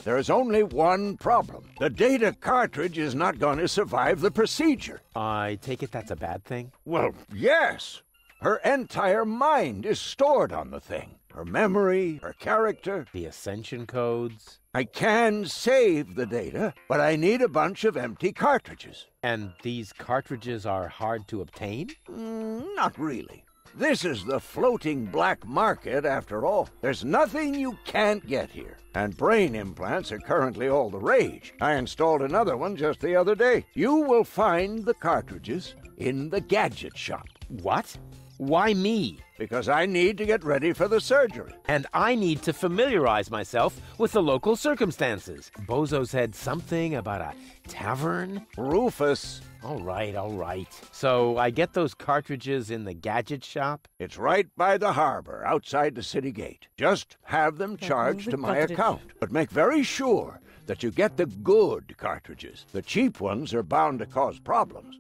There is only one problem. The data cartridge is not going to survive the procedure. I take it that's a bad thing? Well, yes. Her entire mind is stored on the thing. Her memory, her character. The ascension codes. I can save the data, but I need a bunch of empty cartridges. And these cartridges are hard to obtain? Not really. This is the floating black market, after all. There's nothing you can't get here. And brain implants are currently all the rage. I installed another one just the other day. You will find the cartridges in the gadget shop. What? Why me? Because I need to get ready for the surgery. And I need to familiarize myself with the local circumstances. Bozo said something about a tavern? Rufus. All right. So I get those cartridges in the gadget shop? It's right by the harbor, outside the city gate. Just have them charged to my account. But make very sure that you get the good cartridges. The cheap ones are bound to cause problems.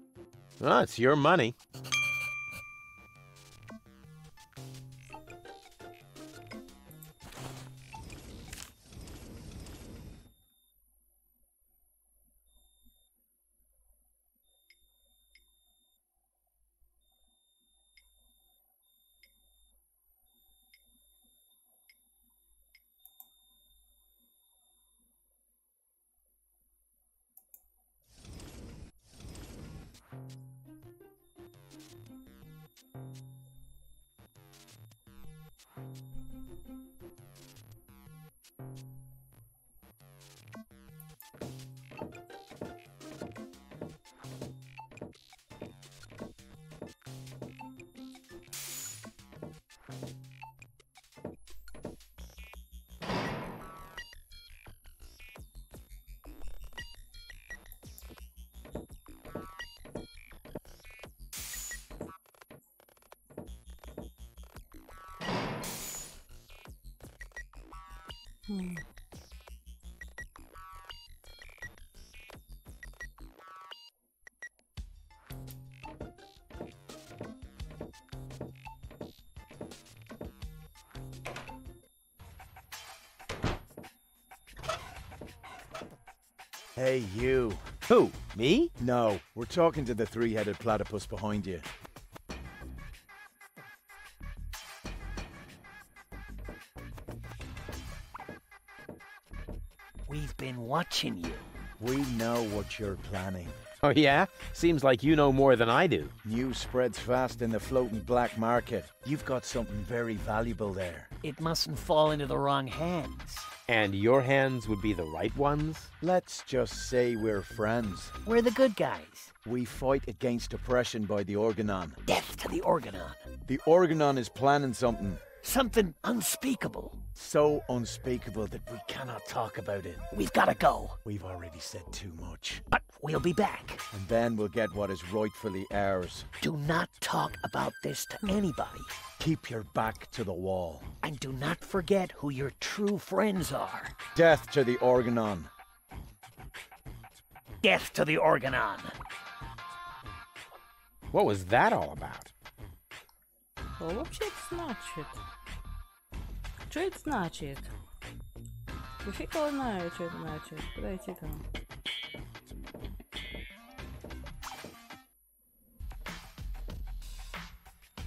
Well, it's your money. Hey, you. Who? Me? No, we're talking to the three-headed platypus behind you. We've been watching you. We know what you're planning. Oh, yeah? Seems like you know more than I do. News spreads fast in the floating black market. You've got something very valuable there. It mustn't fall into the wrong hands. And your hands would be the right ones? Let's just say we're friends. We're the good guys. We fight against oppression by the Organon. Death to the Organon. The Organon is planning something. Something unspeakable. So unspeakable that we cannot talk about it. We've got to go. We've already said too much. But we'll be back. And then we'll get what is rightfully ours. Do not talk about this to anybody. Keep your back to the wall. And do not forget who your true friends are. Death to the Organon. Death to the Organon. What was that all about? Что вообще это значит? Что это значит? Я фиг его знаю, что это значит. Куда идти там?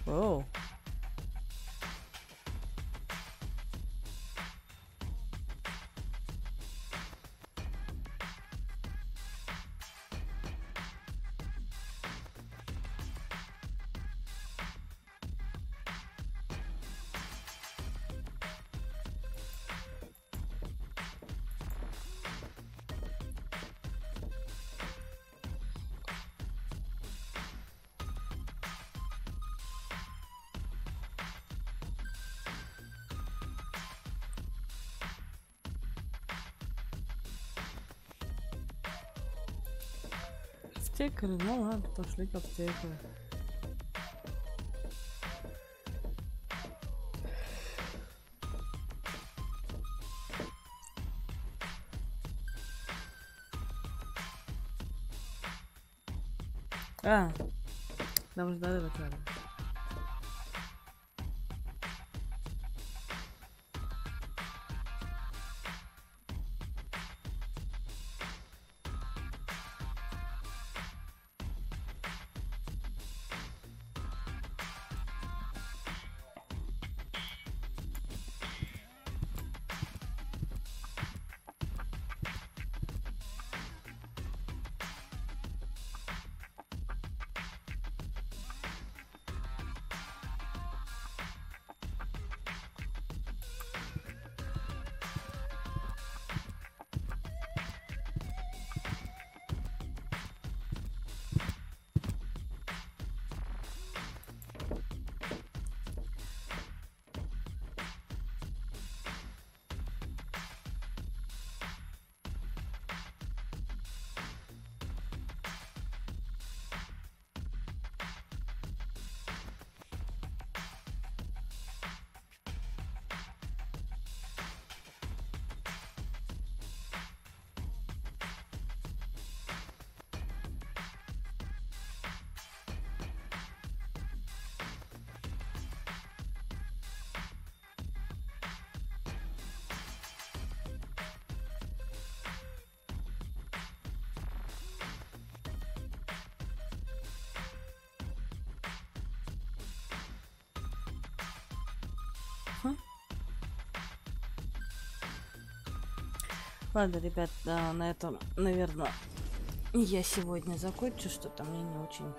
Оу. Аптекарь, ну ладно, пошли к аптекарю. А, нам же надо. Ладно, ребят, на этом, наверное, я сегодня закончу, что-то мне не очень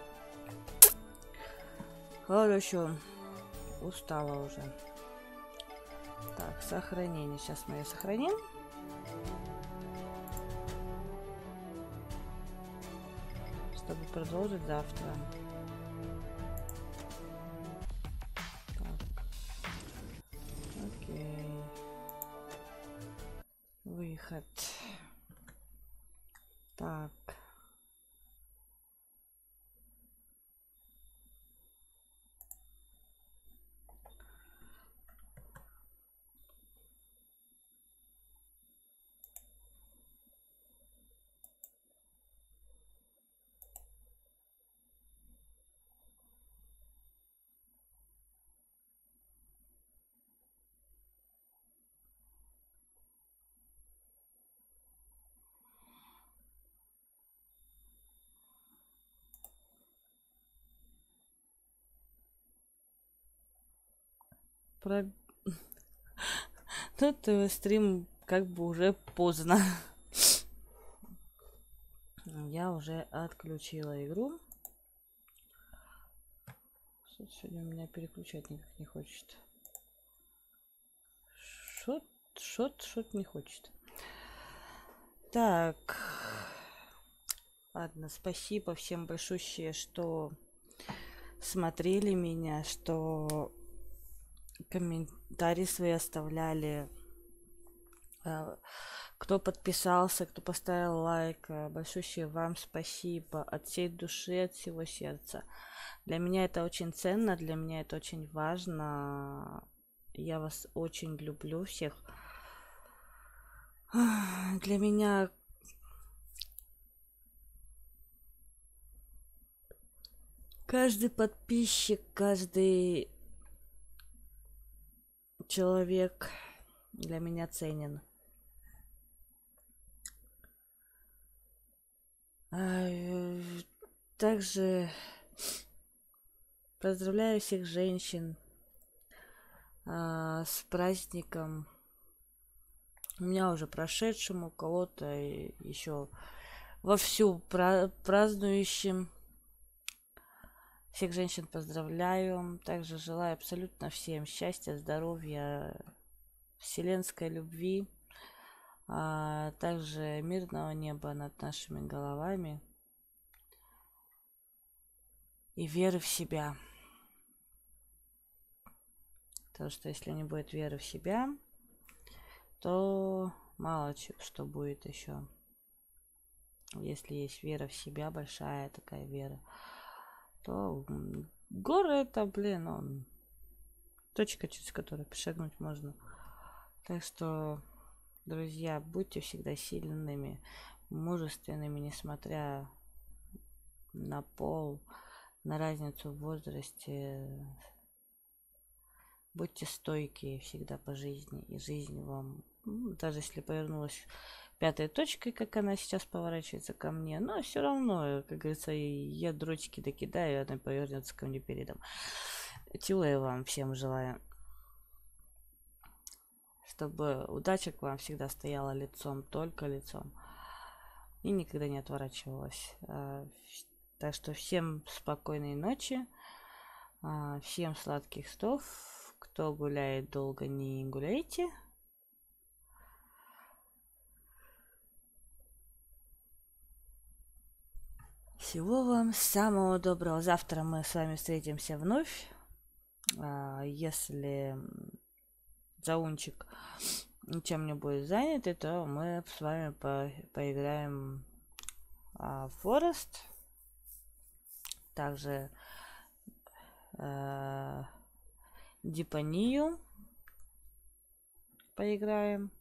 хорошо. Устала уже. Так, сохранение. Сейчас мы ее сохраним. Чтобы продолжить завтра. Так. Окей. Выход. Так. Тут стрим как бы уже поздно. Я уже отключила игру. Сегодня меня переключать никак не хочет. Шот не хочет. Так. Ладно, спасибо всем большое, что смотрели меня, что комментарии свои оставляли, кто подписался, кто поставил лайк. Большое вам спасибо от всей души, от всего сердца. Для меня это очень ценно, для меня это очень важно. Я вас очень люблю всех. Для меня каждый подписчик, каждый человек для меня ценен. Также поздравляю всех женщин с праздником. У меня уже прошедшим, у кого-то еще вовсю празднующим. Всех женщин поздравляю. Также желаю абсолютно всем счастья, здоровья, вселенской любви, также мирного неба над нашими головами и веры в себя. Потому что если не будет веры в себя, то мало что будет еще если есть вера в себя, большая такая вера, то горы это, блин, он точка, через которую перешагнуть можно. Так что, друзья, будьте всегда сильными, мужественными, несмотря на пол, на разницу в возрасте. Будьте стойкие всегда по жизни, и жизнь вам, даже если повернулась пятой точкой, как она сейчас поворачивается ко мне, но все равно, как говорится, я дротики докидаю, и она повернется ко мне передом. Чего я вам всем желаю. Чтобы удача к вам всегда стояла лицом, только лицом. И никогда не отворачивалась. Так что всем спокойной ночи. Всем сладких снов. Кто гуляет долго, не гуляйте. Всего вам самого доброго. Завтра мы с вами встретимся вновь. Если Заунчик ничем не будет занят, то мы с вами поиграем в Форест. Также Дипонию поиграем.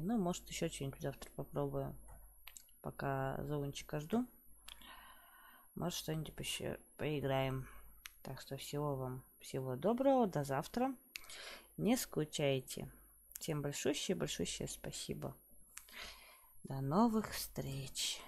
Ну, может, еще что-нибудь завтра попробуем. Пока Заунчика жду. Может, что-нибудь еще поиграем. Так что всего вам всего доброго. До завтра. Не скучайте. Всем большущее спасибо. До новых встреч.